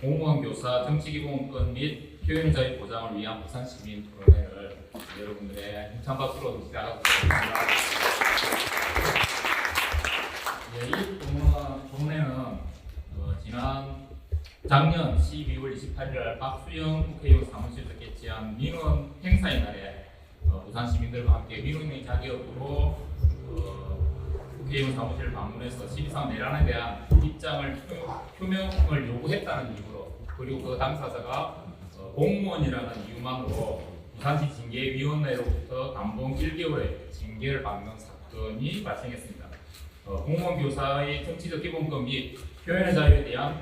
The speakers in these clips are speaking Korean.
공무원, 교사, 정치기본권 및 표현의 자유 보장을 위한 부산시민 토론회를 여러분들의 힘찬 박수로 시작하도록 하겠습니다. 이 토론회는 작년 12월 28일 박수영 국회의원 사무실에서 개최한 민원 행사의 날에 부산 시민들과 함께 민원의 자격으로 국회의원 사무실을 방문해서 시비상 내란에 대한 입장을 표명을 요구했다는 이유로, 그리고 그 당사자가 공무원이라는 이유만으로 부산시 징계위원회로부터 감봉 1개월의 징계를 받는 사건이 발생했습니다. 공무원 교사의 정치적 기본권 및 표현의 자유에 대한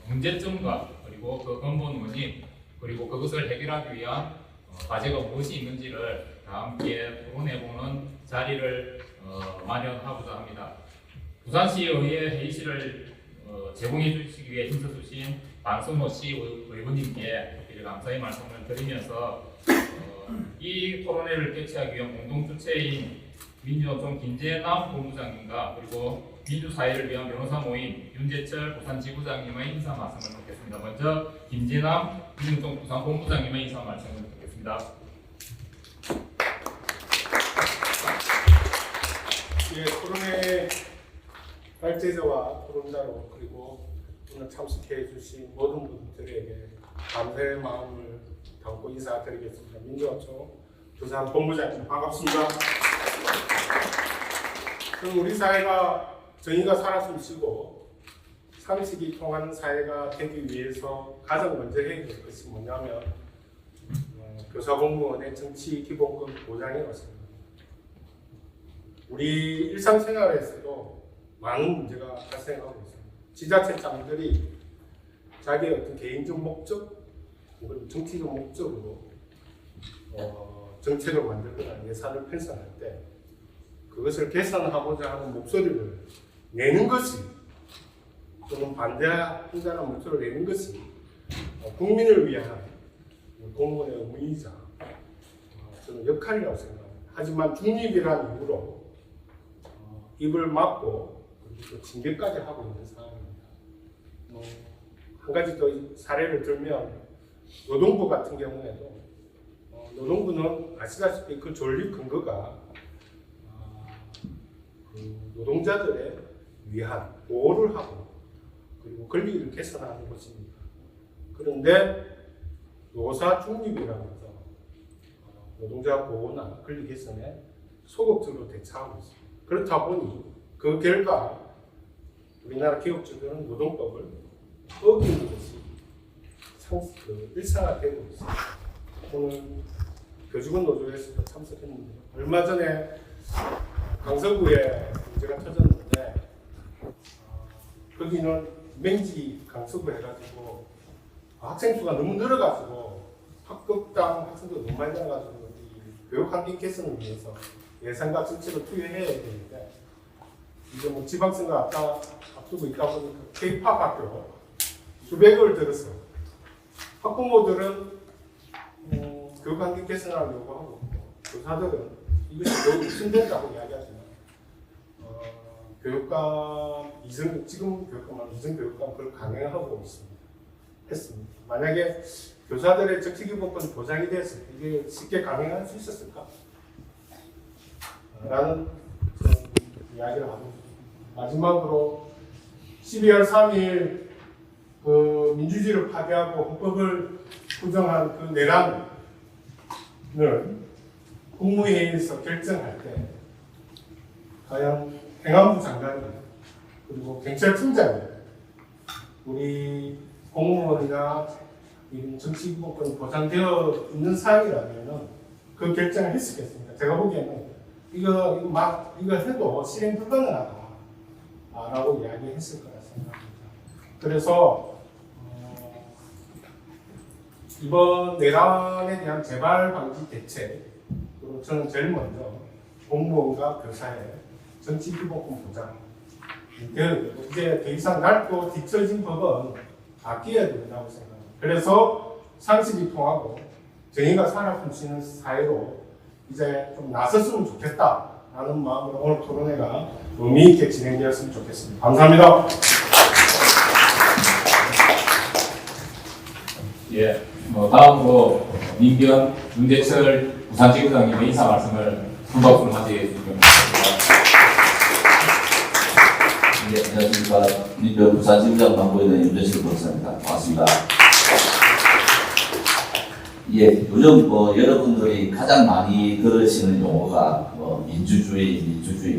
문제점과 그리고 그 근본 원인, 그리고 그것을 해결하기 위한 과제가 무엇이 있는지를 다 함께 토론해보는 자리를 마련하고자 합니다. 부산시의회 회의실을 제공해 주시기 위해 힘써주신 반성호 씨 의원님께 감사의 말씀을 드리면서 이 토론회를 개최하기 위한 공동주체인 민주노총 김재남 본부장님과 그리고 민주사회를 위한 변호사 모임 윤재철 부산지부장님의 인사 말씀을 듣겠습니다. 먼저 김재남 민주노총 부산 본부장님의 인사 말씀을 듣겠습니다. 예, 토론회 발제자와 토론자로 그리고 오늘 참석해 주신 모든 분들에게 감사의 마음을 담고 인사드리겠습니다. 민주노총 부산 본부장님 반갑습니다. 그럼 우리 사회가 정의가 살았으면 쉬고 상식이 통하는 사회가 되기 위해서 가장 먼저 해야 될 것이 뭐냐면 교사 공무원의 정치 기본권 보장이라고 생각합니다. 우리 일상생활에서도 많은 문제가 발생하고 있습니다. 지자체장들이 자기의 어떤 개인적 목적, 정치적 목적으로 정책을 만들거나 예산을 편성할 때 그것을 개선하고자 하는 목소리를 내는 것이, 또는 반대한다는 목소리를 내는 것이 국민을 위한 공무원의 의무이자 저는 역할이라고 생각합니다. 하지만 중립이라는 이유로 입을 막고 그리고 징계까지 하고 있는 상황입니다. 한 가지 더 사례를 들면 노동부 같은 경우에도 노동부는 아시다시피 그 존립 근거가 그 노동자들의 위한 보호를 하고 그리고 권리를 개선하는 것입니다. 그런데 노사 중립이라면서 노동자 보호나 권리 개선에 소극적으로 대처하고 있습니다. 그렇다 보니 그 결과 우리나라 기업주들은 노동법을 어기는 것이 일상화되고 있습니다. 오늘 교직원 노조에서도 참석했는데 얼마 전에 강서구에 문제가 터졌는데 거기는 맹지 강서구 해가지고 학생 수가 너무 늘어가지고 합격당 학생도 너무 많이 나가지고 교육 환경 개선을 위해서 예산과 정책을 투여해야 되는데 이제 뭐 지방선거 앞두고 있다 보니까 K-팝 학교 수백억을 들어서 학부모들은 교육 환경 개선하려고 하고 교사들은 이것이 너무 힘들다고 이야기하지만 교육감 지금 교육감은 이전 교육감 그걸 강행하고 했습니다. 만약에 교사들의 정치기본권 보장이 돼서 이게 쉽게 강행할 수 있었을까? 라는 이야기를 하고 마지막으로 12월 3일 그 민주주의를 파괴하고 헌법을 부정한 그 내란을 국무회의에서 결정할 때 과연 행안부 장관이 그리고 경찰청장이 우리 공무원이나 이런 정치기본권이 보장되어 있는 사항이라면 그 결정을 했었겠습니다. 제가 보기에는 이거 해도 실행 불가능하다라고 이야기했을 거라 생각합니다. 그래서 이번 내란에 대한 재발 방지 대책으로 저는 제일 먼저 공무원과 교사의 정치기본권 보장 이제 더 이상 낡고 뒤처진 법은 바뀌어야 된다고 생각합니다. 그래서 상식이 통하고 정의가 살아숨쉬는 사회로 이제 좀 나섰으면 좋겠다라는 마음으로 오늘 토론회가 의미 있게 진행되었으면 좋겠습니다. 감사합니다. 예, 다음으로 민변 윤대철 부산지구장님의 인사 말씀을 큰 박수로 맞이해주시면 네, 안녕하십니까. 민변 부산지구장 맡고 있는 윤대철 박사입니다. 반갑습니다. 예, 요즘 여러분들이 가장 많이 들으시는 용어가 민주주의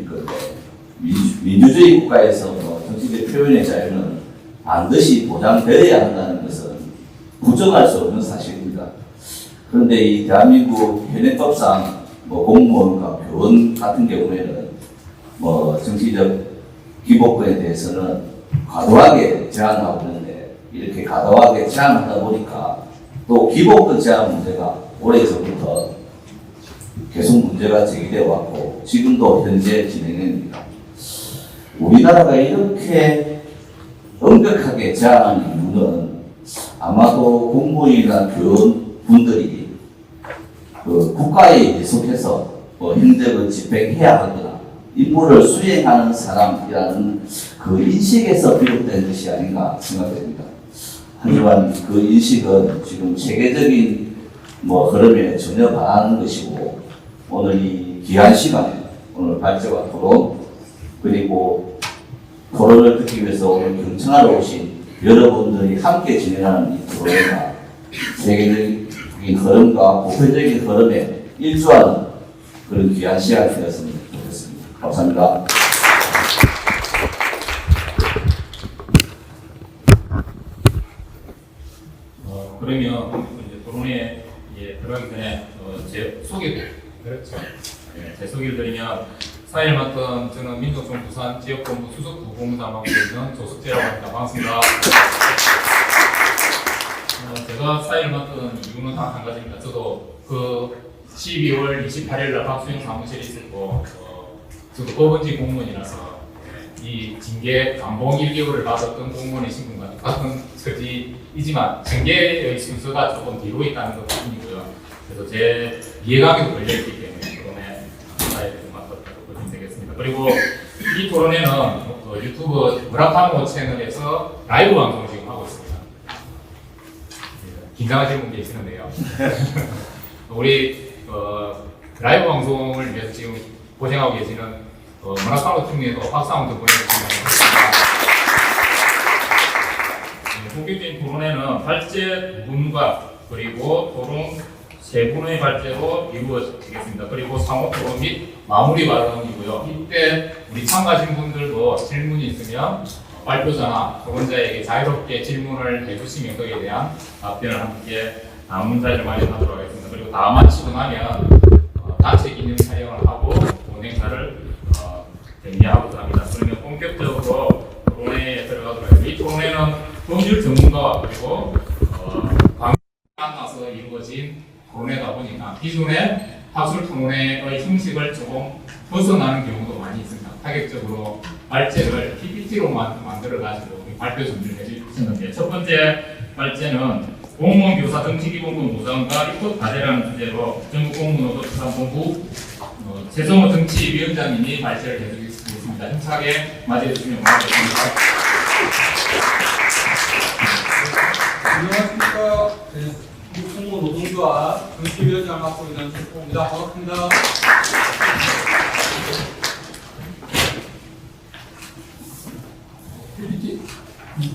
건데, 민주주의 국가에서 정치적 표현의 자유는 반드시 보장되어야 한다는 것은 부정할 수 없는 사실입니다. 그런데 이 대한민국 현행법상 공무원과 교원 같은 경우에는 정치적 기본권에 대해서는 과도하게 제한하고 있는데, 이렇게 과도하게 제한하다 보니까 또 기본권 제한 문제가 오래전부터 계속 문제가 제기되어 왔고 지금도 현재 진행됩니다. 우리나라가 이렇게 엄격하게 제한하는 이유는 아마도 공무원이나 교원분들이 국가에 계속해서 행정을 집행해야 하거나 임무를 수행하는 사람이라는 그 인식에서 비롯된 것이 아닌가 생각됩니다. 하지만 그 인식은 지금 세계적인 흐름에 전혀 반하는 것이고, 오늘 이 귀한 시간에 오늘 발제와 토론, 그리고 토론을 듣기 위해서 오늘 경청하러 오신 여러분들이 함께 진행하는 이 토론과 세계적인 흐름과 보편적인 흐름에 일조하는 그런 귀한 시간이 되었으면 좋겠습니다. 감사합니다. 그러면 이제 토론에 들어가기 전에 제 소개를 그렇죠. 제 소개를 드리면 사회를 맡은 저는 민속촌 부산 지역본부 수석 부공사 맡고 있는 조석재라고 합니다. 반갑습니다. 제가 사회를 맡은 이유는 한 가지입니다. 저도 그 12월 28일 날 박수영 사무실에 있었고, 저도 법원직 공무원이라서 이 징계 감봉 1개월을 받았던 공무원의 신분과 같은 처지이지만 징계의 순서가 조금 뒤로 있다는 것 뿐이고요. 그래서 제 이해감에도 걸려있기 때문에 토론에 사회를 맡았다고 보시면 되겠습니다. 그리고 이 토론회는 유튜브 무라카모 채널에서 라이브 방송을 지금 하고 있습니다. 긴장하시는 분 계시는데요. 우리 라이브 방송을 위해서 지금 고생하고 계시는 문화산업 팀에도 박수 한번 보내드리겠습니다. 본격적인 토론회는 발제 문과 그리고 토론 세 분의 발제로 이루어지겠습니다. 그리고 상호 토론 및 마무리 발언이고요. 이때 우리 참가하신 분들도 질문이 있으면 발표자나 토론자에게 자유롭게 질문을 해주시면 거기에 대한 답변을 함께 문자를 마련하도록 하겠습니다. 그리고 다 마치고 나면 단체 기념 촬영을 하고 본행사를 정리하고자 합니다. 그러면 본격적으로 토론회에 들어가도록 하겠습니다. 이 토론회는 법률 전문가와 그리고 관계자가 만나서 이루어진 토론회다 보니까 기존의 학술 토론회의 형식을 조금 벗어나는 경우도 많이 있습니다. 타격적으로 발제를 PPT로 만들어가지고 발표 준비를 해주셨는데, 첫 번째 발제는 공무원 교사 정치기본권 보장과 입법 과제라는 주제로 전국공무원노동수산본부 최성호 정치위원장님이 발제를 해주시겠습니다. 힘차게 맞이해주시면 고맙겠습니다. 안녕하십니까. 공무원 노동조합 정치위원장 맡고 있는 최성호입니다. 반갑습니다.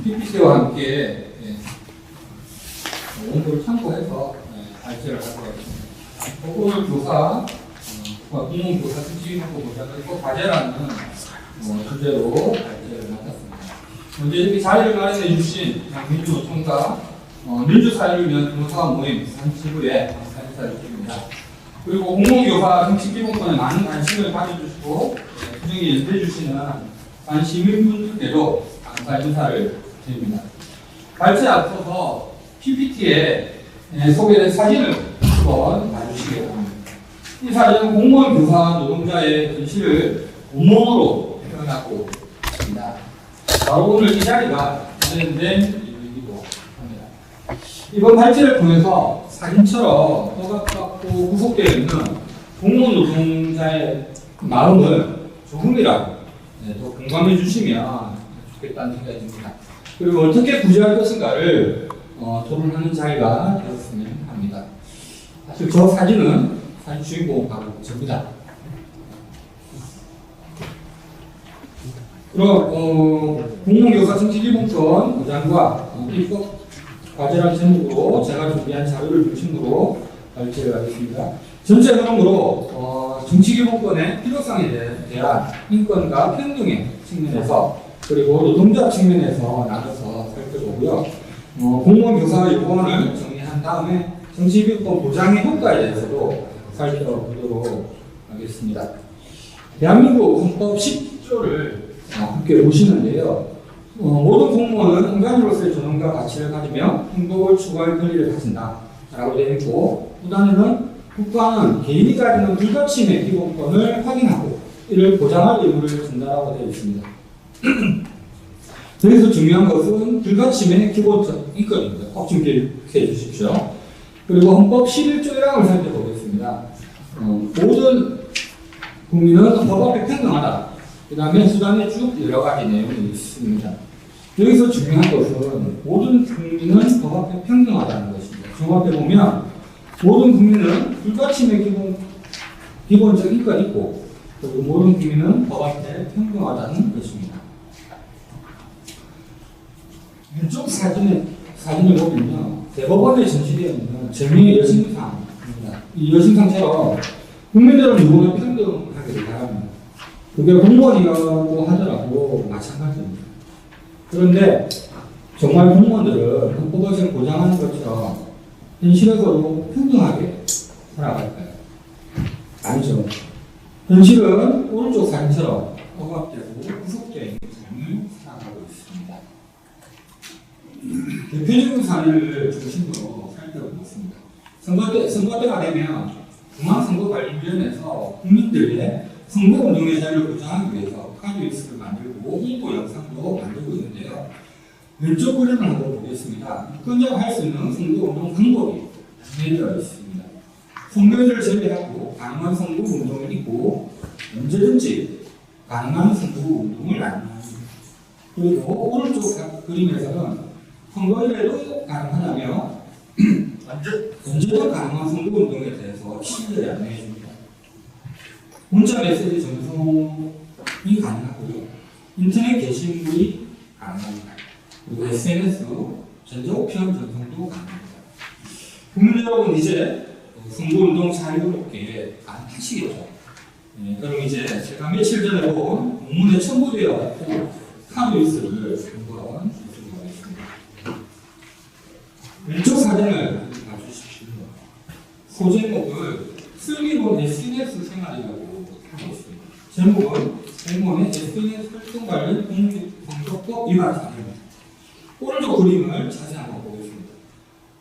PPT와 함께 원고를 참고해서 발제를 하도록 하겠습니다. 공무원 교사, 공무원 교사 정치기본권 보장과 입법 과제라는 주제로 발제를 맡았습니다. 먼저 이렇게 자리를 마련해 주신 민주노총과 민주사회를 위한 변호사 모임 부산지부에 감사를 드립니다. 그리고 공무원교사 정치기본권에 많은 관심을 가져주시고 투쟁에 연대해 주시는 시민분들께도 감사 인사를 드립니다. 발제에 앞서서 PPT에 소개된 사진을 한번 봐주시기 바랍니다. 이 사진은 공무원 교사 노동자의 전시를 온몸으로 표현하고 있습니다. 바로 오늘 이 자리가 마련된 이유이기도 합니다. 이번 발제를 통해서 사진처럼 허각받고 구속되어 있는 공무원 노동자의 마음을 조금이라도 더 공감해 주시면 좋겠다는 생각이 듭니다. 그리고 어떻게 구제할 것인가를 토론하는 자리가 되었으면 합니다. 사실 저 사진 주인공 바로 접니다. 그럼 공무원교사 정치기본권 의장과 입법 과제란 제목으로 제가 준비한 자료를 중심으로 발제를 하겠습니다. 전체 흐름으로 정치기본권의 필요성에 대한 인권과 평등의 측면에서 그리고 노동자 측면에서 나눠서 살펴보고요. 공무원 교사 요건을 정리한 다음에 정치기본권 보장의 효과에 대해서도 살펴보도록 하겠습니다. 대한민국 헌법 10조를 함께 보시는데요. 모든 공무원은 인간으로서의 존엄과 가치를 가지며 행복을 추구할 권리를 가진다 라고 되어 있고, 또 단에는 국가는 개인이 가지는 불가침의 기본권을 확인하고 이를 보장할 의무를 준다라고 되어 있습니다. 여기서 중요한 것은 불가침의 기본적 인권입니다. 꼭 기억해 주십시오. 그리고 헌법 11조 1항을 살펴보겠습니다. 모든 국민은 법 앞에 평등하다. 그 다음에 수단의 쭉 여러 가지 내용이 있습니다. 여기서 중요한 것은 모든 국민은 법 앞에 평등하다는 것입니다. 종합해 보면 모든 국민은 불가침의 기본적 인권이 있고, 그리고 모든 국민은 법 앞에 평등하다는 것입니다. 왼쪽 사진을 보면요, 대법원에 전시되어 있는 정의의 여신상입니다. 이 여신상처럼 국민들은 누구나 평등하기를 바랍니다. 그게 공무원이라고 하더라도 마찬가지입니다. 그런데 정말 공무원들은 헌법에서 보장하는 것처럼 현실에서도 평등하게 살아갈까요? 아니죠. 현실은 오른쪽 사진처럼 억압되고 구속된 삶을 살아가고 있습니다. 대표적인 사례를 중심으로 살펴보겠습니다. 선거 때가 되면 중앙선거관리위원회에서 국민들의 선거운동의 자유를 보장하기 위해서 카드리스트를 만들고 홍보 영상도 만들고 있는데요. 왼쪽 그림을 한번 보겠습니다. 유권자가 할 수 있는 선거운동 방법이 정해져 있습니다. 선거일을 제외하고 가능한 선거운동을 있고 언제든지 가능한 선거운동을 안내합니다. 그리고 오른쪽 그림에서는 선거일에도 가능하다며 언제든 가능한 선거운동에 대해서 시기를 안내해 줍니다. 문자 메시지 전송이 가능하고요. 인터넷 게시물이 가능합니다. 그리고 SNS 전자우편 전송도 가능합니다. 국민 여러분, 이제 선거운동 자유롭게 하시겠죠? 네, 그럼 이제 제가 며칠 전에 본 논문에 첨부되어 있고 카드리스를 한번 보도록 하겠습니다. 왼쪽 사진을 봐주십시오. 소제목을 슬기로운 SNS 생활이라고 하고 있습니다. 제목은 공무원의 SNS 활동 관련 공직선거법 위반 사례입니다. 오른쪽 그림을 자세히 한번 보겠습니다.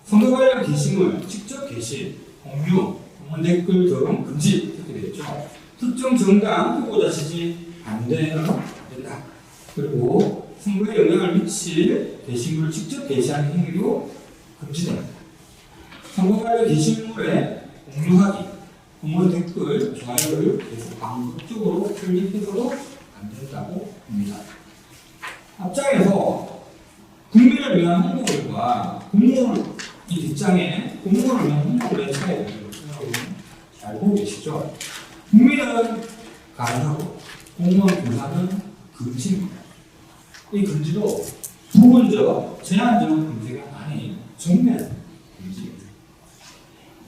선거 관련 게시물, 직접 게시, 공유, 공문 댓글 등 금지 이렇게 되어 있죠. 특정 정당 후보자 지지 반대는 된다. 그리고 선거에 영향을 미칠 게시물을 직접 게시하는 행위도 금지됩니다. 선거 관련 게시물에 공유하기, 공문 댓글, 좋아요를 계속 반복적으로 클릭해서도 안 된다고 합니다. 앞장에서 국민을 위한 홍보글과 공무원 이 뒷장에 공무원을 위한 홍보글의 차이를 여러분 잘 보고 계시죠? 국민은 가능하고 공무원 교사는 금지입니다. 이 금지도 부분적, 제한적인 금지가 아닌 전면 금지입니다.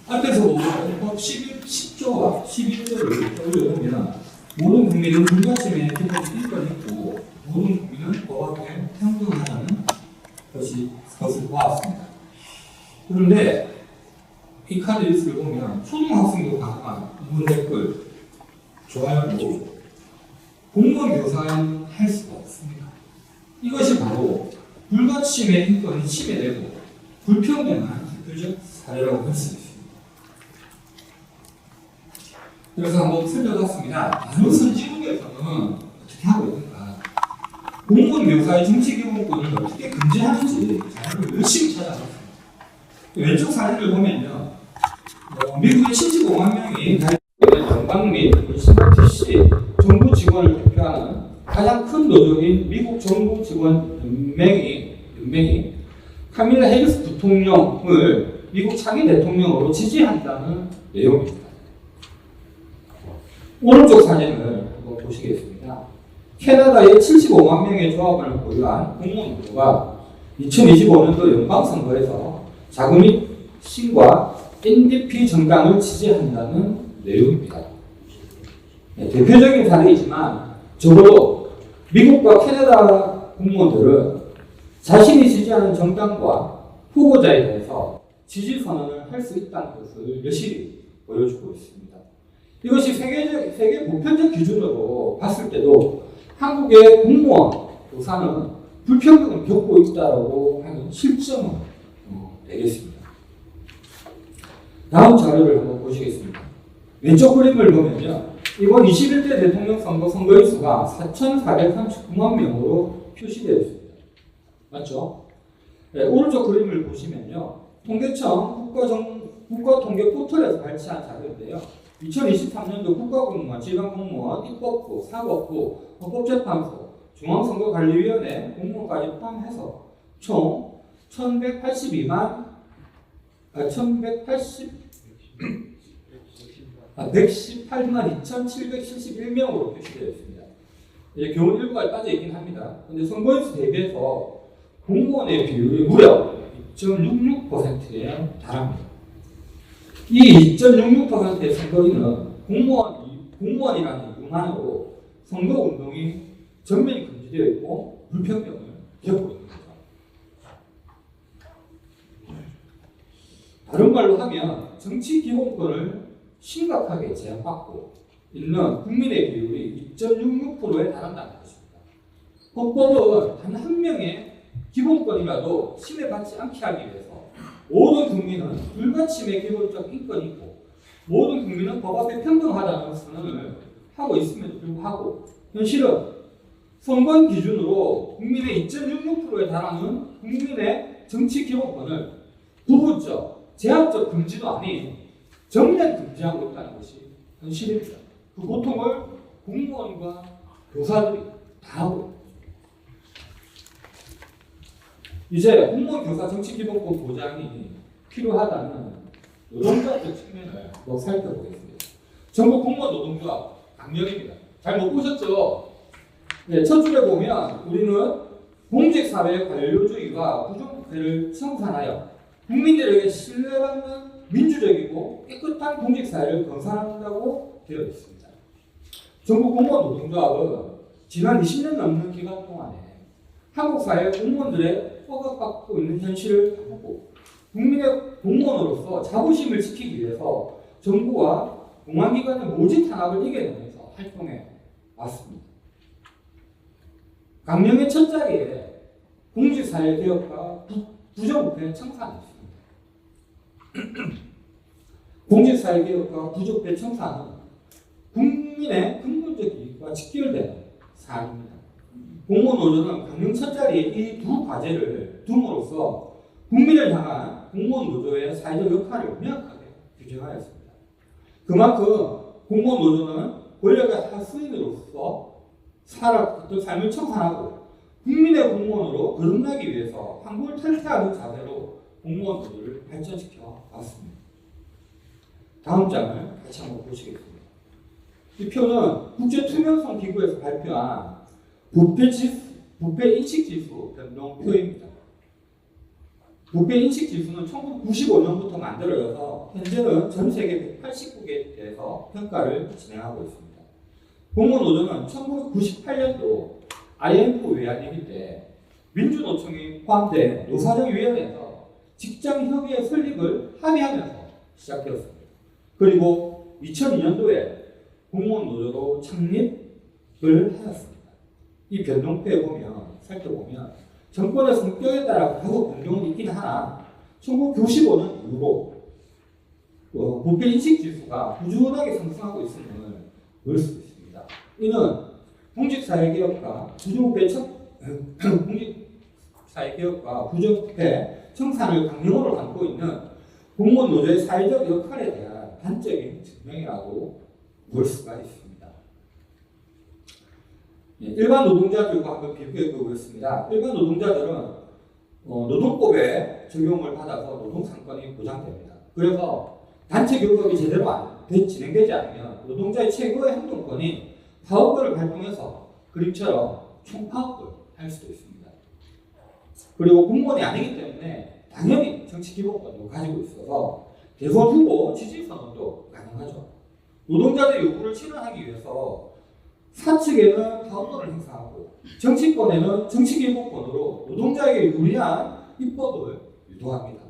앞에서 헌법 10조와 11조를 떠올려보면 모든 국민은 불가침의 기본 인권이 있고 모든 국민은 법 앞에 평등하다는 것을 보았습니다. 그런데 이 카드 리스트를 보면 초등학생도 가능한 공문 댓글, 좋아요도 공무원 교사는 할 수가 없습니다. 이것이 바로 불가침의 인권이 침해되고 불평등한 대표적 사례라고 할 수 있습니다. 그래서 한번 살펴봤습니다. 많은 선진국에서는 어떻게 하고 있는가? 공무원 교사의 정치기본권을 어떻게 금지하는지 자료를 열심히 찾아봤습니다. 왼쪽 사진을 보면요, 미국의 75만 명이 가입된 연방 및 WCTC 정부 직원을 대표하는 가장 큰 노조인 미국 정부 직원 연맹이 카밀라 해리스 부통령을 미국 차기 대통령으로 지지한다는 내용입니다. 오른쪽 사진을 한번 보시겠습니다. 캐나다의 75만 명의 조합원을 보유한 공무원 노조가 2025년도 연방선거에서 자금이 신과 NDP 정당을 지지한다는 내용입니다. 네, 대표적인 사례이지만 적어도 미국과 캐나다 공무원들은 자신이 지지하는 정당과 후보자에 대해서 지지 선언을 할 수 있다는 것을 여실히 보여주고 있습니다. 이것이 세계 보편적 기준으로 봤을 때도 한국의 공무원 노사는 불평등을 겪고 있다고 하는 실점은 되겠습니다. 다음 자료를 한번 보시겠습니다. 왼쪽 그림을 보면요. 이번 21대 대통령 선거 선거인 수가 4,439만 명으로 표시되어 있습니다. 맞죠? 네, 오른쪽 그림을 보시면요. 통계청 국가통계 포털에서 발췌한 자료인데요. 2023년도 국가공무원, 지방공무원, 입법부, 사법부, 헌법재판소, 중앙선거관리위원회 공무원까지 포함해서 총 1,182만 118만 2,771명으로 표시되어 있습니다. 이제 교원 일부가 빠져 있긴 합니다. 근데 선거인수 대비해서 공무원의 비율이 무려 2.66%에 달합니다. 이 2.66%의 선거인은 공무원이라는 이유만으로 선거운동이 전면이 금지되어 있고 불평등을 겪고 있는 거죠. 다른 말로 하면 정치 기본권을 심각하게 제한받고 있는 국민의 비율이 2.66%에 달한다는 것입니다. 헌법은 단 한 명의 기본권이라도 침해받지 않게 하기 위해서 모든 국민은 불가침의 기본적 인권이 있고 모든 국민은 법 앞에 평등하다는 선언을 하고 있음에도 불구하고 현실은 선거인 기준으로 국민의 2.66%에 달하는 국민의 정치 기본권을 부분적, 제한적 금지도 아닌 전면 금지하고 있다는 것이 현실입니다. 그 고통을 공무원과 교사들이 다 하고 있습니다. 이제 공무원 교사 정치기본권 보장이 필요하다는 노동자적 측면을 한번 살펴보겠습니다. 전국 공무원 노동조합 강령입니다. 잘 못 보셨죠? 네, 첫 줄에 보면 우리는 공직사회 관료주의와 부정부패를 청산하여 국민들에게 신뢰받는 민주적이고 깨끗한 공직사회를 건설한다고 되어 있습니다. 전국 공무원 노동조합은 지난 20년 넘는 기간 동안에 한국 사회 공무원들의 허가받고 있는 현실을 보고 국민의 공무원으로서 자부심을 지키기 위해서 정부와 공안기관의 모집 탄압을 이겨내면서 활동해 왔습니다. 강령의 첫 자리에 공직사회 개혁과 부정부패 청산이 있습니다. 공직사회 개혁과 부정부패 청산은 국민의 근본적 이익과 직결되는 사안입니다. 공무원 노조는 강령 첫 자리에 이 두 과제를 둠으로써 국민을 향한 공무원 노조의 사회적 역할을 명확하게 규정하였습니다. 그만큼 공무원 노조는 권력의 하수인으로서 살아왔던 삶을 청산하고 국민의 공무원으로 거듭나기 위해서 한국을 탈퇴하는 자세로 공무원 노조를 발전시켜 왔습니다. 다음 장을 같이 한번 보시겠습니다. 이 표는 국제투명성 기구에서 발표한 부패 인식지수 변동표입니다. 부패 인식지수는 1995년부터 만들어져서 현재는 전 세계 189개에서 평가를 진행하고 있습니다. 공무원 노조는 1998년도 IMF 외환위기 때 민주노총이 포함된 노사정위원회에서 직장협의회 설립을 합의하면서 시작되었습니다. 그리고 2002년도에 공무원 노조로 창립을 하였습니다. 이 변동표에 살펴보면 정권의 성격에 따라 다소 변동은 있긴 하나 1995년 이후로 부패 인식 지수가 꾸준하게 상승하고 있음을 볼 수 있습니다. 이는 공직사회개혁과 부정부패 청산을 강령으로 담고 있는 공무원 노조의 사회적 역할에 대한 단적인 증명이라고 볼 수가 있습니다. 일반 노동자들과 한번 비교해 보겠습니다. 일반 노동자들은 노동법에 적용을 받아서 노동상권이 보장됩니다. 그래서 단체 교섭이 제대로 진행되지 않으면 노동자의 최고의 행동권이 파업권을 발동해서 그림처럼 총파업을 할 수도 있습니다. 그리고 공무원이 아니기 때문에 당연히 정치기본권을 가지고 있어서 대선 후보 지지 선언도 가능하죠. 노동자들의 요구를 실현하기 위해서 사측에는 파업권을 행사하고 정치권에는 정치기본권으로 노동자에게 유리한 입법을 유도합니다.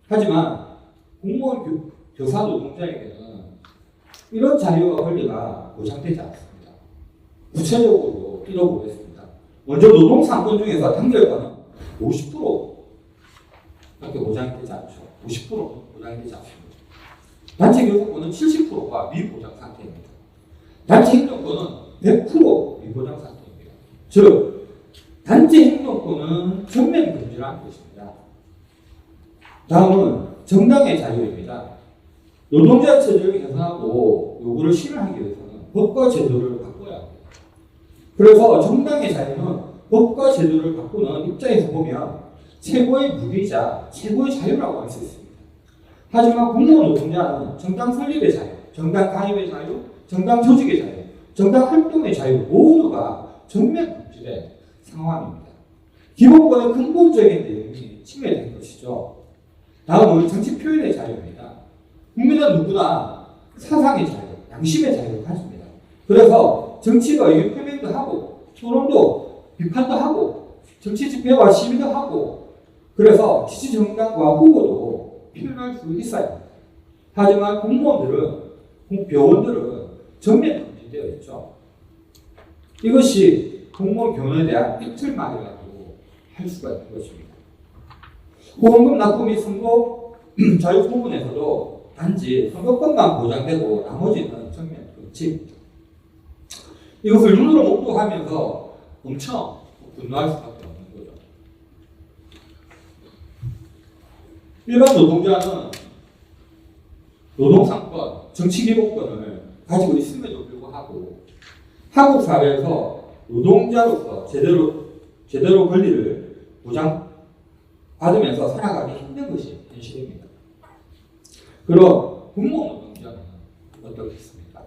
하지만 공무원 교사 노동자에게는 이런 자유와 권리가 보장되지 않습니다. 구체적으로 읽어보겠습니다. 먼저 노동상권 중에서 단결권은 50%밖에 보장이 되지 않죠. 50% 보장이 되지 않습니다. 단체 교섭권은 70%가 미보장 상태입니다. 단체 행동권은 100% 미보장 상태입니다. 즉, 단체 행동권은 전면 금지라는 것입니다. 다음은 정당의 자유입니다. 노동자 체제를 개선하고 요구를 실현하기 위해서는 법과 제도를 바꿔야 합니다. 그래서 정당의 자유는 법과 제도를 바꾸는 입장에서 보면 최고의 무기이자 최고의 자유라고 할 수 있습니다. 하지만 공무원 노동자는 정당 설립의 자유, 정당 가입의 자유, 정당 조직의 자유, 정당 활동의 자유 모두가 전면 금지된 상황입니다. 기본권의 근본적인 내용이 침해된 것이죠. 다음은 정치 표현의 자유입니다. 국민은 누구나 사상의 자유, 양심의 자유를 가집니다. 그래서 정치가 의견 표명도 하고 토론도 비판도 하고 정치 집회와 시위도 하고 그래서 지지 정당과 후보도 표현할 수 있어야 합니다. 하지만 공무원들은 병원들은 전면 금지되어 있죠. 이것이 공무원 교원에 대한 이틀만이라고 할 수가 있는 것입니다. 후원금 납부및 선거 자유 부분에서도 단지 선거권만 보장되고 나머지는 전면 금지입니다. 이것을 눈으로 목도하면서 엄청 분노할 수밖에 없는 거죠. 일반 노동자는 노동상권, 정치기본권을 가지고 있음에도 불구하고 한국 사회에서 노동자로서 제대로 권리를 보장받으면서 살아가기 힘든 것이 현실입니다. 그럼 공무원 노동자는 어떻겠습니까?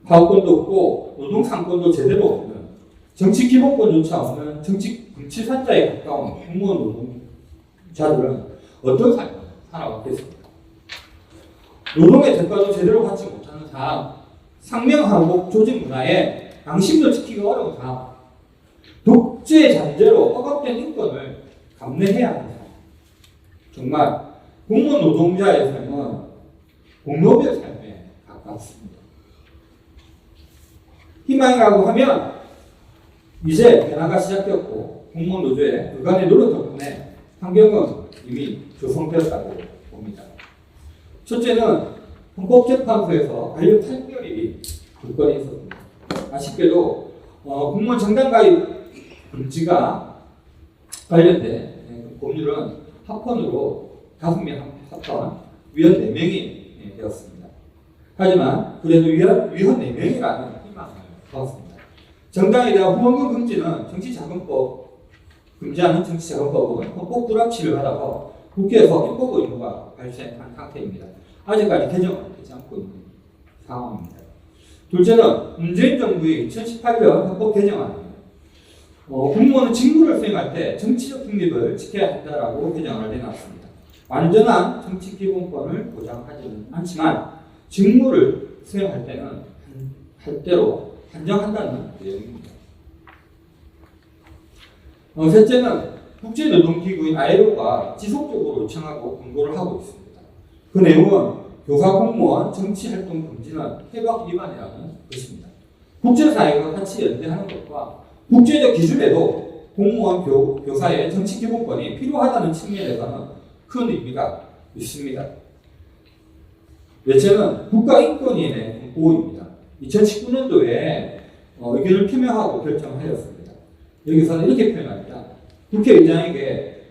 파업권도 없고 노동상권도 제대로 없는 정치기본권조차 없는 정치 금치산자에 가까운 공무원 노동자들은 어떤 삶을 살아왔겠습니까? 노동의 대가도 제대로 받지 못하는 삶, 상명하복 조직 문화에 양심도 지키기 어려운 삶, 독재 잔재로 억압된 인권을 감내해야 하는 삶. 정말 공무원 노동자의 삶은 공노비의 삶에 가깝습니다. 희망이라고 하면 이제 변화가 시작되었고 공무원 노조의 그간의 노력 덕분에 환경은 이미 조성되었다고 봅니다. 첫째는 헌법재판소에서 관련 판결이 2건이 있었습니다. 아쉽게도 공무원 정당 가입 금지가 관련된 법률은 합헌으로 5명 합헌, 위원 4명이 되었습니다. 하지만 그래도 위원 4명이라는 희망을 두었습니다. 정당에 대한 후원금 금지는 정치자금법, 금지하는 정치자금법은 헌법 불합치를 받아서 국회에서 입법 의무가 발생한 상태입니다. 아직까지 개정은 되지 않고 있는 상황입니다. 둘째는 문재인 정부의 2018년 헌법 개정안입니다. 공무원은 직무를 수행할 때 정치적 중립을 지켜야 한다라고 개정을 해놨습니다. 완전한 정치 기본권을 보장하지는 않지만 직무를 수행할 때는 할 대로 한정한다는 내용입니다. 셋째는 국제노동기구인 ILO가 지속적으로 요청하고 권고를 하고 있습니다. 그 내용은 교사 공무원 정치활동 금지는 협약 위반이라는 것입니다. 국제사회가 같이 연대하는 것과 국제적 기준에도 공무원 교사의 정치기본권이 필요하다는 측면에서는 큰 의미가 있습니다. 넷째는 국가인권위원회 보호입니다. 2019년도에 의견을 표명하고 결정하였습니다. 여기서는 이렇게 표현합니다. 국회의장에게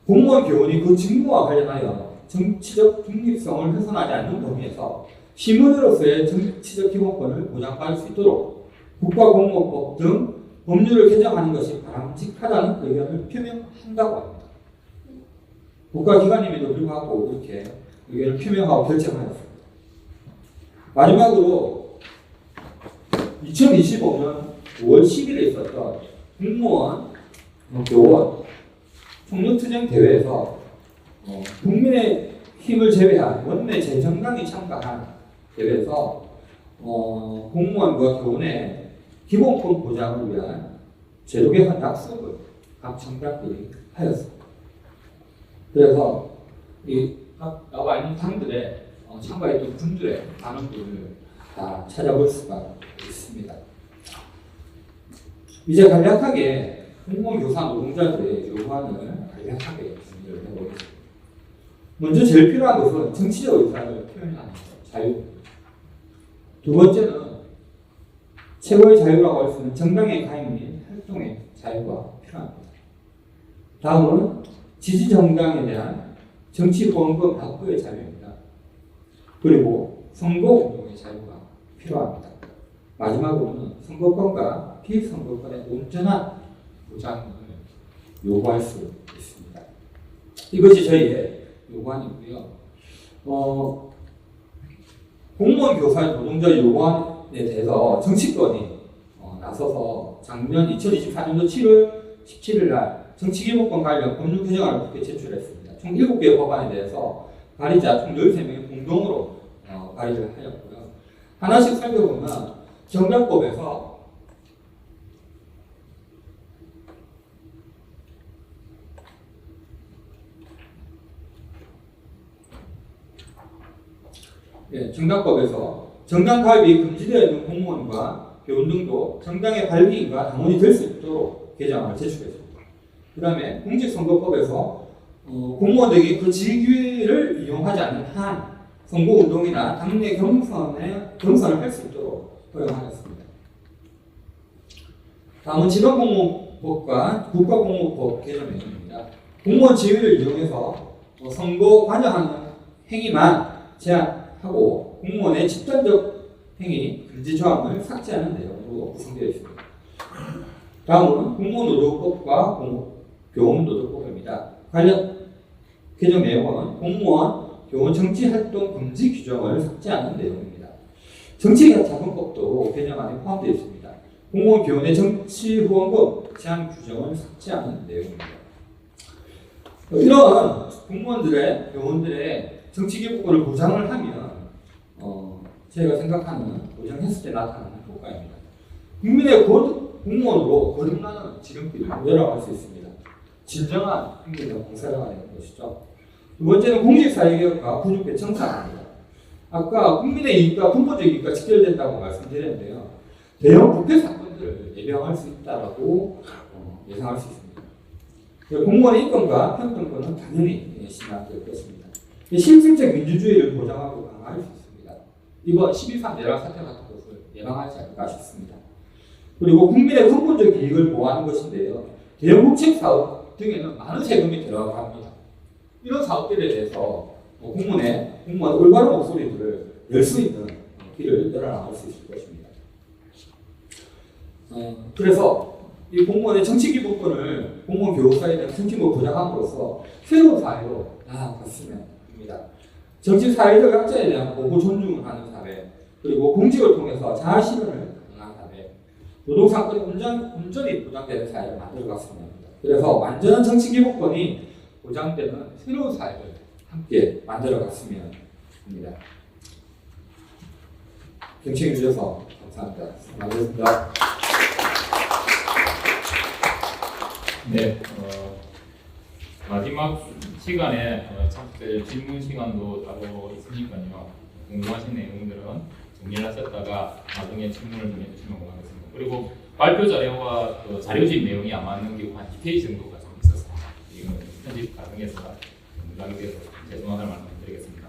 공무원 교원이 그 직무와 관련하여 정치적 중립성을 훼손하지 않는 범위에서 시민으로서의 정치적 기본권을 보장받을 수 있도록 국가공무원법 등 법률을 개정하는 것이 바람직하다는 의견을 표명한다고 합니다. 국가기관임에도 불구하고 이렇게 의견을 표명하고 결정하였습니다. 마지막으로 2025년 5월 10일에 있었던 공무원 교원 총력투쟁 대회에서 국민의 힘을 제외한 원내 재정당이 참가한 대회에서 공무원과 교원의 기본권 보장을 위한 제도 개선 약속을 각 정당들이 하였습니다. 그래서 이 나와 있는 당들의 참가했던 분들의 반응들을 다 찾아볼 수가 있습니다. 이제 간략하게 공무원 교사 노동자들의 요구안을 간략하게 정리를 해보겠습니다. 먼저 제일 필요한 것은 정치적 의사를 표현하는 자유입니다. 두 번째는 최고의 자유라고 할 수 있는 정당의 가입 및 활동의 자유가 필요합니다. 다음은 지지 정당에 대한 정치 후원금 납부의 자유입니다. 그리고 선거 운동의 자유가 필요합니다. 마지막으로는 선거권과 비선거권의 온전한 보장을 요구할 수 있습니다. 이것이 저희의 요구안이고요. 공무원 교사의 노동자 요구안에 대해서 정치권이 나서서 작년 2024년도 7월 17일 날 정치기본권 관련 법률 개정안을 국회에 제출했습니다. 총 7개의 법안에 대해서 발의자 총 13명이 공동으로 발의를 하였고요. 하나씩 살펴보면 정당법에서 정당법에서 정당 가입이 금지되어 있는 공무원과 교원 등도 정당의 발기인과 당원이 될 수 있도록 개정안을 제출했습니다. 그 다음에 공직선거법에서 공무원들이 그 직위를 이용하지 않는 한 선거운동이나 당내 경선을 할 수 있도록 허용하였습니다. 다음은 지방공무원법과 국가공무원법 개정 내용입니다. 공무원 지위를 이용해서 선거 관여하는 행위만 제한하고 공무원의 집단적 행위 금지 조항을 삭제하는 내용으로 구성되어 있습니다. 다음은 공무원노조법과 교원노조법입니다. 관련 개정 내용은 공무원, 교원 정치활동 금지 규정을 삭제하는 내용입니다. 정치자금법도 개정안에 포함되어 있습니다. 공무원, 교원의 정치후원금 제한 규정을 삭제하는 내용입니다. 이런 공무원들의, 교원들의 정치기본권을 보장을 하면 제가 생각하는 보장했을 때 나타나는 효과입니다. 국민의 공무원으로 거듭나는 지름길을 내려갈 수 있습니다. 진정한 국민의 봉사자가 되는 것이죠. 두 번째는 공직사회개혁과 군육배 청산입니다. 아까 국민의 이익과 근본적 이익과 직결된다고 말씀드렸는데요. 대형 부패 사건들을 예방할 수 있다고 예상할 수 있습니다. 공무원의 인권과 평등권은 당연히 심화될 것입니다. 실질적 민주주의를 보장하고 강화할 수 있습니다. 이번 12.3 내란 사태 같은 것을 예방하지 않을까 싶습니다. 그리고 국민의 근본적 이익을 보호하는 것인데요. 대형 국책 사업 등에는 많은 세금이 들어갑니다. 이런 사업들에 대해서 공무원의 올바른 목소리들을 열 수 있는 길을 열어나갈 수 있을 것입니다. 그래서 이 공무원의 정치기본권을 공무원 교육사에 대한 정치를 보장함으로써 새로운 사회로 나아갔으면 합니다. 정치사회적 약자에 대한 보호 존중을 하는 사회, 그리고 공직을 통해서 자아실현을 가능한 사회, 노동상권이 온전히 보장되는 사회를 만들어갔으면 합니다. 그래서 완전한 정치기본권이 보장되는 새로운 사회를 함께 만들어갔으면 합니다. 경청해 주셔서 감사합니다. 수고하셨습니다. 네, 마지막 시간에 착들 질문 시간도 따로 있으니까요. 궁금하신 내용들은 정리를 하셨다가 나중에 질문을 좀 해주시면 고맙겠습니다. 그리고 발표 자료와 자료집 내용이 아마 넘기고 한 2페이지 정도가 좀 있었습니다. 이건 편집 과정에서 남겨서 죄송하다는 말씀 드리겠습니다.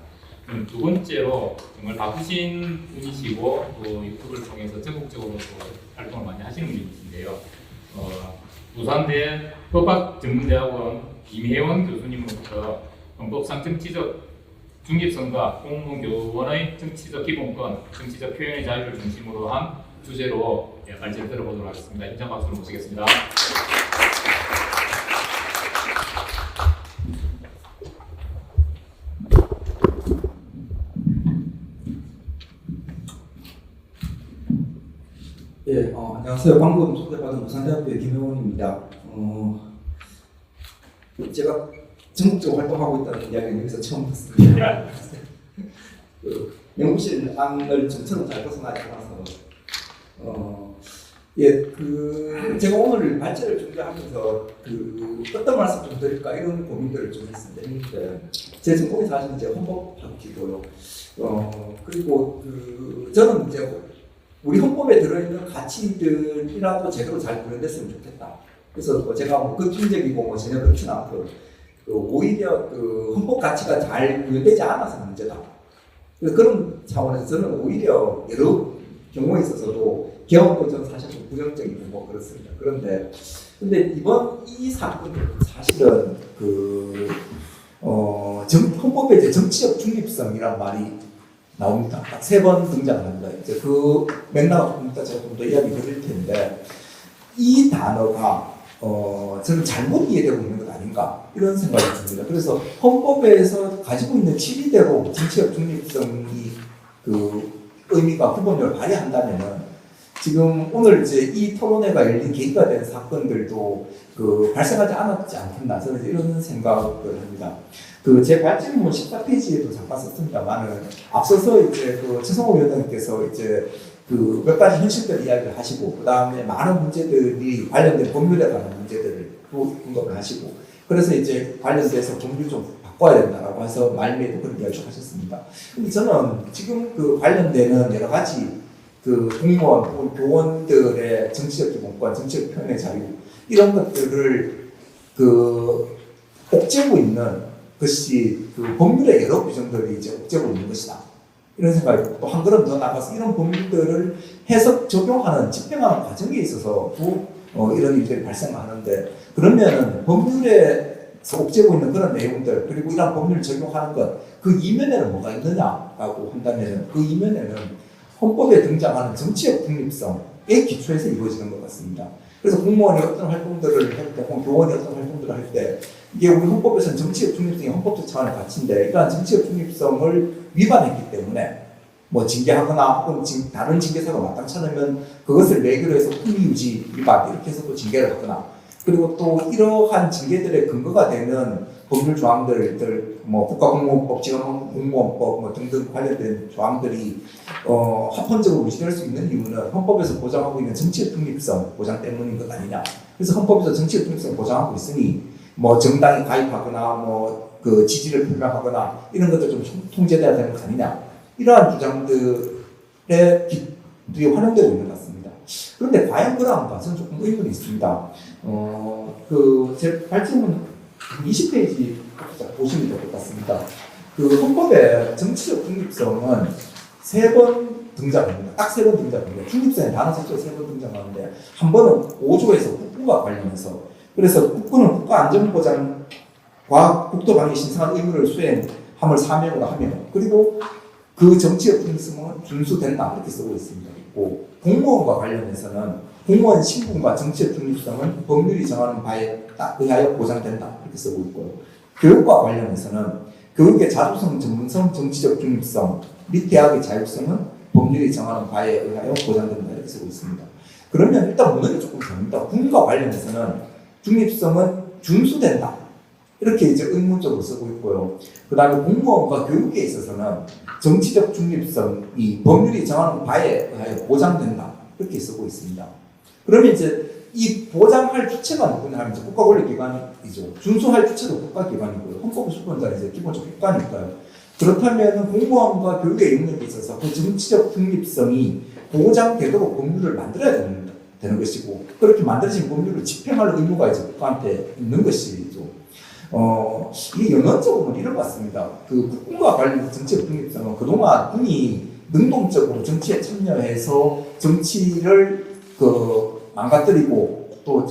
두 번째로 정말 바쁘신 분이시고 또 유튜브를 통해서 전국적으로 또 활동을 많이 하시는 분이신데요. 부산대 법학전문대학원 김혜원 교수님으로부터 헌법상 정치적 중립성과 공무원 교원의 정치적 기본권, 정치적 표현의 자유를 중심으로 한 주제로 말씀을 들어보도록 하겠습니다. 현장 박수로 모시겠습니다. 예, 안녕하세요. 방금 소개받은 부산대학교의 김효원입니다. 제가 전국적으로 활동하고 있다는 이야기는 여기서 처음 듣습니다. 연구실 안을 좀처럼 잘 벗어나지 않아서, 제가 오늘 발제를 준비하면서 어떤 말씀 좀 드릴까 이런 고민들을 좀 했는데, 제 전공이 사실 이제 헌법학이고요. 그리고 저는 이제 우리 헌법에 들어있는 가치들이라도 제대로 잘 구현됐으면 좋겠다. 그래서 제가 극단적이고 전혀 그렇지는 않고 오히려 헌법 가치가 잘 구현되지 않아서 문제다. 그래서 그런 차원에서 저는 오히려 여러 경우에 있어서도 개헌도 저는 사실 좀 부정적이고 뭐 그렇습니다. 근데 이번 이 사건은 사실은 헌법에 이제 정치적 중립성이란 말이 나옵니다. 딱 3번 등장합니다. 이제 그 맥락을 조금 이따 제가 좀 더 이야기 드릴 텐데, 이 단어가 저는 잘못 이해되고 있는 것 아닌가 이런 생각이 듭니다. 그래서 헌법에서 가지고 있는 취지대로 정치적 중립성이 의미가 구분력을 발휘한다면은 지금 오늘 이제 이 토론회가 열린 계기가 된 사건들도 발생하지 않았지 않겠나 저는 이런 생각을 합니다. 제 발제문 14페이지에도 잠깐 썼습니다만은 앞서서 이제 최성호 위원장님께서 이제 몇 가지 현실들 이야기를 하시고 그 다음에 많은 문제들이 관련된 법률에 관한 문제들을 또 언급을 하시고 그래서 이제 관련돼서 법률 좀 바꿔야 된다라고 해서 말미에도 그런 이야기를 하셨습니다. 근데 저는 지금 관련되는 여러 가지 공무원 혹은 교원들의 정치적 기본권, 정치적 표현의 자유 이런 것들을 옥죄고 있는 것이 법률의 여러 규정들이 이제 옥죄고 있는 것이다. 이런 생각이 또 한 걸음 더 나가서 이런 법률들을 해석, 적용하는, 집행하는 과정에 있어서 이런 일들이 발생하는데 그러면은 법률에서 옥죄고 있는 그런 내용들 그리고 이런 법률을 적용하는 것 그 이면에는 뭐가 있느냐라고 한다면은 그 이면에는 헌법에 등장하는 정치적 중립성의 기초에서 이루어지는 것 같습니다. 그래서 공무원이 어떤 활동들을 할 때, 혹은 교원이 어떤 활동들을 할 때, 이게 우리 헌법에서는 정치적 중립성이 헌법적 차원의 가치인데, 이러한 정치적 중립성을 위반했기 때문에, 뭐 징계하거나 혹은 다른 징계사가 마땅치 않으면 그것을 매개로 해서 품위유지 위반, 이렇게 해서 또 징계를 하거나, 그리고 또 이러한 징계들의 근거가 되는 법률 조항들, 뭐 국가공무원법, 지방공무원법 뭐 등등 관련된 조항들이 합헌적으로 무시될 수 있는 이유는 헌법에서 보장하고 있는 정치적 중립성 보장 때문인 것 아니냐. 그래서 헌법에서 정치적 중립성 보장하고 있으니 뭐 정당에 가입하거나 뭐 지지를 표명하거나 이런 것들 좀 통제돼야 되는 것 아니냐. 이러한 주장들의 기들이 활용되고 있는 것 같습니다. 그런데 과연 그러한가? 저는 조금 의문이 있습니다. 제 발제문 20페이지 보시면 될 것 같습니다. 헌법의 정치적 중립성은 3번 등장합니다. 딱 3번 등장합니다. 중립성의 단어 자체가 3번 등장하는데 한 번은 5조에서 국부와 관련해서 그래서 국부는 국가안전보장과 국토방위 신성한 의무를 수행함을 사명으로 하며 그리고 그 정치적 중립성은 준수된다 이렇게 쓰고 있습니다. 공무원과 관련해서는 공무원 신분과 정치적 중립성은 법률이 정하는 바에 의하여 보장된다 이렇게 쓰고 있고요. 교육과 관련해서는 교육의 자주성, 전문성, 정치적 중립성 및 대학의 자율성은 법률이 정하는 바에 의하여 보장된다 이렇게 쓰고 있습니다. 그러면 일단 문헌이 조금 다릅니다. 군과 관련해서는 중립성은 준수된다 이렇게 이제 의문적으로 쓰고 있고요. 그 다음에 공무원과 교육에 있어서는 정치적 중립성이 법률이 정하는 바에 의하여 보장된다 이렇게 쓰고 있습니다. 그러면 이제 이 보장할 주체가 누구냐 하면 이제 국가권력기관이죠. 준수할 주체도 국가기관이고요. 헌법의 수권자는 이제 기본적으로 국가니까요. 그렇다면 공무원과 교육의 영역에 있어서 그 정치적 중립성이 보장되도록 법률을 만들어야 되는 것이고 그렇게 만들어진 법률을 집행할 의무가 이제 국가한테 있는 것이죠. 이게 연원적으로는 이런 것 같습니다. 국군과 관련된 정치적 중립성은 그동안 군이 능동적으로 정치에 참여해서 정치를 망가뜨리고 또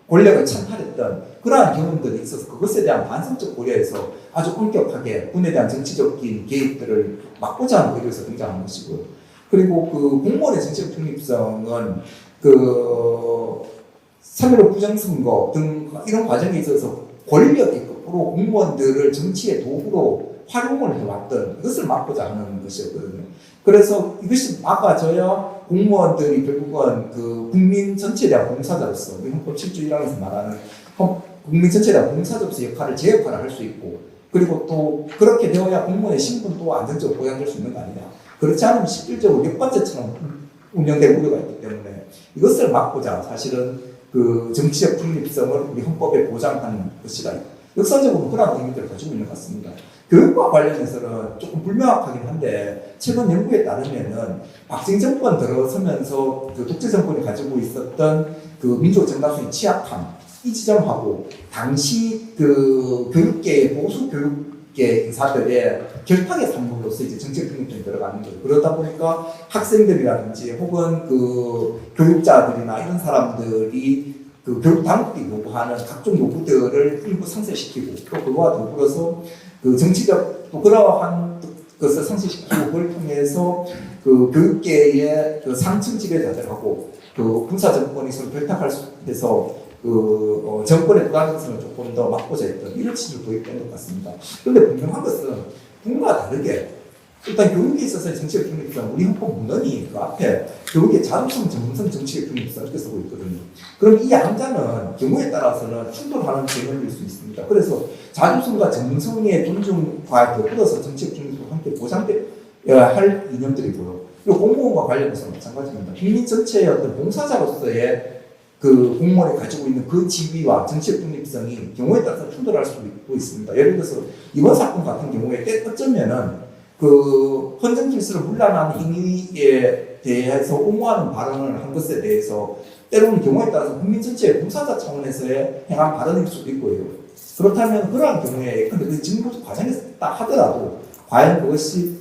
권력을 찬탈했던 그러한 경험들이 있어서 그것에 대한 반성적 고려에서 아주 엄격하게 군에 대한 정치적인 개입들을 막고자 하는 의도에서 등장한 것이고요. 그리고 그 공무원의 정치적 중립성은 그 3.15 부정선거 등 이런 과정에 있어서 권력이 거꾸로 공무원들을 정치의 도구로 활용을 해왔던 이것을 막고자 하는 것이었거든요. 그래서 이것이 막아져야 공무원들이 결국은 그 국민 전체에 대한 봉사자로서 우리 헌법 7조 1항에서 말하는 국민 전체에 대한 봉사자로서 역할을 제 역할을 할 수 있고 그리고 또 그렇게 되어야 공무원의 신분도 안정적으로 보장될 수 있는 거 아니냐. 그렇지 않으면 실질적으로 역관제처럼 운영될 우려가 있기 때문에 이것을 막고자 사실은 그 정치적 중립성을 우리 헌법에 보장하는 것이다. 역사적으로 그런 의미들을 가지고 있는 것 같습니다. 교육과 관련해서는 조금 불명확하긴 한데 최근 연구에 따르면은 박정희 정권 들어서면서 그 독재 정권이 가지고 있었던 그 민족 정당성의 취약함 이 지점하고 당시 그 교육계의 보수 교육계 인사들의 결탁의 산물로서 이제 정치적 중립성이 들어가는 거예요. 그러다 보니까 학생들이라든지 혹은 그 교육자들이나 이런 사람들이 그 교육 당국이 요구하는 각종 요구들을 일부 상쇄시키고 또 그와 더불어서 그 정치적 또 그러한 것을 상쇄시키고 그걸 통해서 그 교육계의 그 상층 지배자들하고 그 군사 정권이 서로 결탁할 수 있어서 그 정권의 불안정성을 조금 더 막고자 했던 이런 취지로 도입된 것 같습니다. 그런데 분명한 것은 분과 다르게 일단 교육에 있어서의 정치적 중립성, 우리 헌법 문헌이 그 앞에 교육의 자주성, 전문성, 정치적 중립성 이렇게 쓰고 있거든요. 그럼 이 양자는 경우에 따라서는 충돌하는 개념일 수 있습니다. 그래서 자주성과 전문성의 존중과 더불어서 정치적 중립성과 함께 보장되어야 할 이념들이고요. 그리고 공무원과 관련해서는 마찬가지입니다. 국민 전체의 어떤 봉사자로서의 그 공무원이 가지고 있는 그 지위와 정치적 중립성이 경우에 따라서 충돌할 수도 있습니다. 예를 들어서 이번 사건 같은 경우에 어쩌면은 그 헌정 질서를 문란하는 행위에 대해서 옹호하는 발언을 한 것에 대해서 때로는 경우에 따라서 국민 전체의 봉사자 차원에서의 행한 발언일 수도 있고요. 그렇다면 그러한 경우에 근데 그 증거 과정에서 딱 하더라도 과연 그것이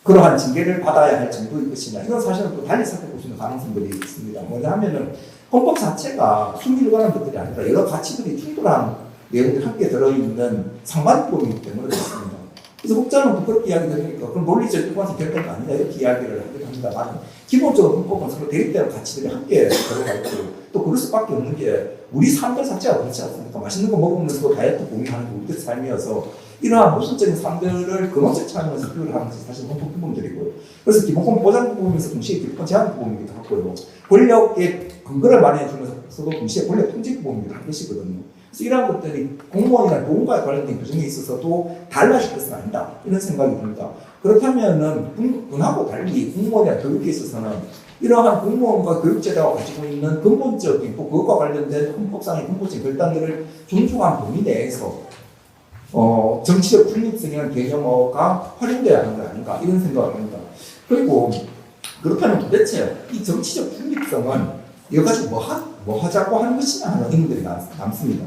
그러한 징계를 받아야 할 정도일 것이냐 이런 사실은 또 달리 살펴볼 수 있는 가능성들이 있습니다. 뭐냐 하면은 헌법 자체가 순위를 가는 것들이 아니라 여러 가치들이 충돌한 내용들이 함께 들어있는 상반법이기 때문에 그렇습니다. 그래서 혹자는 그렇게 이야기하니까 그럼 논리적 일관성 결정이 아니냐 이렇게 이야기를 하기도 합니다만 기본적으로 헌법은 서로 대립되는 가치들이 함께 들어가 있고 또 그럴 수밖에 없는 게 우리 삶들 자체가 그렇지 않습니까? 맛있는 거 먹으면서도 다이어트 고민하는 게 우리들 삶이어서 이러한 모순적인 삶들을 근원적 차원에서 표현을 하는 것이 사실 헌법 부분들이고요. 그래서 기본권 보장 부분에서 동시에 기본권 제한 부분이기도 하고요. 권력의 근거를 마련해주면서도 동시에 권력 통제 부분이기도 한 것이거든요. 그래서 이러한 것들이 공무원이나 노무과에 관련된 규정에 있어서도 달라질 것은 아니다. 이런 생각이 듭니다. 그렇다면은 군하고 달리 공무원이나 교육에 있어서는 이러한 공무원과 교육제도가 가지고 있는 근본적인 또 그것과 관련된 헌법상의 근본적인 결단들을 존중한 범위 내에서 정치적 중립성이라는 개념어가 활용되어야 하는 거 아닌가 이런 생각을 합니다. 그리고 그렇다면 도대체 이 정치적 중립성은 이거 가지고 뭐 하자고 하는 것이냐 하는 의문들이 남습니다.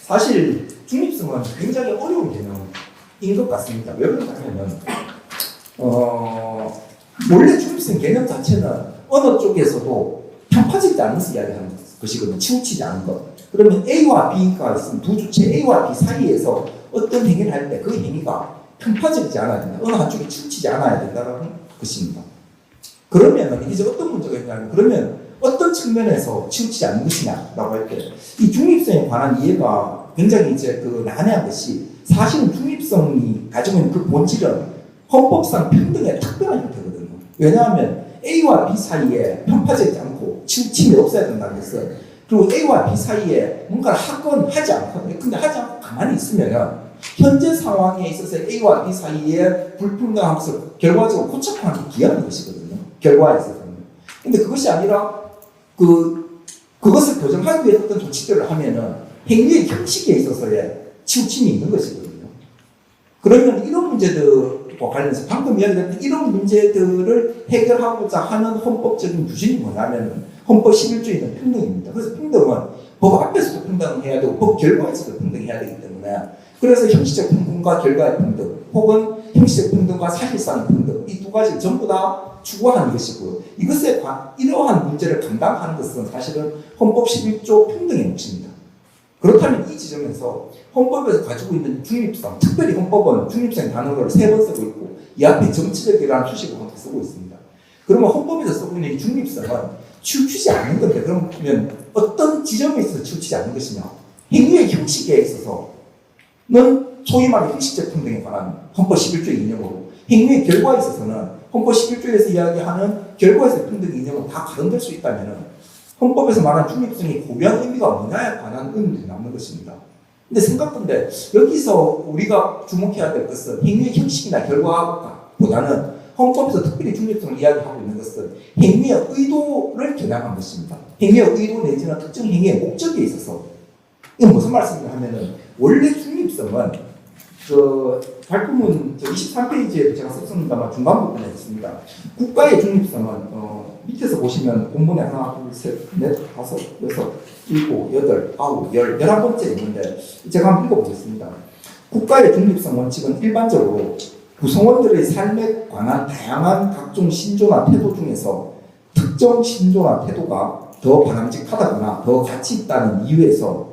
사실 중립성은 굉장히 어려운 개념인 것 같습니다. 왜 그러냐면 원래 중립성 개념 자체는 어느 쪽에서도 편파적이지 않은 것을 이야기하는 것이거든요. 치우치지 않은 것. 그러면 A와 B가 있으면 두 주체 A와 B 사이에서 어떤 행위를 할 때 그 행위가 편파적이지 않아야 된다. 어느 한쪽이 치우치지 않아야 된다는 것입니다. 그러면 이제 어떤 문제가 있냐면 그러면 어떤 측면에서 치우치지 않는 것이냐라고 할 때 이 중립성에 관한 이해가 굉장히 이제 난해한 것이 사실은 중립성이 가지고 있는 그 본질은 헌법상 평등의 특별한 형태거든요. 왜냐하면 A와 B 사이에 편파적이지 않고 치우침이 없어야 된다는 것은 그리고 A와 B 사이에 뭔가를 하건 하지 않거든요. 근데 하지 않고 가만히 있으면 현재 상황에 있어서 A와 B 사이에 불평등한 것을 결과적으로 고착화하는 게 기하는 것이거든요. 결과에 있어서는. 근데 그것이 아니라 그것을 교정하기 위해 어떤 조치들을 하면은 행위의 형식에 있어서의 치우침이 있는 것이거든요. 그러면 이런 문제들과 관련해서 방금 이야기했던 이런 문제들을 해결하고자 하는 헌법적인 규정이 뭐냐면 헌법 11조에 있는 평등입니다. 그래서 평등은 법 앞에서도 평등해야 되고 법 결과에서도 평등해야 되기 때문에 그래서 형식적 평등과 결과의 평등 혹은 형식적 평등과 사실상 평등 이 두 가지를 전부 다 추구하는 것이고요. 이러한 문제를 감당하는 것은 사실은 헌법 11조 평등의 몫입니다. 그렇다면 이 지점에서 헌법에서 가지고 있는 중립성, 특별히 헌법은 중립성 단어를 3번 쓰고 있고 이 앞에 정치적이라는 수식을 함께 쓰고 있습니다. 그러면 헌법에서 쓰고 있는 이 중립성은 치우치지 않는 건데, 그러면 어떤 지점에 있어서 치우치지 않는 것이냐? 행위의 형식에 있어서는 소위 말하는 형식적 평등에 관한 헌법 11조 이념으로, 행위의 결과에 있어서는 헌법 11조에서 이야기하는 결과에서 평등 이념은 다 가름될 수 있다면 헌법에서 말하는 중립성이 고유한 의미가 뭐냐에 관한 의문이 남는 것입니다. 근데 생각컨대 여기서 우리가 주목해야 될 것은 행위의 형식이나 결과보다는 헌법에서 특별히 중립성을 이야기하고 있는 것은 행위의 의도를 겨냥한 것입니다. 행위의 의도 내지는 특정 행위의 목적에 있어서, 이건 무슨 말씀이냐 하면은, 원래 중립성은 발표문 23페이지에도 제가 썼습니다만 중간 부분에 있습니다. 국가의 중립성은 밑에서 보시면 본문에 하나, 둘, 셋, 넷, 다섯, 여섯, 일곱, 여덟, 아홉, 11번째 있는데 제가 한번 읽어보겠습니다. 국가의 중립성 원칙은 일반적으로 구성원들의 삶에 관한 다양한 각종 신조나 태도 중에서 특정 신조나 태도가 더 바람직하다거나 더 가치 있다는 이유에서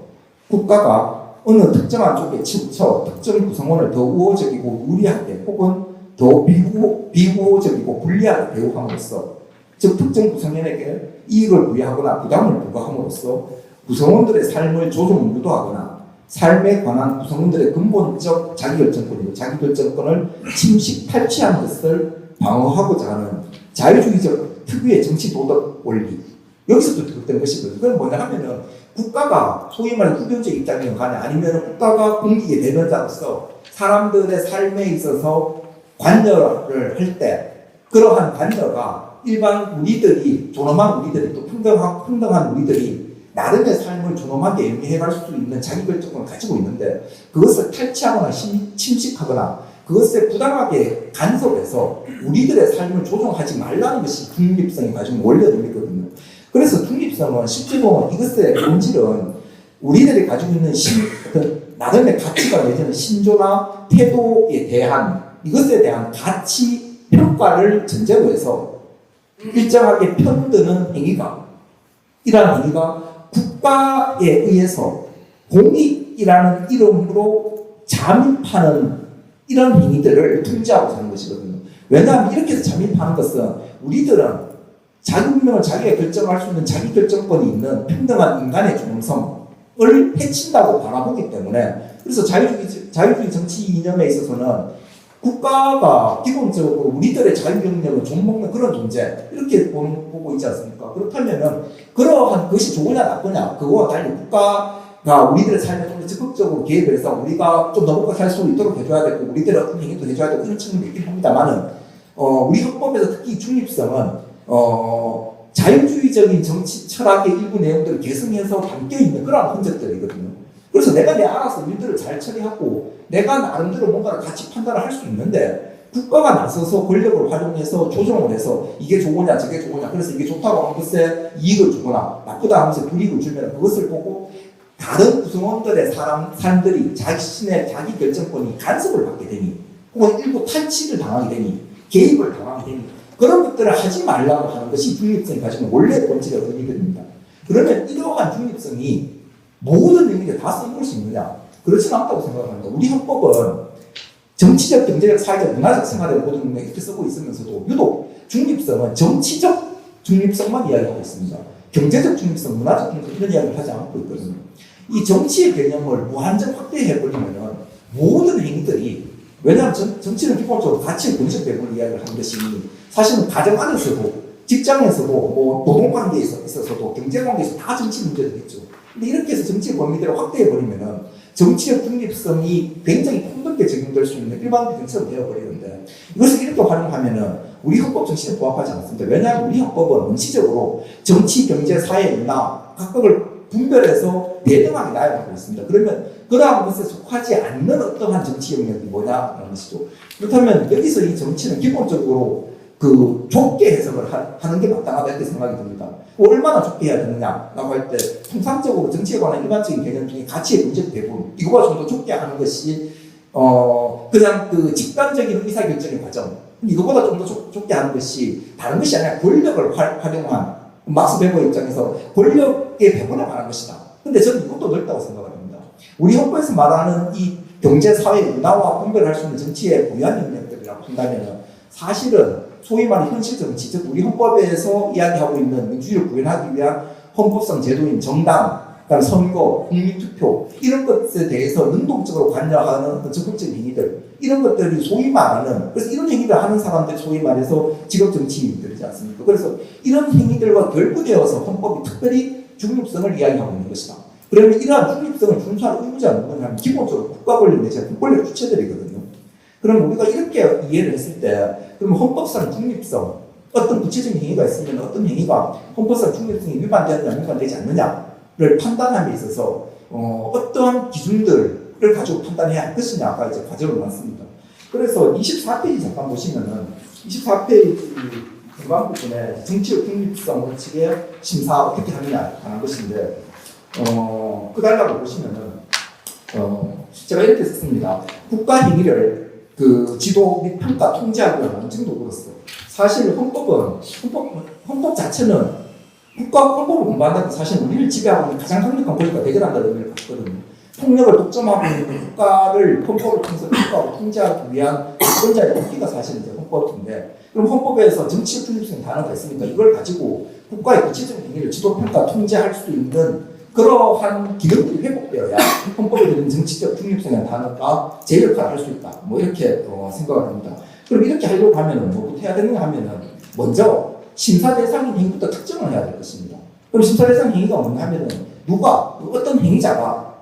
국가가 어느 특정한 쪽에 치우쳐 특정 구성원을 더 우호적이고 유리하게 혹은 더 비우호적이고 불리하게 대우함으로써, 즉 특정 구성원에게 이익을 부여하거나 부담을 부과함으로써 구성원들의 삶을 조종 유도하거나 삶에 관한 구성원들의 근본적 자기결정권을 침식탈취하는 것을 방어하고자 하는 자유주의적 특유의 정치 도덕 원리, 여기서도 비롯된 것이거든요. 그건 뭐냐 하면은, 국가가 소위 말하는 후견적 입장이면 간에 아니면 국가가 공익의 대변자로서 사람들의 삶에 있어서 관여를 할 때, 그러한 관여가 일반 우리들이, 존엄한 우리들이, 또 평등한 우리들이 나름의 삶을 존엄하게 영위해갈 수 있는 자기결정권을 가지고 있는데, 그것을 탈취하거나 침식하거나 그것에 부당하게 간섭해서 우리들의 삶을 조종하지 말라는 것이 중립성이 가지고 원래 의미거든요. 그래서 중립성은 실제로 이것의 본질은 우리들이 가지고 있는 나름의 가치가 내지는 신조나 태도에 대한, 이것에 대한 가치 평가를 전제로 해서 일정하게 편드는 행위가, 이러한 행위가 국가에 의해서 공익이라는 이름으로 잠입하는 이런 행위들을 통제하고 하는 것이거든요. 왜냐하면 이렇게 해서 잠입하는 것은 우리들은 자기 운명을 자기가 결정할 수 있는 자기 결정권이 있는 평등한 인간의 존엄성을 해친다고 바라보기 때문에, 그래서 자유주의 정치 이념에 있어서는 국가가 기본적으로 우리들의 자유경력을 좀먹는 그런 존재, 이렇게 보고 있지 않습니까? 그렇다면은 그러한 것이 좋으냐 나쁘냐, 그거와 달리 국가가 우리들의 삶에 좀 더 적극적으로 개입을 해서 우리가 좀 더 먹고 살 수 있도록 해줘야 되고 우리들의 어떤 행위도 해줘야 되고 이런 측면이 있긴 합니다만은, 우리 헌법에서 특히 중립성은 자유주의적인 정치 철학의 일부 내용들을 계승해서 담겨있는 그런 흔적들이거든요. 그래서 내가 알아서 일들을 잘 처리하고 내가 나름대로 뭔가를 같이 판단을 할 수 있는데, 국가가 나서서 권력을 활용해서 조정을 해서 이게 좋으냐 저게 좋으냐, 그래서 이게 좋다고 하는 것에 이익을 주거나 나쁘다 하면서 불이익을 주면 그것을 보고 다른 구성원들의 사람들이 자신의 자기 결정권이 간섭을 받게 되니, 혹은 일부 탈취를 당하게 되니, 개입을 당하게 되니, 그런 것들을 하지 말라고 하는 것이 중립성이 가지고 원래 본질의 의미입니다. 그러면 이러한 중립성이 모든 의미를 다 써볼 수 있느냐? 그렇지는 않다고 생각합니다. 우리 헌법은 정치적, 경제적, 사회적, 문화적 생활의 모든 의미를 이렇게 쓰고 있으면서도 유독 중립성은 정치적 중립성만 이야기하고 있습니다. 경제적 중립성, 문화적 중립성 이런 이야기를 하지 않고 있거든요. 이 정치의 개념을 무한정 확대해버리면 모든 행위들이, 왜냐하면 정치는 기본적으로 가치의 권위적 배분을 이야기를 하는 것이 사실은 가정 안에서도, 직장에서도, 노동관계에 있어서도, 경제관계에 있어서 다 정치 문제들이 있죠. 근데 이렇게 해서 정치의 범위들을 확대해버리면은 정치적 중립성이 굉장히 폭넓게 적용될 수 있는 일반적 정치로 되어버리는데, 이것을 이렇게 활용하면은 우리 헌법 정치에 부합하지 않습니다. 왜냐하면 우리 헌법은 원시적으로 정치, 경제, 사회, 문화 각각을 분별해서 대등하게 나열하고 있습니다. 그러면 그러한 것에 속하지 않는 어떠한 정치 영역이 뭐냐라는 것이죠. 그렇다면 여기서 이 정치는 기본적으로 좁게 해석을 하는 게 마땅하다 이렇게 생각이 듭니다. 얼마나 좁게 해야 되느냐라고 할 때, 통상적으로 정치에 관한 일반적인 개념 중에 가치의 문제적 배분, 이거보다 좀 더 좁게 하는 것이 그냥 집단적인 의사결정의 과정, 이거보다 좀 더 좁게 하는 것이 다른 것이 아니라 권력을 활용한 막스 베버 입장에서 권력의 배분에 관한 것이다. 근데 저는 이것도 넓다고 생각을 합니다. 우리 헌법에서 말하는 이 경제, 사회, 문화와 분별할 수 있는 정치의 부유한 영역들이라고 한다면 사실은 소위 말해 현실 정치, 즉 우리 헌법에서 이야기하고 있는 민주주의를 구현하기 위한 헌법상 제도인 정당, 그다음에 선거, 국민투표 이런 것에 대해서 능동적으로 관여하는 어떤 적극적인 행위들 이런 것들이 소위 말하는 그래서 이런 행위를 하는 사람들이 소위 말해서 직업 정치인들이지 않습니까? 그래서 이런 행위들과 결부되어서 헌법이 특별히 중립성을 이야기하고 있는 것이다. 그러면 이러한 중립성을 준수할 의무자는 누구냐면 기본적으로 국가 권력 내지 권력 주체들이거든요. 그럼 우리가 이렇게 이해를 했을 때 그럼 헌법상 중립성 어떤 구체적인 행위가 있으면 어떤 행위가 헌법상 중립성이 위반되느냐 위반되지 않느냐를 판단함에 있어서 어떠한 기준들을 가지고 판단해야 할 것이냐가 이제 과정을 나눴습니다. 그래서 24페이지 잠깐 보시면은 24페이지 중간 부분에 정치적 중립성 원칙의 심사 어떻게 하느냐 하는 것인데 그 달라고 보시면은 제가 이렇게 썼습니다. 국가 행위를 그 지도 및 평가 통제하기 위한 원칙도 그렇습니다. 사실 헌법 자체는 헌법을 공부한다는 사실 우리를 지배하고 있는 가장 강력한 권리가 대결한다는 의미를 갖거든요. 폭력을 독점하고 있는 국가를 헌법을 통해서 평가하고 통제하기 위한 권자의 국기가 사실 이제 헌법인데 그럼 헌법에서 정치적 중립성 단어가 있으니까 이걸 가지고 국가의 구체적인 행위를 지도 평가 통제할 수 있는 그러한 기능들이 회복되어야 헌법에 들은 정치적 중립성의 단어가 제 역할을 할 수 있다. 뭐 이렇게 생각을 합니다. 그럼 이렇게 하려고 하면은 뭐부터 해야 되는가 하면은 먼저 심사 대상인 행위부터 특정을 해야 될 것입니다. 그럼 심사 대상 행위가 뭔가 하면은 누가 어떤 행위자가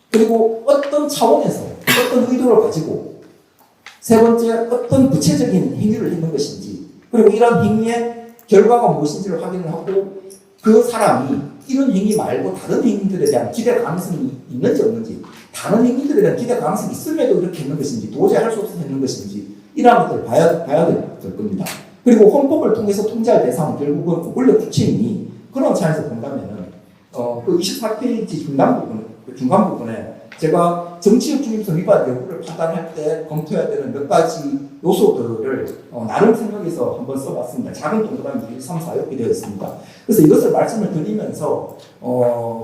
그리고 어떤 차원에서 어떤 의도를 가지고 세 번째 어떤 구체적인 행위를 했는 것인지 그리고 이런 행위의 결과가 무엇인지를 확인을 하고 그 사람이 이런 행위 말고 다른 행위들에 대한 기대 가능성이 있는지 없는지 다른 행위들에 대한 기대 가능성이 있음에도 이렇게 했는 것인지 도저히 할 수 없어서 했는 것인지 이러한 것들을 봐야 될 겁니다. 그리고 헌법을 통해서 통제할 대상은 결국은 권력 주체이니 그런 차원에서 본다면은 그 24페이지 중간 부분에 제가 정치적 중립성 위반 여부를 판단할 때 검토해야 되는 몇 가지 요소들을 나름 생각해서 한번 써봤습니다. 작은 동그라미 1, 3, 4 이렇게 되어 있습니다. 그래서 이것을 말씀을 드리면서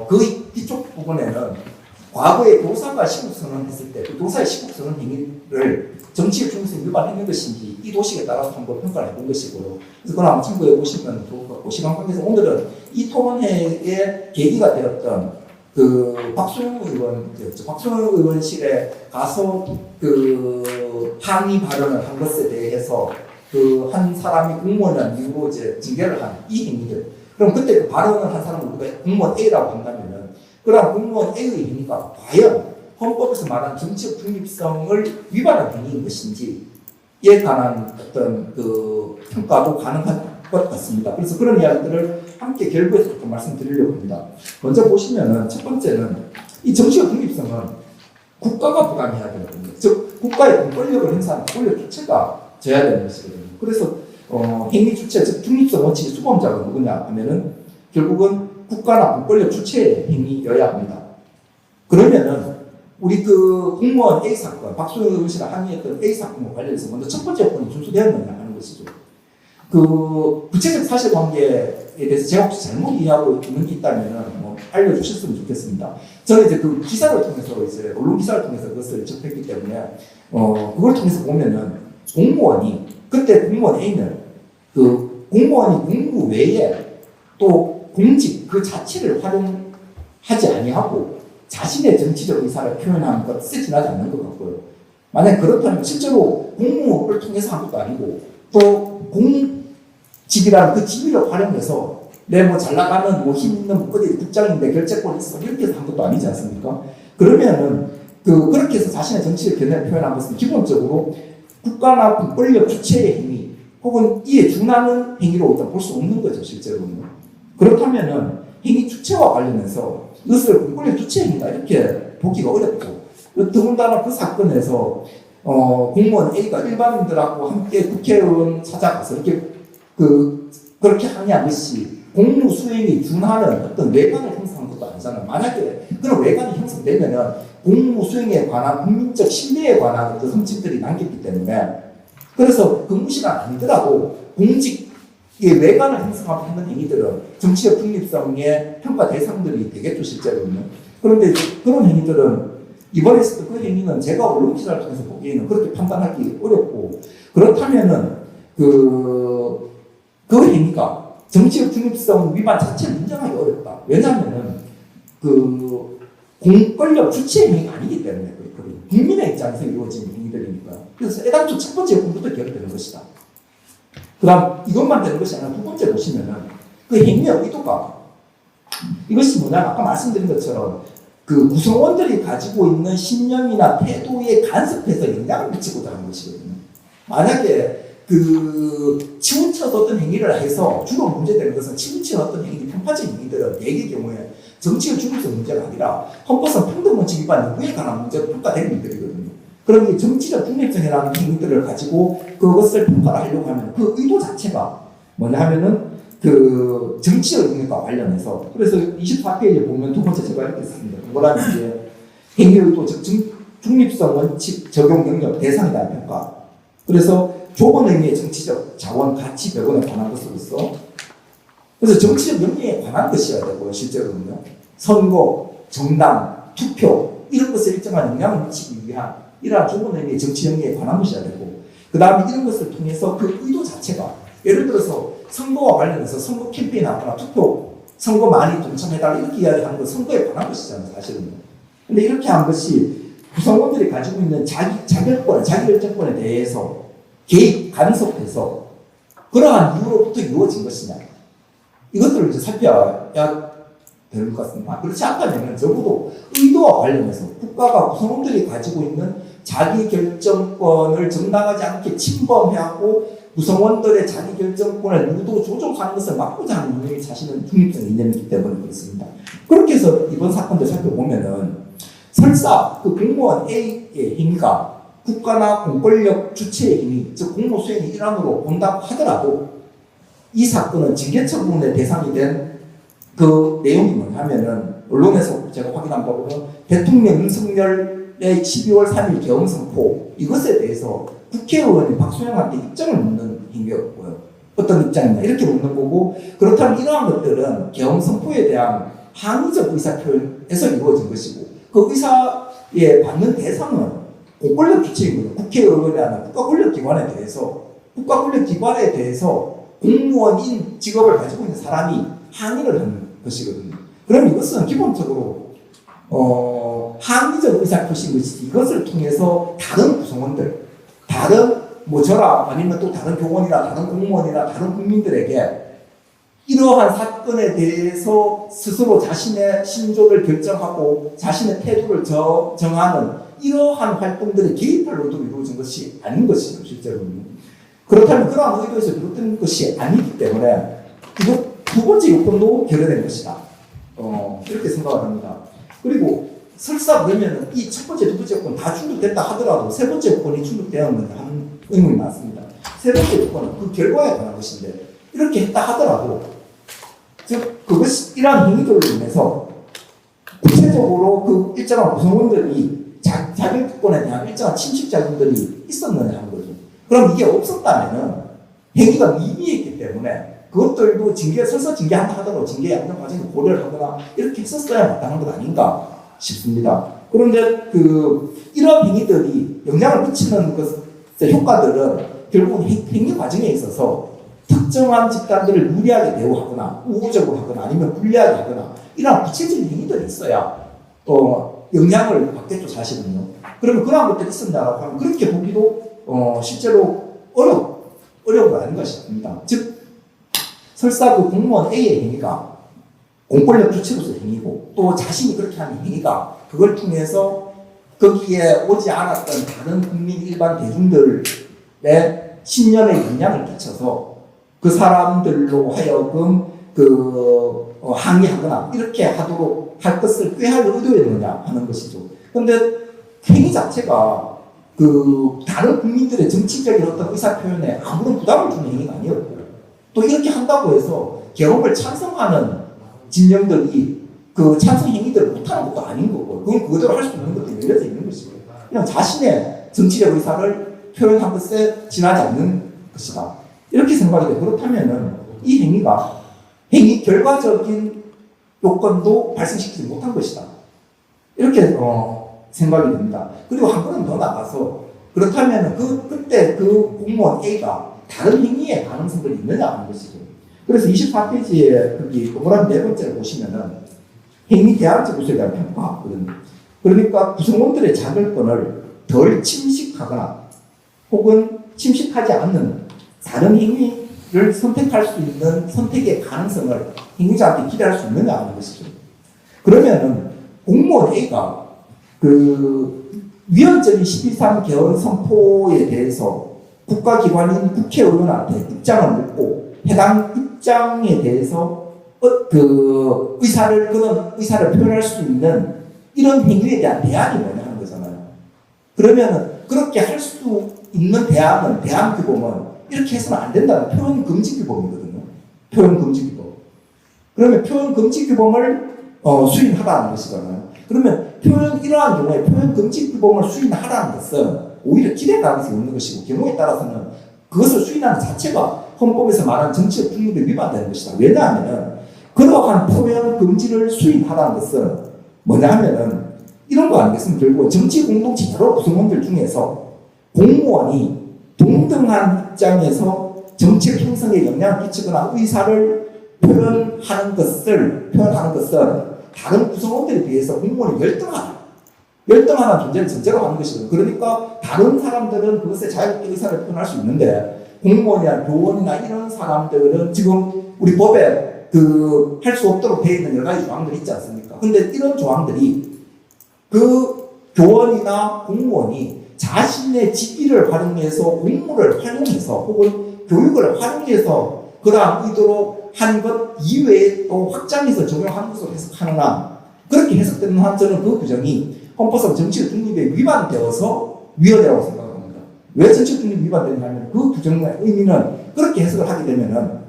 그 뒤쪽 부분에는 과거에 교사가 시국선언을 했을 때 그 교사의 시국선언 행위를 정치적 중립성 위반했는 것인지 이 도식에 따라서 한번 평가를 해본 것이고요. 그래서 그걸 한번 참고해 보시면 좋을 것 같고 시간 관계에서 오늘은 이 토론회의 계기가 되었던 그 박수영 의원실에 가서 그 항의 발언을 한 것에 대해서 그 한 사람이 공무원이라는 이유로 이제 징계를 한 이 행위들. 그럼 그때 그 발언을 한 사람을 우리가 공무원 A라고 한다면은 그런 공무원 A의 행위가 과연 헌법에서 말한 정치적 중립성을 위반한 행위인 것인지에 관한 어떤 그 평가도 가능한 것 같습니다. 그래서 그런 이야기들을 함께 결부해서 좀 말씀드리려고 합니다. 먼저 보시면은 첫 번째는 이 정치적 중립성은 국가가 부담해야 되거든요. 즉 국가의 권력을 행사하는 권력 주체가 져야 되는 것이거든요. 그래서 행위 주체, 즉 중립성 원칙의 수범자가 누구냐 하면은 결국은 국가나 권력 주체의 행위여야 합니다. 그러면은 우리 그 공무원 A 사건, 박수영 씨가 항의했던 A 사건과 관련해서 먼저 첫 번째 요건이 준수되었느냐 하는 것이죠. 그 구체적 사실관계에 대해서 제가 혹시 잘못 이해하고 있는 게 있다면 뭐 알려주셨으면 좋겠습니다. 저는 이제 그 기사를 통해서 이제 언론 기사를 통해서 그것을 접했기 때문에 그걸 통해서 보면은 공무원이 그때 공무원 A는 그 공무원이 공무 외에 또 공직 그 자체를 활용하지 아니하고 자신의 정치적 의사를 표현하는 것에 지나지 않는 것 같고요. 만약 그렇다면 실제로 공무를 통해서 한 것도 아니고 또 공직이라는 그 지위를 활용해서 내 뭐 잘 나가는 뭐 힘 있는 어디 국장인데 결재권이 있어 이렇게 해서 한 것도 아니지 않습니까? 그러면은 그렇게 해서 자신의 정치적 견해를 표현한 것은 기본적으로 국가나 권력 주체의 행위 혹은 이에 준하는 행위로 일단 볼 수 없는 거죠 실제로는. 그렇다면은 행위 주체와 관련해서 이것을 권력 주체 행위다 이렇게 보기가 어렵죠. 더군다나 그 사건에서 공무원 A가 일반인들하고 함께 국회의원 찾아가서 이렇게 그렇게 항의한 것이 공무 수행에 준하는 어떤 외관을 형성한 것도 아니잖아요. 만약에 그런 외관이 형성되면은 공무 수행에 관한 국민적 신뢰에 관한 어떤 성질들이 남겼기 때문에 그래서 근무 시간 아니더라도 공직의 외관을 형성하고 하는 행위들은 정치적 중립성의 평가 대상들이 되겠죠 실제로는. 그런데 그런 행위들은 이번에 했을 때 그 행위는 제가 언론 기사를 통해서 보기에는 그렇게 판단하기 어렵고, 그렇다면은 그 행위가 정치적 중립성 위반 자체를 인정하기 어렵다. 왜냐하면은 그 공권력 주체 행위가 아니기 때문에 그렇거든요. 국민의 입장에서 이루어진 행위들이니까. 그래서 애당초 첫 번째 요건부터 기억되는 것이다. 그 다음 이것만 되는 것이 아니라 두 번째 보시면은 그 행위의 의도가, 이것이 뭐냐면 아까 말씀드린 것처럼 그 구성원들이 가지고 있는 신념이나 태도에 간섭해서 영향을 미치고자 하는 것이거든요. 만약에 그 치우쳐서 어떤 행위를 해서 주로 문제되는 것은 치우친 어떤 행위, 편파적인 행위들은 대개 경우에 정치의 중립성 문제가 아니라 헌법상 평등원칙 위반 여부에 관한 문제로 평가되는 일들이거든요. 그럼 이 정치적 중립성이라는 행위들을 가지고 그것을 평가를 하려고 하면 그 의도 자체가 뭐냐 하면은 그 정치적 영역과 관련해서, 그래서 24페이지에 보면 두 번째 제가 이렇게 씁니다. 그거라는 이제 행위 의도적 중립성 원칙 적용 영역 대상에 대한 평가. 그래서 좁은 의미의 정치적 자원 가치 배분에 관한 것으로서, 그래서 정치적 영역에 관한 것이어야 되고요. 실제로는요. 선거, 정당, 투표 이런 것에 일정한 영향을 미치기 위한 이러한 좁은 의미의 정치 영역에 관한 것이어야 되고, 그 다음에 이런 것을 통해서 그 의도 자체가, 예를 들어서 선거와 관련해서 선거 캠페인 하거나 투표, 선거 많이 동참해달라 이렇게 이야기하는 건 선거에 관한 것이잖아요, 사실은. 근데 이렇게 한 것이 구성원들이 가지고 있는 자결권, 자기결정권에 대해서 개입, 간섭해서 그러한 이유로부터 이루어진 것이냐. 이것들을 이제 살펴야 되는 것 같습니다. 그렇지 않다면 적어도 의도와 관련해서 국가가 구성원들이 가지고 있는 자기결정권을 정당하지 않게 침범하고 구성원들의 자기결정권을 유도 조종하는 것을 막고자 하는 이념이 사실은 중립성 이념이기 때문에 그렇습니다. 그렇게 해서 이번 사건들 살펴보면은 설사 그 공무원 A의 행위가 국가나 공권력 주체의 행위, 즉 공무 수행의 일환으로 본다고 하더라도 이 사건은 징계 처분의 대상이 된 그 내용이 뭐냐면은 언론에서 제가 확인한 바로는 대통령 윤석열의 12월 3일 계엄 선포, 이것에 대해서 국회의원이 박수영한테 입장을 묻는 행위였고요. 어떤 입장이냐 이렇게 묻는 거고, 그렇다면 이러한 것들은 계엄 선포에 대한 항의적 의사표현에서 이루어진 것이고, 그 의사에 받는 대상은 공권력 주체인 거예요. 국회의원이 아니라 국가권력기관에 대해서 공무원인 직업을 가지고 있는 사람이 항의를 하는 것이거든요. 그럼 이것은 기본적으로 항의적 의사표시인 것이지, 이것을 통해서 다른 구성원들, 다른 저라 아니면 또 다른 교원이나 다른 공무원이나 다른 국민들에게 이러한 사건에 대해서 스스로 자신의 신조를 결정하고 자신의 태도를 정하는 이러한 활동들에 개입할 의도로 이루어진 것이 아닌 것이죠, 실제로는. 그렇다면 그러한 의도에서 비롯된 것이 아니기 때문에 이거 두 번째 요건도 결여된 것이다. 이렇게 생각을 합니다. 그리고 설사 그러면 이 첫 번째, 두 번째 요건 다 충족됐다 하더라도 세 번째 요건이 충족되었는데 하는 의문이 많습니다. 세 번째 요건은 그 결과에 관한 것인데, 이렇게 했다 하더라도 즉 그것이 이러한 행위들로 인해서 구체적으로 그 일정한 구성원들이 자격권에 대한 일정한 침식작용들이 있었느냐 하는 거죠. 그럼 이게 없었다면은 행위가 미비했기 때문에 그것들도 설사 징계한다 하더라도 징계 양형 과정을 고려를 하거나 이렇게 했었어야 마땅한 것 아닌가 싶습니다. 그런데 이러한 행위들이 영향을 미치는 것의 효과들은 결국 행위 과정에 있어서 특정한 집단들을 유리하게 대우하거나 우호적으로 하거나 아니면 불리하게 하거나 이러한 구체적인 행위들이 있어야 또 영향을 받겠죠, 사실은요. 그러면 그러한 것들이 있었냐라고 하면 그렇게 보기도 실제로 어려운 거 아닌가 싶습니다. 즉 설사 그 공무원 A의 행위가 공권력 주체로서의 행위고 또 자신이 그렇게 하는 행위가 그걸 통해서 거기에 오지 않았던 다른 국민 일반 대중들의 신념에 영향을 끼쳐서 그 사람들로 하여금 항의하거나 이렇게 하도록 할 것을 꾀할 의도였느냐 하는 것이죠. 그런데 행위 자체가 다른 국민들의 정치적인 어떤 의사표현에 아무런 부담을 주는 행위가 아니었고, 또 이렇게 한다고 해서 계엄을 찬성하는 진영들이 그 찬성 행위들을 못하는 것도 아닌 거고, 그건 그대로 할 수 있는 것도 열려져 있는 것이고, 그냥 자신의 정치적 의사를 표현한 것에 지나지 않는 것이다. 이렇게 생각이 돼. 그렇다면은 이 행위 결과적인 요건도 발생시키지 못한 것이다. 이렇게 생각이 듭니다. 그리고 한 걸음 더 나가서 그렇다면 그때 그 공무원 A가 다른 행위의 가능성들이 있느냐 하는 것이죠. 그래서 24페이지에 거기 동그라미 네 번째를 보시면은 행위 대안적 요소에 대한 평가거든요. 그러니까 구성원들의 자결권을 덜 침식하거나 혹은 침식하지 않는 다른 행위를 선택할 수 있는 선택의 가능성을 행위자한테 기대할 수 있느냐 하는 것이죠. 그러면은 공무원 A가 그 위헌적인 12.3 개헌 선포에 대해서 국가기관인 국회의원한테 입장을 묻고 해당 입장에 대해서 그런 의사를 표현할 수 있는 이런 행위에 대한 대안이 뭐냐 하는 거잖아요. 그러면은 그렇게 할 수 있는 대안 규범은 이렇게 해서는 안 된다는 표현 금지 규범이거든요. 표현 금지 규범. 그러면 표현 금지 규범을 수인하라는 것이잖아요. 그러면 이러한 경우에 표현 금지 규범을 수인하라는 것은 오히려 기대 가능성이 없는 것이고 경우에 따라서는 그것을 수인하는 자체가 헌법에서 말하는 정치적 중립에 위반되는 것이다. 왜냐하면 그러한 표현 금지를 수인하라는 것은 뭐냐 하면은 이런 거 아니겠습니까? 결국 정치 공동체 여러 구성원들 중에서 공무원이 동등한 입장에서 정책 형성에 영향을 끼치거나 의사를 표현하는 것을 다른 구성원들에 비해서 공무원이 열등한 존재를 전제로 하는 것이거든요. 그러니까 다른 사람들은 그것에 자유롭게 의사를 표현할 수 있는데 공무원이나 교원이나 이런 사람들은 지금 우리 법에 할 수 없도록 되어 있는 여러 가지 조항들이 있지 않습니까? 근데 이런 조항들이 그 교원이나 공무원이 자신의 직위를 활용해서 공무를 활용해서 혹은 교육을 활용해서 그러한 의도로 한 것 이외에 또 확장해서 적용하는 것으로 해석하는 한 그렇게 해석되는 한 저는 그 규정이 헌법상 정치적 중립에 위반되어서 위헌이라고 생각합니다. 왜 정치적 중립이 위반되냐면 그 규정의 의미는 그렇게 해석을 하게 되면은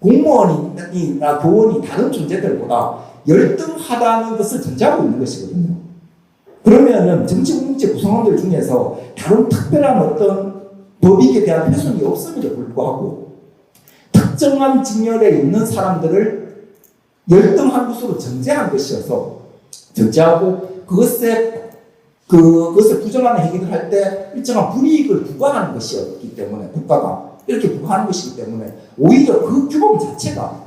공무원이나 교원이 다른 존재들보다 열등하다는 것을 전제하고 있는 것이거든요. 그러면은 정치공동체 구성원들 중에서 다른 특별한 어떤 법익에 대한 훼손이 없음에도 불구하고 특정한 직렬에 있는 사람들을 열등한 것으로 전제한 것이어서 전제하고 그것을 부정하는 행위를 할 때 일정한 불이익을 부과하는 것이었기 때문에 국가가 이렇게 부과하는 것이기 때문에 오히려 그 규범 자체가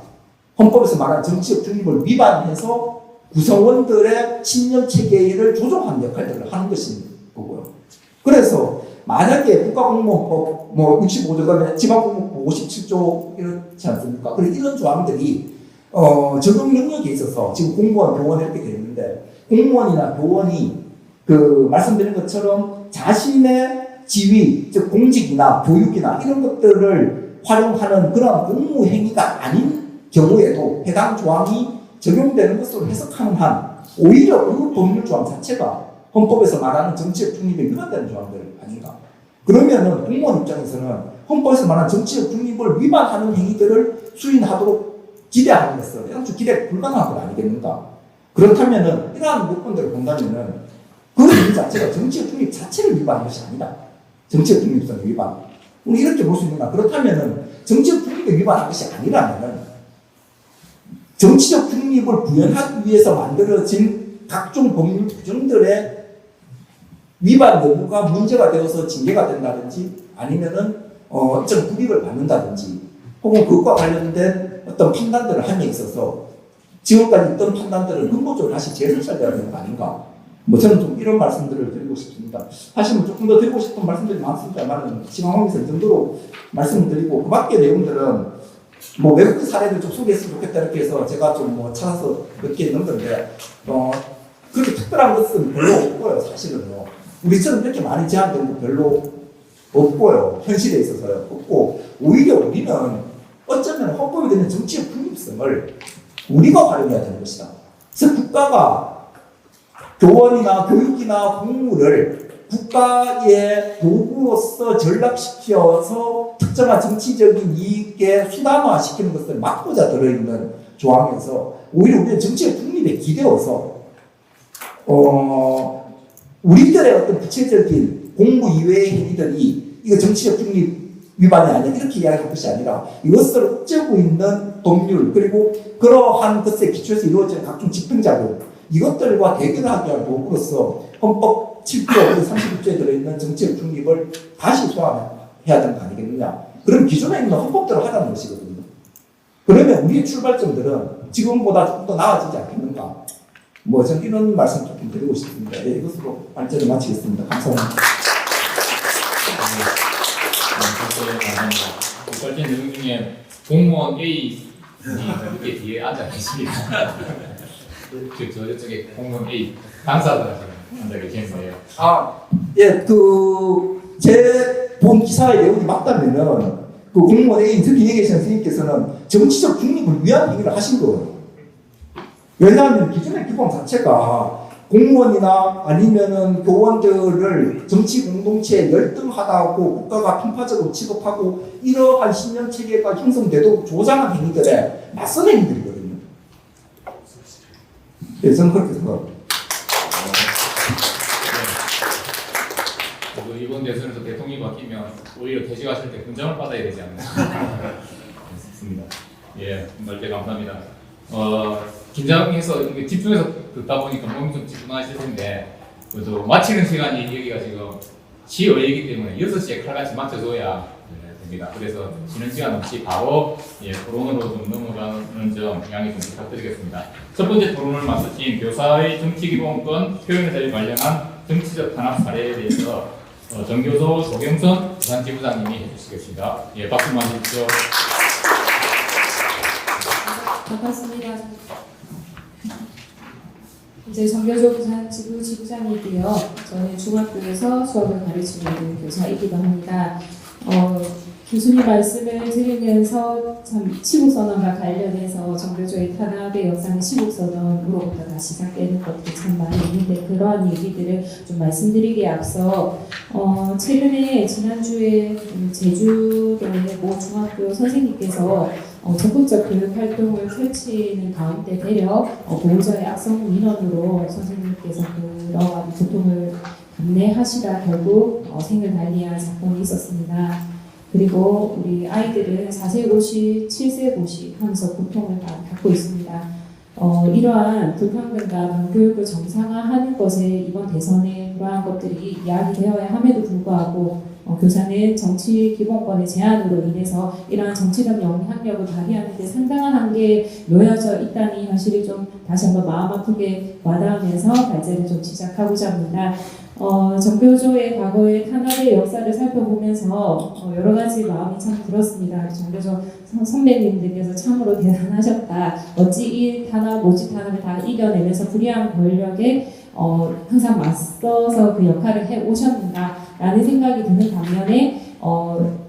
헌법에서 말하는 정치적 중립을 위반해서 구성원들의 신념 체계를 조종하는 역할들을 하는 것인 거고요. 그래서 만약에 국가공무원법 65조가 지방공무법 57조 이렇지 않습니까? 그래서 이런 조항들이 적용 영역에 있어서 지금 공무원, 교원 이렇게 되어 있는데 공무원이나 교원이 말씀드린 것처럼 자신의 지위, 즉 공직이나 교육이나 이런 것들을 활용하는 그런 공무 행위가 아닌 경우에도 해당 조항이 적용되는 것으로 해석하는 한 오히려 그 법률 조항 자체가 헌법에서 말하는 정치적 중립에 위반되는 조항들 아닌가? 그러면은 공무원 입장에서는 헌법에서 말하는 정치적 중립을 위반하는 행위들을 수인하도록 기대하는 것은 애당초 기대 불가능한 것 아니겠는가? 그렇다면은 이러한 요건들을 본다면은 그 행위 자체가 정치적 중립 자체를 위반한 것이 아니다. 정치적 중립성의 위반. 우리 이렇게 볼 수 있는가? 그렇다면은 정치적 중립에 위반한 것이 아니라면은 정치적 중립을 구현하기 위해서 만들어진 각종 법률 규정들의 위반 여부가 문제가 되어서 징계가 된다든지 아니면은 어떤 불이익을 받는다든지 혹은 그것과 관련된 어떤 판단들을 함에 있어서 지금까지 있던 판단들을 근본적으로 다시 재설정해야 되는 거 아닌가? 저는 좀 이런 말씀들을 드리고 싶습니다. 사실 조금 더 드리고 싶은 말씀들이 많습니다만 시간 관계에서 이 정도로 말씀을 드리고 그 밖의 내용들은 외국 사례들 좀 소개했으면 좋겠다 이렇게 해서 제가 좀 찾아서 몇 개 넣은 건데 그렇게 특별한 것은 별로 없고요. 사실은요. 우리처럼 이렇게 많이 제한된 거 별로 없고요. 현실에 있어서요. 없고 오히려 우리는 어쩌면 헌법에 되는 정치적 중립성을 우리가 활용해야 되는 것이다. 그래서 국가가 교원이나 교육이나 공무를 국가의 도구로서 전락시켜서 특정한 정치적인 이익에 수단화시키는 것을 막고자 들어있는 조항에서 오히려 우리는 정치적 중립에 기대어서 우리들의 어떤 구체적인 공무 이외의 행위들이 이거 정치적 중립 위반이 아니야 이렇게 이야기할 것이 아니라 이것을 옥죄고 있는 법률 그리고 그러한 것에 기초해서 이루어지는 각종 집행자료 이것들과 대결을 하기 위한 도구로서 헌법 7조 31조에 들어있는 정치적 중립을 다시 소환해야 되는 거 아니겠느냐. 그럼 기존에 있는 헌법대로 하자는 것이거든요. 그러면 우리의 출발점들은 지금보다 조금 더 나아지지 않겠는가. 뭐 저는 이런 말씀 조금 드리고 싶습니다. 예, 이것으로 발제를 마치겠습니다. 감사합니다. 첫 번째 내용 중에 공무원 A 이렇게 뒤에 앉아 계십니다. 저쪽에 공무원 A 당사자가 지금 앉아 계시는데요. 예, 제 본 기사의 내용이 맞다면은 그 공무원 A 특히 얘기해 주신 선생님께서는 정치적 중립을 위한 얘기를 하신 거예요. 왜냐하면 기존의 기본 자체가 공무원이나 아니면은 교원들을 정치 공동체에 열등하다고 국가가 편파적으로 취급하고 이러한 신념 체계가 형성돼도 조장한 행위들에 맞선 행위들이거든요. 예, 저는 그렇게 생각합니다. 이번 대선에서 대통령이 바뀌면 오히려 퇴직하실 때 긍정을 받아야 되지 않나 싶습니다. 예, 말때 감사합니다. 긴장해서 집중해서 듣다 보니까 몸이 좀 집중하실 텐데 그래도 마치는 시간이 여기가 지금 시의회이기 때문에 6시에 칼같이 맞춰줘야 됩니다. 그래서 쉬는 시간 없이 바로 토론으로 좀 넘어가는 점 양해 좀 부탁드리겠습니다. 첫 번째 토론을 마치신 교사의 정치기본권 표현의 자유 관련한 정치적 탄압 사례에 대해서 정교조 조경선 부산지부장님이 해주시겠습니다. 예, 박수만 해주십시오. 반갑습니다. 이제 정교조 부산지부 지부장이고요. 저는 중학교에서 수업을 가르치고 있는 교사이기도 합니다. 교수님 말씀을 들으면서 참 시국선언과 관련해서 정교조의 탄압의 역사는 시국선언으로부터 시작되는 것들이 참 많이 있는데 그러한 얘기들을 좀 말씀드리기에 앞서 최근에 지난주에 제주도의 모 중학교 선생님께서 적극적 교육 활동을 펼치는 가운데 대략 보호자의 악성 민원으로 선생님께서 그러한 고통을 감내하시다 결국 생을 달리한 사건이 있었습니다. 그리고 우리 아이들은 4세 고시, 7세 고시 하면서 고통을 받고 있습니다. 이러한 불평등과 교육을 정상화하는 것에 이번 대선에 그러한 것들이 이야기되어야 함에도 불구하고 교사는 정치 기본권의 제한으로 인해서 이러한 정치적 영향력을 발휘하는 데 상당한 한계에 놓여져 있다니 사실이 좀 다시 한번 마음 아프게 와닿으면서 발제를 좀 시작하고자 합니다. 정교조의 과거의 탄압의 역사를 살펴보면서 여러 가지 마음이 참 들었습니다. 정교조 선배님들께서 참으로 대단하셨다. 어찌 이 탄압, 모집 탄압을 다 이겨내면서 불의한 권력에 항상 맞서서 그 역할을 해 오셨는가라는 생각이 드는 반면에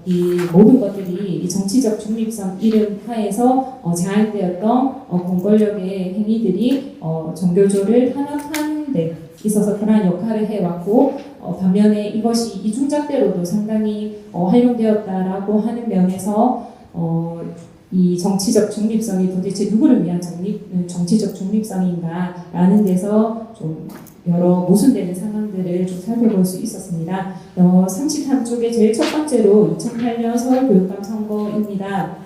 이 모든 것들이 이 정치적 중립성 이름 하에서 제한되었던 공권력의 행위들이 정교조를 탄압하는 데 있어서 그러한 역할을 해왔고 반면에 이것이 이중잣대로도 상당히 활용되었다라고 하는 면에서 이 정치적 중립성이 도대체 누구를 위한 정치적 중립성인가라는 데서 좀 여러 모순되는 상황들을 좀 살펴볼 수 있었습니다. 33쪽의 제일 첫 번째로 2008년 서울교육감 선거입니다.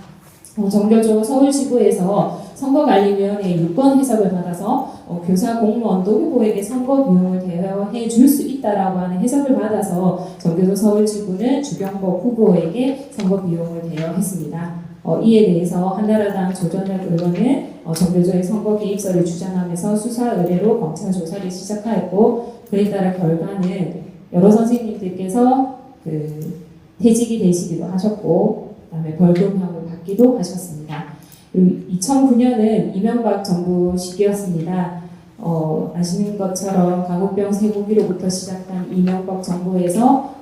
정교조 서울지부에서 선거관리위원회의 유권 해석을 받아서 교사 공무원도 후보에게 선거 비용을 대여해 줄 수 있다라고 하는 해석을 받아서 정교조 서울지부는 주경복 후보에게 선거 비용을 대여했습니다. 이에 대해서 한나라당 조전혁 의원은 정교조의 선거 개입설을 주장하면서 수사 의뢰로 검찰 조사를 시작하였고 그에 따라 결과는 여러 선생님들께서 퇴직이 되시기도 하셨고 그다음에 벌금형을 받기도 하셨습니다. 그리고 2009년은 이명박 정부 시기였습니다. 아시는 것처럼 강우병 쇠고기로부터 시작한 이명박 정부에서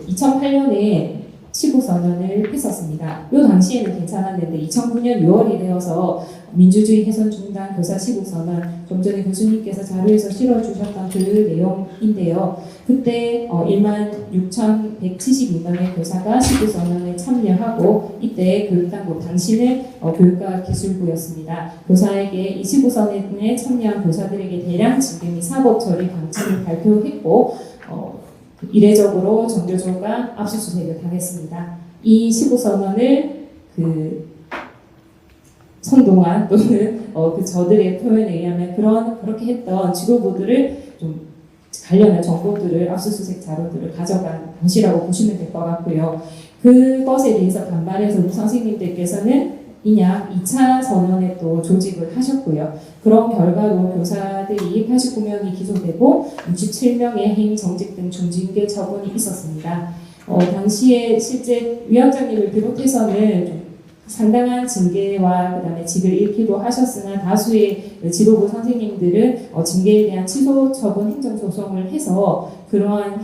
2008년에 시국선언을 했었습니다. 이 당시에는 괜찮았는데 2009년 6월이 되어서 민주주의 훼손 중단 교사 시국선언 좀 전에 교수님께서 자료에서 실어주셨던 그 내용인데요. 그때 16,172명의 교사가 시국선언에 참여하고 이때 교육당국 당시는 교육과기술부였습니다. 교사에게 이 시국선언에 참여한 교사들에게 대량 징계 및 사법처리 방침을 발표했고 이례적으로 정교조가 압수수색을 당했습니다. 이 시국선언을 선동한 또는 그 저들의 표현에 의하면 그렇게 했던 지도부들을 좀 관련한 정보들을 압수수색 자료들을 가져간 것이라고 보시면 될 것 같고요. 그것에 대해서 반발해서 우리 선생님들께서는 이냐 2차 선언에 또 조직을 하셨고요. 그런 결과로 교사들이 89명이 기소되고 67명의 해임 정직 등 중징계 처분이 있었습니다. 당시에 실제 위원장님을 비롯해서는 좀 상당한 징계와 그다음에 직을 잃기도 하셨으나 다수의 지도부 선생님들은 징계에 대한 취소 처분 행정 소송을 해서 그러한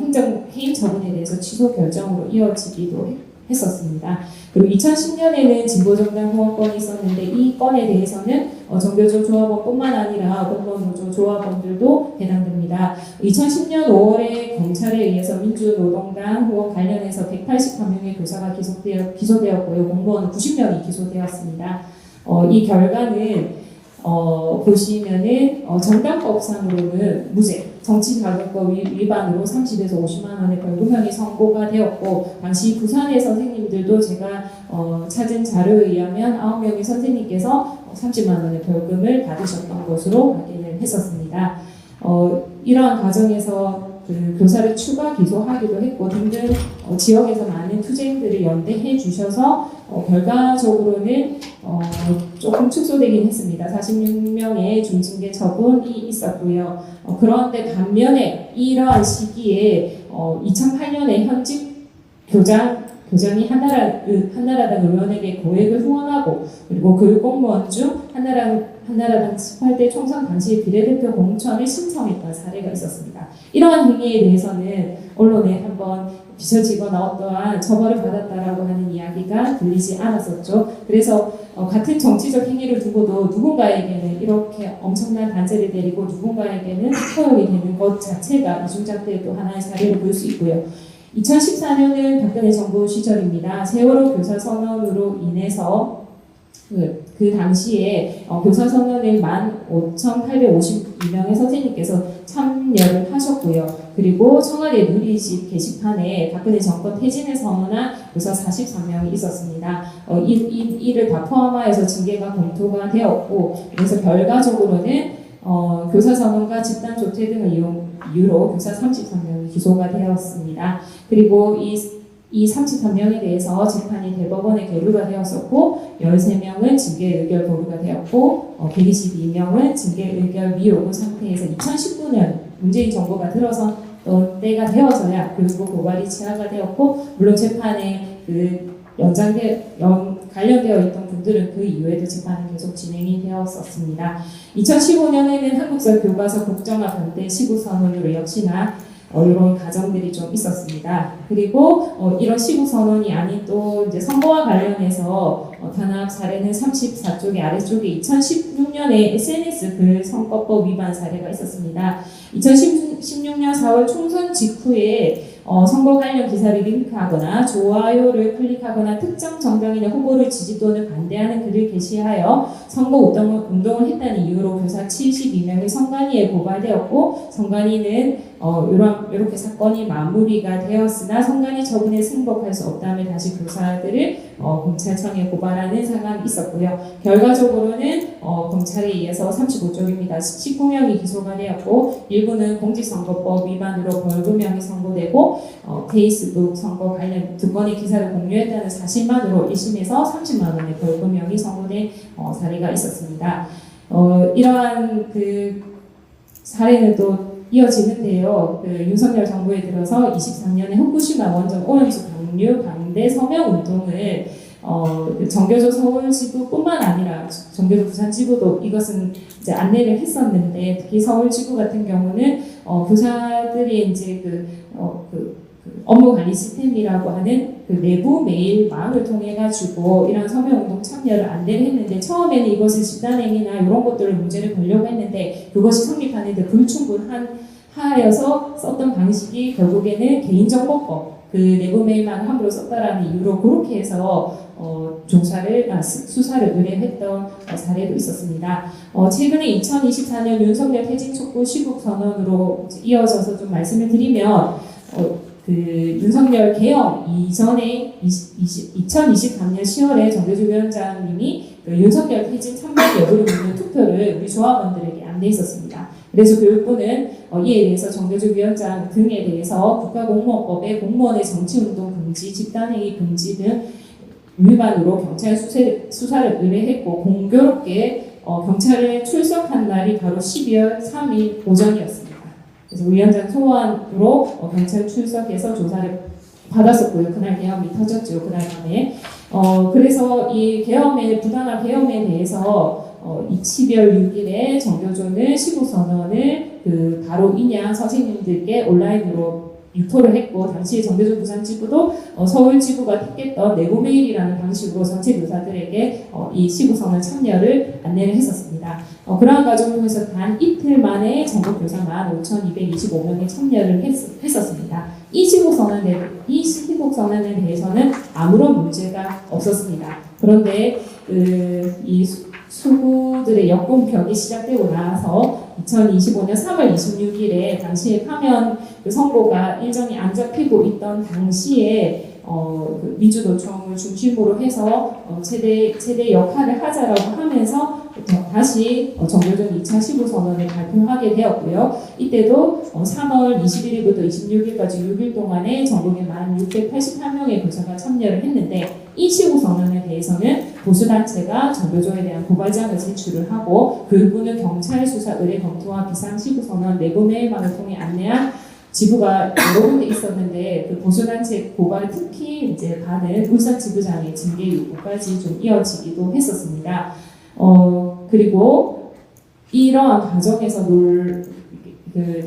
해임 처분에 대해서 취소 결정으로 이어지기도 했었습니다. 그리고 2010년에는 진보정당 후원건이 있었는데 이 건에 대해서는 정교조 조합원뿐만 아니라 공무원노조 조합원들도 해당됩니다. 2010년 5월에 경찰에 의해서 민주노동당 후원 관련해서 183명의 교사가 기소되었고요. 공무원은 90명이 기소되었습니다. 이 결과는 보시면은 정당법상으로는 무죄, 정치자금법 위반으로 30에서 50만 원의 벌금형이 선고가 되었고 당시 부산의 선생님들도 제가 찾은 자료에 의하면 9명의 선생님께서 30만 원의 벌금을 받으셨던 것으로 확인을 했었습니다. 이러한 과정에서 그 교사를 추가 기소하기도 했고 등등 지역에서 많은 투쟁들을 연대해 주셔서 결과적으로는 조금 축소되긴 했습니다. 46명의 중징계 처분이 있었고요. 그런데 반면에 이러한 시기에 2008년에 현직 교장이 한나라당 의원에게 고액을 후원하고 그리고 교육공무원 중 한나라당 18대 총선 당시 비례대표 공천을 신청했던 사례가 있었습니다. 이러한 행위에 대해서는 언론에 한번 비춰지거나 어떠한 처벌을 받았다라고 하는 이야기가 들리지 않았었죠. 그래서 같은 정치적 행위를 두고도 누군가에게는 이렇게 엄청난 단죄를 내리고 누군가에게는 허용이 되는 것 자체가 이중잣대의 또 하나의 사례로 볼 수 있고요. 2014년은 박근혜 정부 시절입니다. 세월호 교사 선언으로 인해서 그 당시에 교사 선언에 15,852명의 선생님께서 참여를 하셨고요. 그리고 청와대 누리집 게시판에 박근혜 정권 퇴진을 선언한 교사 43명이 있었습니다. 이를 다 포함하여서 징계가 검토가 되었고 그래서 결과적으로는 교사 선언과 집단 조퇴 등을 이유로 교사 33명이 기소가 되었습니다. 그리고 이 33명에 대해서 재판이 대법원에 계류가 되었었고 13명은 징계 의결 보류가 되었고 122명은 징계 의결 미요구 상태에서 2019년 문재인 정부가 들어선 때가 되어서야 교육부 고발이 취하가 되었고 물론 재판에 관련되어 있던 분들은 그 이후에도 재판은 계속 진행이 되었었습니다. 2015년에는 한국사 교과서 국정화 반대 시국선언으로 역시나 이런 가정들이 좀 있었습니다. 그리고 이런 시국선언이 아닌 또 이제 선거와 관련해서 탄압 사례는 34쪽의 아래쪽에 2016년에 SNS 글 선거법 위반 사례가 있었습니다. 2016년 4월 총선 직후에 선거 관련 기사를 링크하거나 좋아요를 클릭하거나 특정 정당이나 후보를 지지 또는 반대하는 글을 게시하여 선거 운동을 했다는 이유로 교사 72명이 선관위에 고발되었고 선관위는 이렇게 사건이 마무리가 되었으나 선관위 처분에 승복할 수 없다며 다시 교사들을 검찰청에 고발하는 상황이 있었고요. 결과적으로는 검찰에 의해서 35쪽입니다. 19명이 기소가 되었고 일부는 공직선거법 위반으로 벌금형이 선고되고 페이스북 선거 관련 2건의 기사를 공유했다는 사실만으로 1심에서 30만 원의 벌금형이 선고된 사례가 있었습니다. 이러한 그 사례는 또 이어지는데요. 윤석열 정부에 들어서 23년에 후쿠시마 원전 오염수 방류 반대 서명 운동을 정교조 서울지구뿐만 아니라 정교조 부산지구도 이것은 이제 안내를 했었는데 특히 서울지구 같은 경우는 교사들이 이제 업무 관리 시스템이라고 하는 그 내부 메일망을 통해 가지고 이런 서명 운동 참여를 안내를 했는데 처음에는 이것을 집단행위나 이런 것들을 문제를 걸려고 했는데 그것이 성립하는데 불충분하여서 썼던 방식이 결국에는 개인정보법 그 내부 메일망을 함부로 썼다라는 이유로 그렇게 해서 수사를 의뢰했던 사례도 있었습니다. 최근에 2024년 윤석열 퇴진 촉구 시국 선언으로 이어져서 좀 말씀을 드리면 그 윤석열 개헌 이전에 2023년 10월에 정교조 위원장님이 그 윤석열 퇴진 찬반 여부를 묻는 투표를 우리 조합원들에게 안내했었습니다. 그래서 교육부는 이에 대해서 정교조 위원장 등에 대해서 국가공무원법의 공무원의 정치운동 금지, 집단행위 금지 등 위반으로 경찰 수사를 의뢰했고 공교롭게 경찰에 출석한 날이 바로 12월 3일 오전이었습니다. 그래서 위원장 소환으로 경찰 출석해서 조사를 받았었고요. 그날 계엄이 터졌죠. 그날 밤에. 그래서 이 계엄에 부당한 계엄에 대해서 12월 6일에 정교조는 시국선언을 바로 인양 선생님들께 온라인으로 유포를 했고 당시 정교조 부산지부도 서울 지부가 택했던 내부 메일이라는 방식으로 전체 교사들에게 이 시국선언 참여를 안내를 했었습니다. 그러한 과정을 통해서 단 이틀 만에 전국 교사만 5,225명이 참여를 했었습니다. 이 시국선언에 대해서는 아무런 문제가 없었습니다. 그런데 이 수구들의 역공격이 시작되고 나서 2025년 3월 26일에 당시에 파면 선고가 일정이 안 잡히고 있던 당시에 민주노총을 중심으로 해서 최대 역할을 하자라고 하면서 다시 정교조 2차 시국선언을 발표하게 되었고요. 이때도 3월 21일부터 26일까지 6일 동안에 전국에 1,688명의 교사가 참여를 했는데 이 시국선언에 대해서는 보수단체가 정교조에 대한 고발장을 제출을 하고 교육부는 경찰 수사 의뢰 검토와 비상시국선언 내부 메일망을 통해 안내한 지부가 여러 군데 있었는데 그 보수단체 고발 특히 이제 받은 울산 지부장의 징계 요구까지 좀 이어지기도 했었습니다. 그리고 이러한 과정에서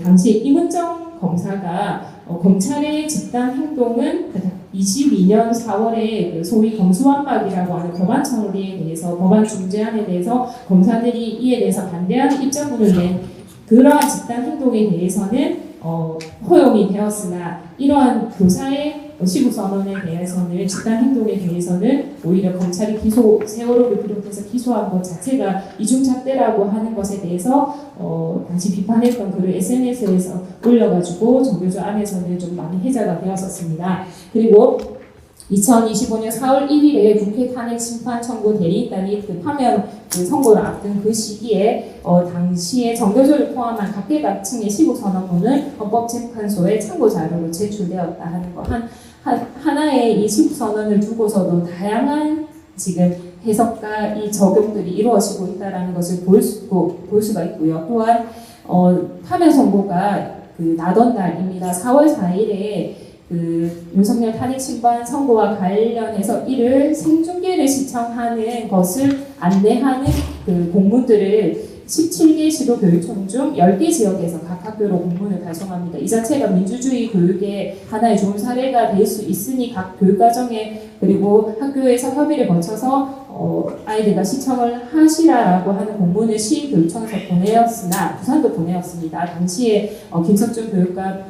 당시 이문정 검사가 검찰의 집단 행동은 22년 4월에 소위 검수완박이라고 하는 법안 처리에 대해서 법안 중재안에 대해서 검사들이 이에 대해서 반대하는 입장문을 낸 그러한 집단 행동에 대해서는 허용이 되었으나 이러한 교사의 시국선언에 대해서는 집단 행동에 대해서는 오히려 검찰이 세월호를 비롯해서 기소한 것 자체가 이중잣대라고 하는 것에 대해서 당시 비판했던 글을 SNS에서 올려가지고 정교조 안에서는 좀 많이 해자가 되었었습니다. 그리고 2025년 4월 1일에 국회 탄핵 심판 청구 대리인단이 파면 선고를 앞둔 그 시기에 당시에 정교조를 포함한 각계각층의 시국선언문은 헌법재판소에 참고 자료로 제출되었다 하는 것 하나의 이 시국선언을 두고서도 다양한 지금 해석과 이 적용들이 이루어지고 있다는 것을 볼 수가 있고요. 또한 파면 선고가 나던 날입니다. 4월 4일에 윤석열 탄핵 심판 선고와 관련해서 이를 생중계를 시청하는 것을 안내하는 공문들을 17개 시도교육청 중 10개 지역에서 각 학교로 공문을 발송합니다. 이 자체가 민주주의 교육의 하나의 좋은 사례가 될 수 있으니 각 교육과정에 그리고 학교에서 협의를 거쳐서 아이들과 시청을 하시라라고 하는 공문을 시교육청에서 보내었으나 부산도 보내었습니다. 당시에 김석준 교육감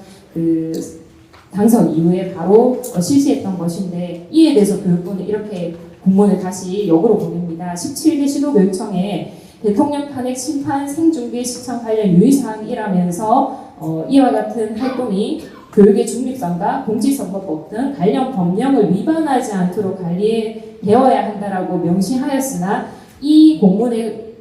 당선 이후에 바로 실시했던 것인데 이에 대해서 교육부는 이렇게 공문을 다시 역으로 보냅니다. 17개 시도교육청에 대통령 탄핵 심판 생중계 시청 관련 유의사항이라면서 이와 같은 활동이 교육의 중립성과 공직선거법 등 관련 법령을 위반하지 않도록 관리되어야 한다라고 명시하였으나 이 공문에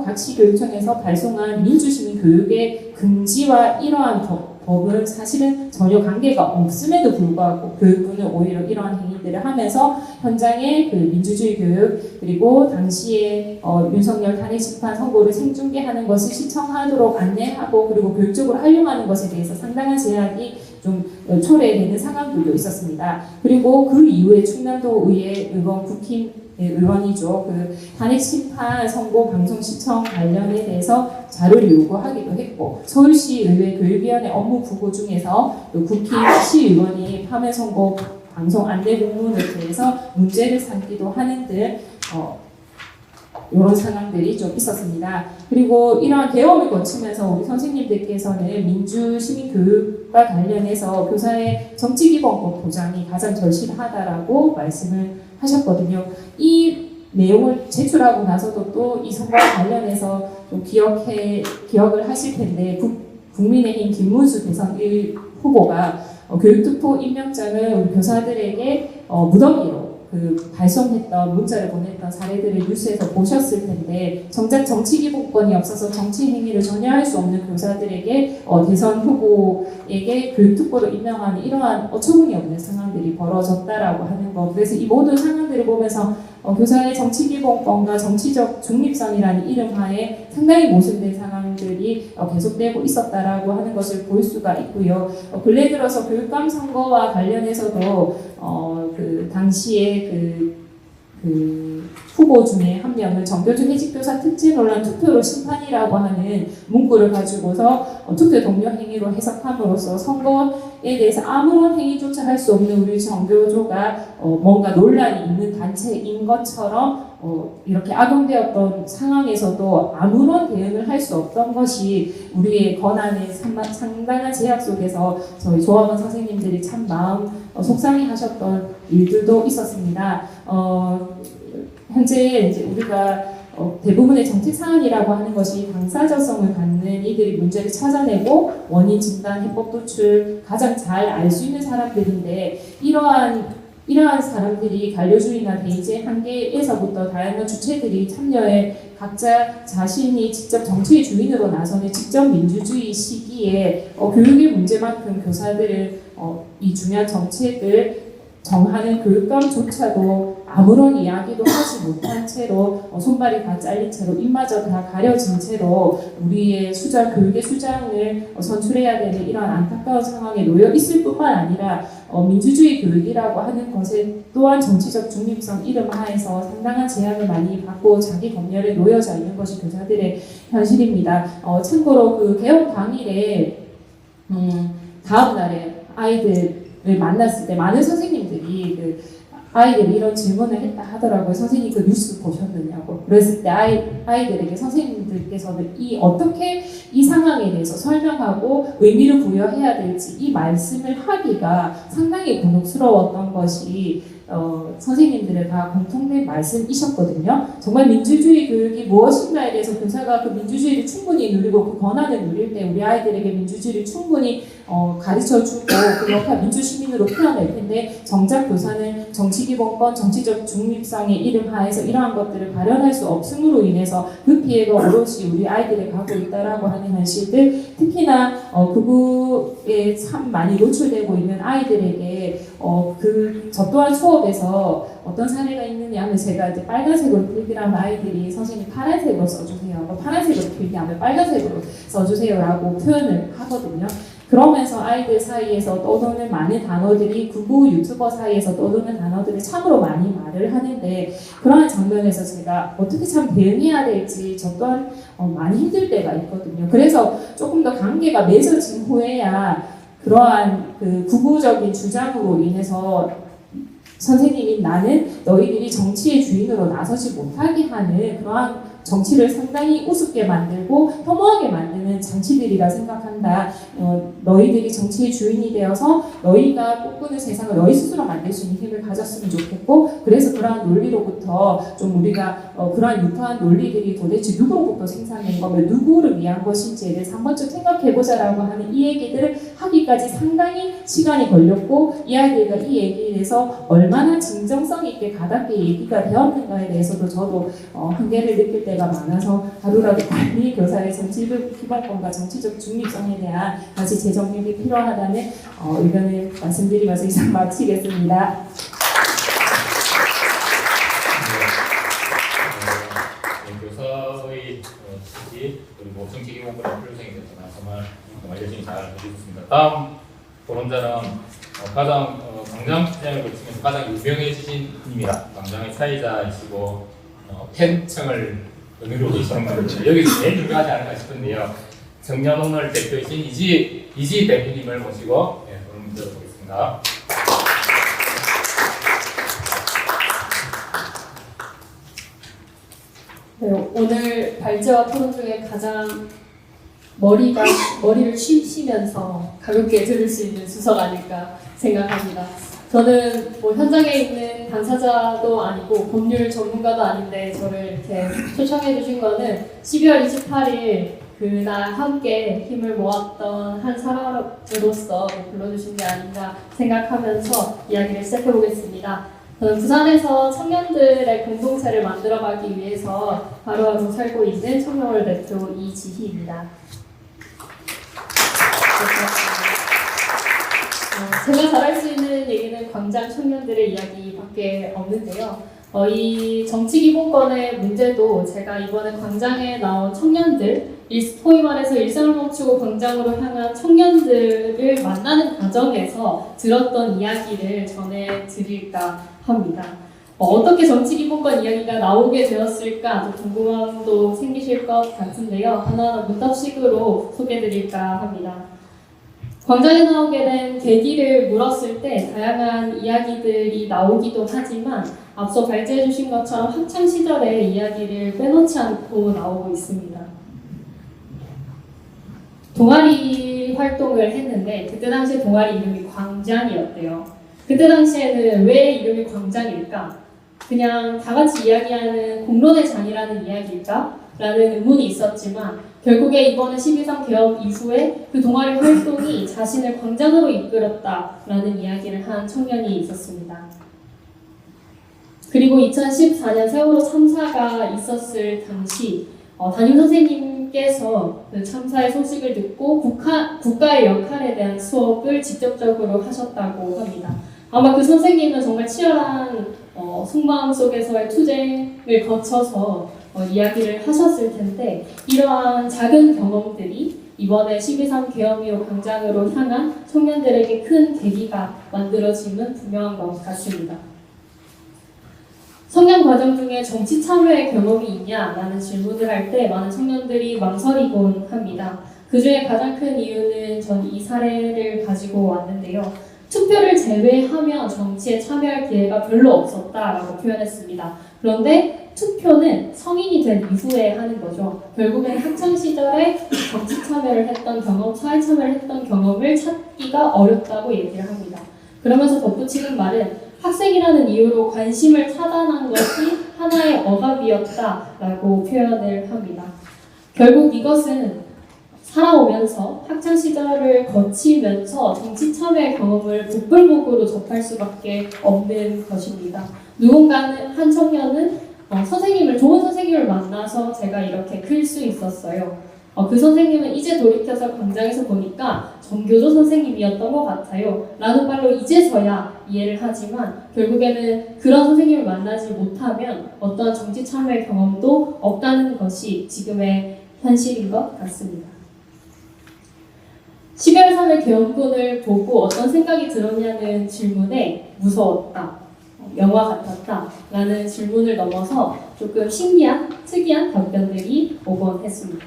각 시교육청에서 발송한 민주시민 교육의 금지와 이러한 법은 사실은 전혀 관계가 없음에도 불구하고 교육부는 오히려 이러한 행위들을 하면서 현장의 민주주의 교육 그리고 당시에 윤석열 탄핵 심판 선고를 생중계하는 것을 시청하도록 안내하고 그리고 교육적으로 활용하는 것에 대해서 상당한 제약이 좀 초래되는 상황들도 있었습니다. 그리고 그 이후에 충남도의회 국힘 의원이죠. 탄핵 심판 선고 방송 시청 관련에 대해서 자료를 요구하기도 했고 서울시 의회 교육위원회 업무 부고 중에서 국힘 시의원이 파면 선고 방송 안내 공문에 대해서 문제를 삼기도 하는 등 이런 상황들이 좀 있었습니다. 그리고 이러한 계엄을 거치면서 우리 선생님들께서는 민주시민교육과 관련해서 교사의 정치기본법 보장이 가장 절실하다라고 말씀을 하셨거든요. 이 내용을 제출하고 나서도 또 이 선거와 관련해서 좀 기억을 하실 텐데 국민의힘 김문수 대선 1 후보가 교육특보 임명장을 우리 교사들에게 무더기로 그 발송했던 문자를 보냈던 사례들을 뉴스에서 보셨을 텐데 정작 정치 기본권이 없어서 정치 행위를 전혀 할 수 없는 교사들에게 대선 후보에게 교육특보로 임명하는 이러한 어처구니 없는 상황들이 벌어졌다라고 하는 것. 그래서 이 모든 상황들을 보면서 교사의 정치 기본권과 정치적 중립성이라는 이름하에 상당히 모순된 상황들이 계속되고 있었다라고 하는 것을 볼 수가 있고요. 근래 들어서 교육감 선거와 관련해서도 그 당시에 그 후보 중에 한 명은 정교조 해직교사 특채 논란 투표로 심판이라고 하는 문구를 가지고서 투표 동료 행위로 해석함으로써 선거에 대해서 아무런 행위조차 할 수 없는 우리 정교조가 뭔가 논란이 있는 단체인 것처럼 이렇게 악용되었던 상황에서도 아무런 대응을 할 수 없던 것이 우리의 권한의 상당한 제약 속에서 저희 조합원 선생님들이 참 마음 속상해하셨던 일들도 있었습니다. 현재 이제 우리가 대부분의 정책 사안이라고 하는 것이 당사자성을 갖는 이들이 문제를 찾아내고 원인 진단, 해법 도출 가장 잘 알 수 있는 사람들인데 이러한 사람들이 관료주의나 대의제 한계에서부터 다양한 주체들이 참여해 각자 자신이 직접 정치의 주인으로 나서는 직접 민주주의 시기에 교육의 문제만큼 교사들을 이 중요한 정책을 정하는 교육감조차도 아무런 이야기도 하지 못한 채로 손발이 다 잘린 채로 입마저 다 가려진 채로 우리의 교육의 수장을 선출해야 되는 이런 안타까운 상황에 놓여 있을 뿐만 아니라 민주주의 교육이라고 하는 것에 또한 정치적 중립성 이름 하에서 상당한 제약을 많이 받고 자기 검열에 놓여져 있는 것이 교사들의 현실입니다. 참고로 그 개업 당일에 다음 날에 아이들을 만났을 때 많은 선생님들이 그 아이들이 이런 질문을 했다 하더라고요. 선생님 그 뉴스 보셨느냐고. 그랬을 때 아이들에게 선생님들께서는 어떻게 이 상황에 대해서 설명하고 의미를 부여해야 될지 이 말씀을 하기가 상당히 곤혹스러웠던 것이 선생님들의 다 공통된 말씀이셨거든요. 정말 민주주의 교육이 무엇인가에 대해서 교사가 그 민주주의를 충분히 누리고 그 권한을 누릴 때 우리 아이들에게 민주주의를 충분히 가르쳐주고 그 역할 민주시민으로 표현할 텐데 정작 교사는 정치기본권, 정치적 중립성의 이름 하에서 이러한 것들을 발현할 수 없음으로 인해서 그 피해가 오롯이 우리 아이들에 가고 있다라고 하는 현실들, 특히나 극우에 참 많이 노출되고 있는 아이들에게 저 또한 수업에서 어떤 사례가 있느냐 하면 제가 이제 빨간색으로 필기하면 아이들이 선생님 파란색으로 써주세요. 파란색으로 필기하면 빨간색으로 써주세요라고 표현을 하거든요. 그러면서 아이들 사이에서 떠도는 많은 단어들이 극우 유튜버 사이에서 떠도는 단어들을 참으로 많이 말을 하는데 그러한 장면에서 제가 어떻게 참 대응해야 될지 저 또한 많이 힘들 때가 있거든요. 그래서 조금 더 관계가 맺어진 후에야 그러한 그 극우적인 주장으로 인해서 선생님인 나는 너희들이 정치의 주인으로 나서지 못하게 하는 그러한 정치를 상당히 우습게 만들고 혐오하게 만드는 장치들이라 생각한다. 너희들이 정치의 주인이 되어서 너희가 꿈꾸는 세상을 너희 스스로 만들 수 있는 힘을 가졌으면 좋겠고 그래서 그러한 논리로부터 좀 우리가 그러한 유사한 논리들이 도대체 누구로부터 생산된 거며 누구를 위한 것인지에 대해서 한 번쯤 생각해보자라고 하는 이 얘기들을 하기까지 상당히 시간이 걸렸고 이 아이들과 이 얘기에 대해서 얼마나 진정성 있게 가답게 얘기가 되었는가에 대해서도 저도 한계를 느낄 때가 많아서 하루라도 빨리 교사의 정치적 기본권과 정치적 중립성에 대한 다시 재정립이 필요하다는 의견을 말씀드리면서 이상 마치겠습니다. 교사의 취지 그리고 정치 기본권의 필요성에 대해서 정말 열심히 잘 해주셨습니다. 다음 토론자는 가장 강장 시장을 거치면서 가장 유명해지신 분입니다. 강장의 사회자이시고 팬층을 의미로 계시는 분들 여기서 제일 유명하지 않을까 싶은데요. 청년오늘 대표이신 이지 대표님을 모시고 토론 들어보겠습니다. 네, 오늘 발제와 토론 중에 가장 머리를 쉬시면서 가볍게 들을 수 있는 수석 아닐까 생각합니다. 저는 현장에 있는 당사자도 아니고 법률 전문가도 아닌데 저를 이렇게 초청해 주신 거는 12월 28일 그날 함께 힘을 모았던 한 사람으로서 불러주신 게 아닌가 생각하면서 이야기를 시작해 보겠습니다. 저는 부산에서 청년들의 공동체를 만들어가기 위해서 하루하루 살고 있는 청년월 대표 이지희입니다. 제가 잘할 수 있는 얘기는 광장 청년들의 이야기밖에 없는데요. 이 정치기본권의 문제도 제가 이번에 광장에 나온 청년들, 소위 말해서 일상을 멈추고 광장으로 향한 청년들을 만나는 과정에서 들었던 이야기를 전해드릴까 합니다. 어떻게 정치기본권 이야기가 나오게 되었을까 궁금함도 생기실 것 같은데요. 하나하나 문답식으로 소개해드릴까 합니다. 광장에 나오게 된 계기를 물었을 때 다양한 이야기들이 나오기도 하지만 앞서 발제해 주신 것처럼 학창 시절의 이야기를 빼놓지 않고 나오고 있습니다. 동아리 활동을 했는데 그때 당시에 동아리 이름이 광장이었대요. 그때 당시에는 왜 이름이 광장일까? 그냥 다 같이 이야기하는 공론의 장이라는 이야기일까? 라는 의문이 있었지만 결국에 이번에 12.3 개업 이후에 그 동아리 활동이 자신을 광장으로 이끌었다라는 이야기를 한 청년이 있었습니다. 그리고 2014년 세월호 참사가 있었을 당시 담임 선생님께서 그 참사의 소식을 듣고 국가의 역할에 대한 수업을 직접적으로 하셨다고 합니다. 아마 그 선생님은 정말 치열한 속마음 속에서의 투쟁을 거쳐서 이야기를 하셨을 텐데 이러한 작은 경험들이 이번에 12.3 계엄 이후 광장으로 향한 청년들에게 큰 계기가 만들어짐은 분명한 것 같습니다. 성장 과정 중에 정치 참여의 경험이 있냐라는 질문을 할 때 많은 청년들이 망설이곤 합니다. 그 중에 가장 큰 이유는 전 이 사례를 가지고 왔는데요. 투표를 제외하면 정치에 참여할 기회가 별로 없었다라고 표현했습니다. 그런데 투표는 성인이 된 이후에 하는 거죠. 결국엔 학창 시절에 정치 참여를 했던 경험, 사회 참여를 했던 경험을 찾기가 어렵다고 얘기를 합니다. 그러면서 덧붙이는 말은 학생이라는 이유로 관심을 차단한 것이 하나의 억압이었다라고 표현을 합니다. 결국 이것은 살아오면서 학창 시절을 거치면서 정치 참여의 경험을 복불복으로 접할 수밖에 없는 것입니다. 누군가는 한 청년은 좋은 선생님을 만나서 제가 이렇게 클 수 있었어요. 그 선생님은 이제 돌이켜서 광장에서 보니까 정교조 선생님이었던 것 같아요. 라는 말로 이제서야 이해를 하지만 결국에는 그런 선생님을 만나지 못하면 어떠한 정치 참여의 경험도 없다는 것이 지금의 현실인 것 같습니다. 12월 3일 계엄군을 보고 어떤 생각이 들었냐는 질문에 무서웠다, 영화 같았다 라는 질문을 넘어서 조금 신기한, 특이한 답변들이 오곤 했습니다.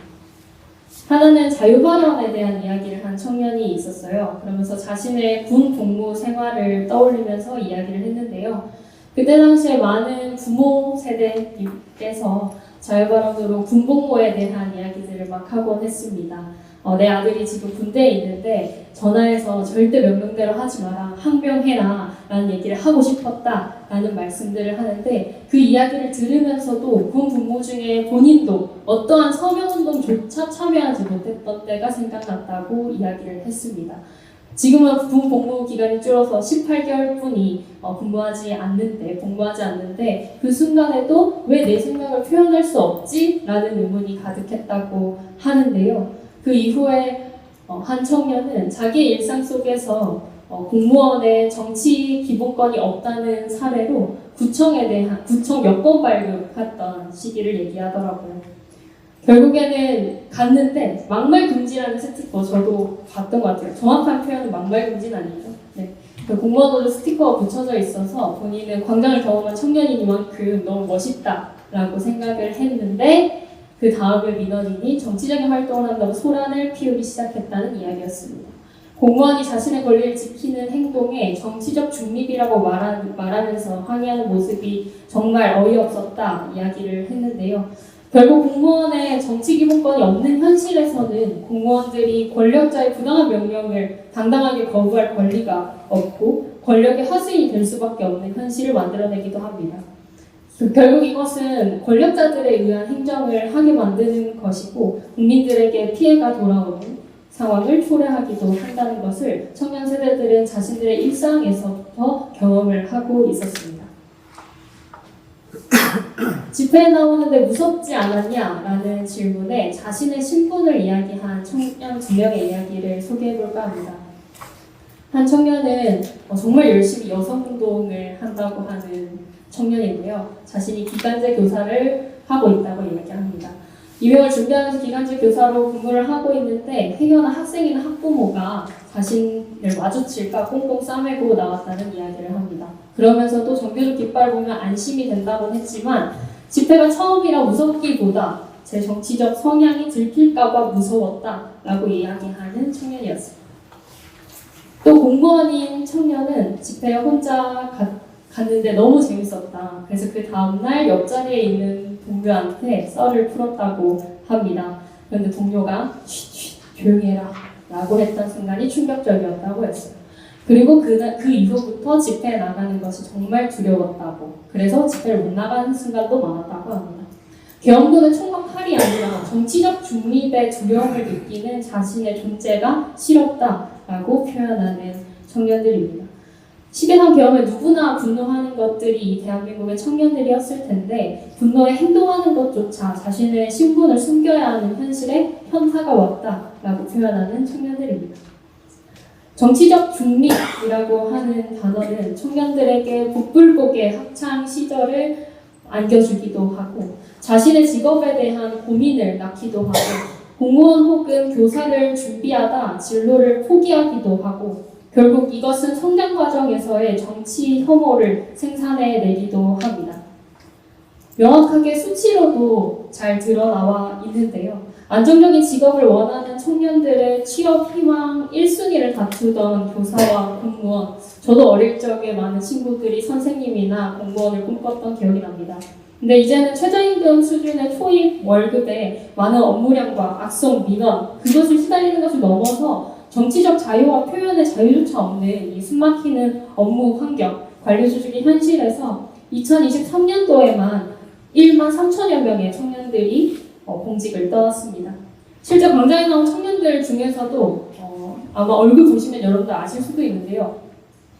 하나는 자유발언에 대한 이야기를 한 청년이 있었어요. 그러면서 자신의 군 복무 생활을 떠올리면서 이야기를 했는데요. 그때 당시에 많은 부모 세대님께서 자유발언으로 군 복무에 대한 이야기들을 막 하곤 했습니다. 내 아들이 지금 군대에 있는데 전화해서 절대 명령대로 하지 마라, 항명해라 라는 얘기를 하고 싶었다 라는 말씀들을 하는데 그 이야기를 들으면서도 군 복무 중에 본인도 어떠한 서명운동조차 참여하지 못했던 때가 생각났다고 이야기를 했습니다. 지금은 군 복무 기간이 줄어서 18개월뿐이 복무하지 않는데 그 순간에도 왜 내 생각을 표현할 수 없지? 라는 의문이 가득했다고 하는데요. 그 이후에 한 청년은 자기의 일상 속에서 공무원의 정치 기본권이 없다는 사례로 구청 여권 발급했던 시기를 얘기하더라고요. 결국에는 갔는데 막말 금지라는 스티커 저도 봤던 것 같아요. 정확한 표현은 막말 금지는 아니죠. 네. 그 공무원으로 스티커가 붙여져 있어서 본인은 광장을 경험한 청년이니만큼 너무 멋있다라고 생각을 했는데 그 다음에 민원인이 정치적인 활동을 한다고 소란을 피우기 시작했다는 이야기였습니다. 공무원이 자신의 권리를 지키는 행동에 정치적 중립이라고 말하면서 항의하는 모습이 정말 어이없었다 이야기를 했는데요. 결국 공무원의 정치 기본권이 없는 현실에서는 공무원들이 권력자의 부당한 명령을 당당하게 거부할 권리가 없고 권력의 하수인이 될 수밖에 없는 현실을 만들어내기도 합니다. 결국 이것은 권력자들에 의한 행정을 하게 만드는 것이고 국민들에게 피해가 돌아오는 상황을 초래하기도 한다는 것을 청년 세대들은 자신들의 일상에서부터 경험을 하고 있었습니다. 집회에 나오는데 무섭지 않았냐? 라는 질문에 자신의 신분을 이야기한 청년 2명의 이야기를 소개해볼까 합니다. 한 청년은 정말 열심히 여성운동을 한다고 하는 청년인데요. 자신이 기간제 교사를 하고 있다고 이야기합니다. 입영을 준비하면서 기간제 교사로 근무를 하고 있는데 행여나 학생이나 학부모가 자신을 마주칠까 꽁꽁 싸매고 나왔다는 이야기를 합니다. 그러면서도 정규직 깃발 보면 안심이 된다고는 했지만 집회가 처음이라 무섭기보다 제 정치적 성향이 들킬까봐 무서웠다라고 이야기하는 청년이었습니다. 또 공무원인 청년은 집회에 혼자 갔는데 너무 재밌었다. 그래서 그 다음날 옆자리에 있는 동료한테 썰을 풀었다고 합니다. 그런데 동료가 쉬쉬 조용히 해라 라고 했던 순간이 충격적이었다고 했어요. 그리고 그 이후부터 집회에 나가는 것이 정말 두려웠다고, 그래서 집회를 못 나가는 순간도 많았다고 합니다. 계엄군은 총과 칼이 아니라 정치적 중립의 두려움을 느끼는 자신의 존재가 싫었다라고 표현하는 청년들입니다. 12.3 계엄에 누구나 분노하는 것들이 이 대한민국의 청년들이었을 텐데 분노에 행동하는 것조차 자신의 신분을 숨겨야 하는 현실에 현타가 왔다라고 표현하는 청년들입니다. 정치적 중립이라고 하는 단어는 청년들에게 북불복의 학창 시절을 안겨주기도 하고 자신의 직업에 대한 고민을 낳기도 하고 공무원 혹은 교사를 준비하다 진로를 포기하기도 하고 결국 이것은 성장 과정에서의 정치 혐오를 생산해내기도 합니다. 명확하게 수치로도 잘 드러나와 있는데요. 안정적인 직업을 원하는 청년들의 취업 희망 1순위를 다투던 교사와 공무원, 저도 어릴 적에 많은 친구들이 선생님이나 공무원을 꿈꿨던 기억이 납니다. 근데 이제는 최저임금 수준의 초입 월급에 많은 업무량과 악성 민원, 그것을 시달리는 것을 넘어서 정치적 자유와 표현의 자유조차 없는 이 숨막히는 업무 환경, 관리 조직의 현실에서 2023년도에만 1만 3천여 명의 청년들이 공직을 떠났습니다. 실제 광장에 나온 청년들 중에서도 아마 얼굴 보시면 여러분들 아실 수도 있는데요.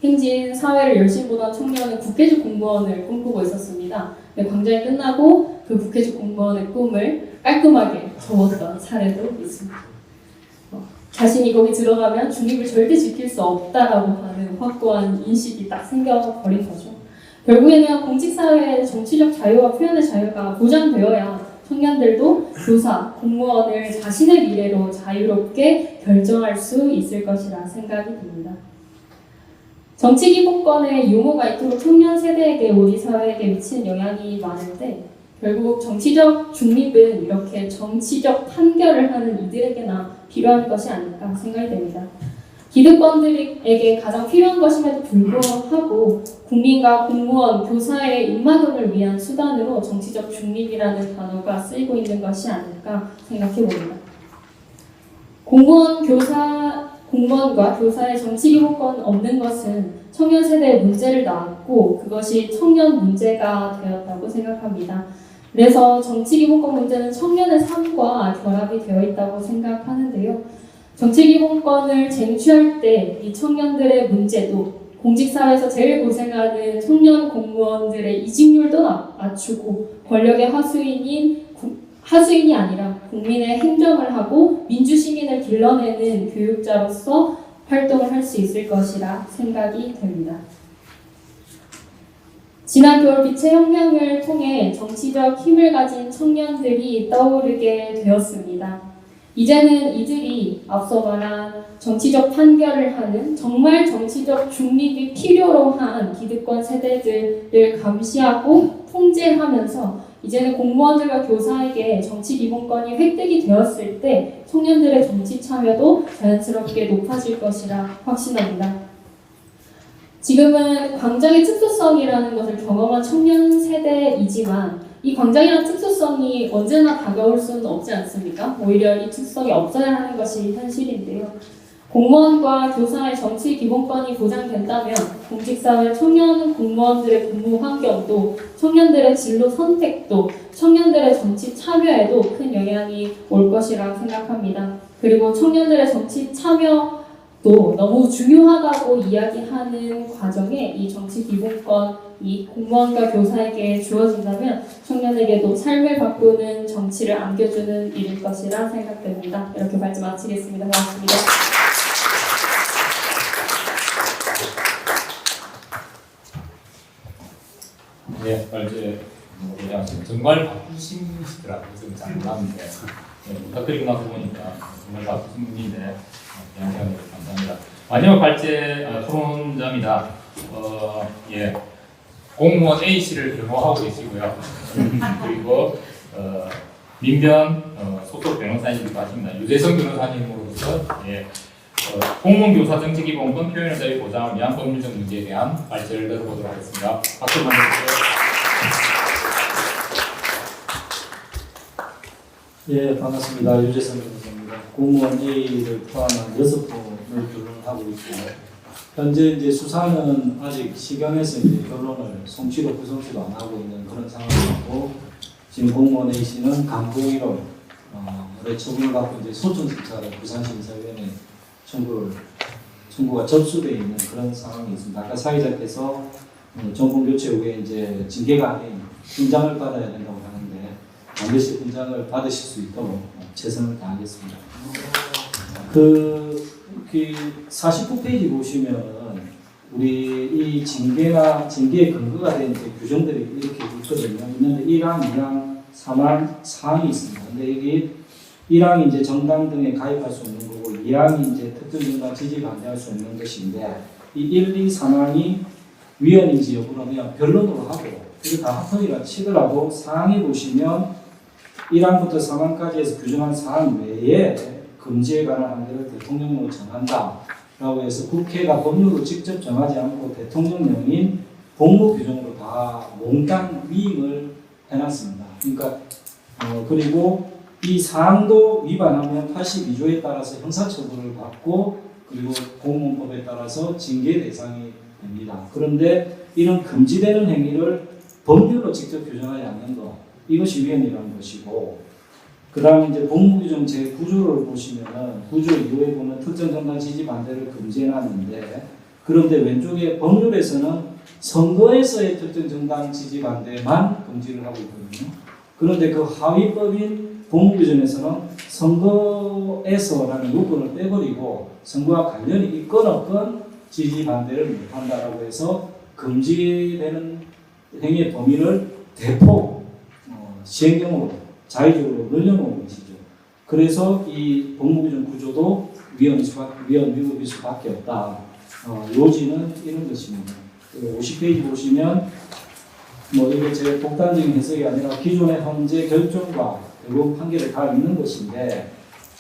행진 사회를 열심히 보던 청년은 국회직 공무원을 꿈꾸고 있었습니다. 광장이 끝나고 그 국회직 공무원의 꿈을 깔끔하게 접었던 사례도 있습니다. 자신이 거기 들어가면 중립을 절대 지킬 수 없다라고 하는 확고한 인식이 딱 생겨버린 거죠. 결국에는 공직사회의 정치적 자유와 표현의 자유가 보장되어야 청년들도 교사, 공무원을 자신의 미래로 자유롭게 결정할 수 있을 것이라 생각이 듭니다. 정치 기본권의 용어가 이토록 청년 세대에게 우리 사회에게 미치는 영향이 많은데 결국 정치적 중립은 이렇게 정치적 판결을 하는 이들에게나 필요한 것이 아닐까 생각이 됩니다. 기득권들에게 가장 필요한 것임에도 불구하고 국민과 공무원, 교사의 입마동을 위한 수단으로 정치적 중립이라는 단어가 쓰이고 있는 것이 아닐까 생각해 봅니다. 공무원과 교사의 정치 기본권 없는 것은 청년 세대의 문제를 낳았고 그것이 청년 문제가 되었다고 생각합니다. 그래서 정치 기본권 문제는 청년의 삶과 결합이 되어 있다고 생각하는데요. 정치 기본권을 쟁취할 때 이 청년들의 문제도 공직사회에서 제일 고생하는 청년 공무원들의 이직률도 낮추고 권력의 하수인이 아니라 국민의 행정을 하고 민주시민을 길러내는 교육자로서 활동을 할 수 있을 것이라 생각이 됩니다. 지난 겨울 빛의 혁명을 통해 정치적 힘을 가진 청년들이 떠오르게 되었습니다. 이제는 이들이 앞서 말한 정치적 판결을 하는 정말 정치적 중립이 필요로 한 기득권 세대들을 감시하고 통제하면서 이제는 공무원들과 교사에게 정치 기본권이 획득이 되었을 때 청년들의 정치 참여도 자연스럽게 높아질 것이라 확신합니다. 지금은 광장의 특수성이라는 것을 경험한 청년 세대이지만 이 광장이라는 특수성이 언제나 다가올 수는 없지 않습니까? 오히려 이 특수성이 없어야 하는 것이 현실인데요. 공무원과 교사의 정치 기본권이 보장된다면 공직사회 청년 공무원들의 근무 환경도 청년들의 진로 선택도 청년들의 정치 참여에도 큰 영향이 올 것이라 생각합니다. 그리고 청년들의 정치 참여 또 너무 중요하다고 이야기하는 과정에 이 정치 기본권이 공무원과 교사에게 주어진다면 청년에게도 삶을 바꾸는 정치를 안겨주는 일일 것이라 생각됩니다. 이렇게 말씀 마치겠습니다. 고맙습니다. 네, 이제 정말 바쁘시더라고요. 지금 잘 몰랐는데 부탁드리고 나서 보니까 정말 바쁘신 분인데 양해하는 감사합니다. 마지막 발제 토론자입니다. 예, 공무원 A 씨를 변호하고 계시고요. 그리고 민변 소속 변호사님도 하십니다. 유재성 변호사님으로서 예, 공무원 교사 정치 기본권 표현의 자유 보장을 위한 법률적 문제에 대한 발제를 들어보도록 하겠습니다. 박수 만들어 주세요. 예, 반갑습니다. 유재성 변호사입니다. 공무원 A를 포함한 6건을 변론하고 있고, 현재 이제 수사는 아직 시경에서 이제 결론을 송치도 구성치도 안 하고 있는 그런 상황이고, 지금 공무원 A 씨는 강봉이로 올해 처분을 받고 이제 소청 심사를 부산심사위원회 청구가 접수되어 있는 그런 상황이 있습니다. 아까 사회자께서 정권 교체 후에 이제 징계가 아닌 훈장을 받아야 된다고 하는데 반드시 훈장을 받으실 수 있도록 최선을 다하겠습니다. 그 49페이지 보시면은 우리 이 징계의 근거가 된 이제 규정들이 이렇게 있거든요. 있는데 1항, 2항, 3항, 4항이 있습니다. 근데 이게 1항이 이제 정당 등에 가입할 수 없는 거고 2항이 이제 특정 정당 지지 반대할 수 없는 것인데 이 1, 2, 3항이 위헌인지 여부는 그냥 변론으로 하고 이거 다 합헌이라 치더라도 4항에 보시면 1항부터 3항까지 해서 규정한 사항 외에 금지에 관한 한계를 대통령령으로 정한다 라고 해서 국회가 법률로 직접 정하지 않고 대통령령인 법무 규정으로 다 몽땅 위임을 해놨습니다. 그러니까 그리고 이 사항도 위반하면 82조에 따라서 형사처벌을 받고 그리고 공무원법에 따라서 징계 대상이 됩니다. 그런데 이런 금지되는 행위를 법률로 직접 규정하지 않는 것 이것이 위헌이라는 것이고 그 다음 이제 법무규정 제9조를 보시면은 9조 2호에 보면 특정 정당 지지 반대를 금지해놨는데 그런데 왼쪽에 법률에서는 선거에서의 특정 정당 지지 반대만 금지를 하고 있거든요. 그런데 그 하위법인 법무규정에서는 선거에서라는 요건을 빼버리고 선거와 관련이 있건 없건 지지 반대를 못한다라고 해서 금지되는 행위의 범위를 대폭 시행령으로 자의적으로 늘려놓은 것이죠. 그래서 이 법무규정 구조도 위헌일 수밖에 없다. 요지는 이런 것입니다. 50페이지 보시면 이게 제 독단적인 해석이 아니라 기존의 헌재 결정과 결국 판결에 다 있는 것인데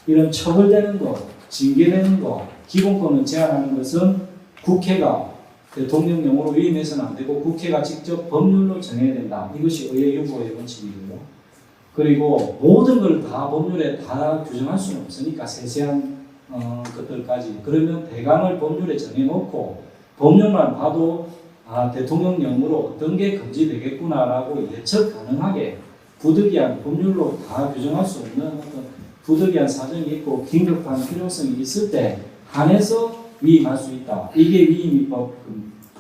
이런 처벌되는 것, 징계되는 것, 기본권을 제한하는 것은 국회가 대통령령으로 위임해서는 안 되고 국회가 직접 법률로 정해야 된다. 이것이 의회 유보의 원칙이고요. 그리고 모든 걸 다 법률에 다 규정할 수는 없으니까 세세한 것들까지 그러면 대강을 법률에 정해놓고 법률만 봐도 대통령령으로 어떤 게 금지되겠구나라고 예측 가능하게 부득이한 법률로 다 규정할 수 없는 어떤 부득이한 사정이 있고 긴급한 필요성이 있을 때 한해서 위임할 수 있다. 이게 위임입법,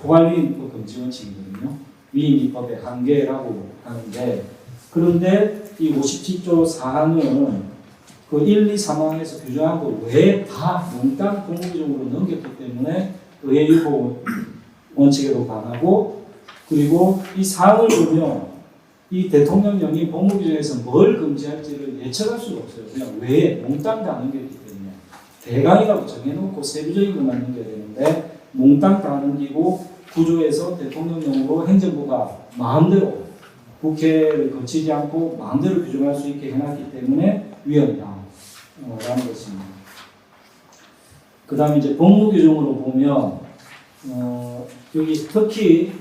포괄위임법 금지 원칙이거든요. 위임입법의 한계라고 하는데 그런데 이 57조 4항은 그 1, 2, 3항에서 규정한 거 외에 다 몽땅 법무규정으로 넘겼기 때문에 의회 유보 원칙에도 반하고 그리고 이 사항을 보면 이 대통령령이 법무규정에서 뭘 금지할지를 예측할 수가 없어요. 그냥 외에 몽땅 다 넘겼기 때문에 대강이라고 정해놓고 세부적인 것만 넘겨야 되는데 몽땅 다 넘기고 구조에서 대통령령으로 행정부가 마음대로 국회를 거치지 않고 마음대로 규정할 수 있게 해놨기 때문에 위헌이다 라는 것입니다. 그 다음에 이제 법무규정으로 보면 여기 특히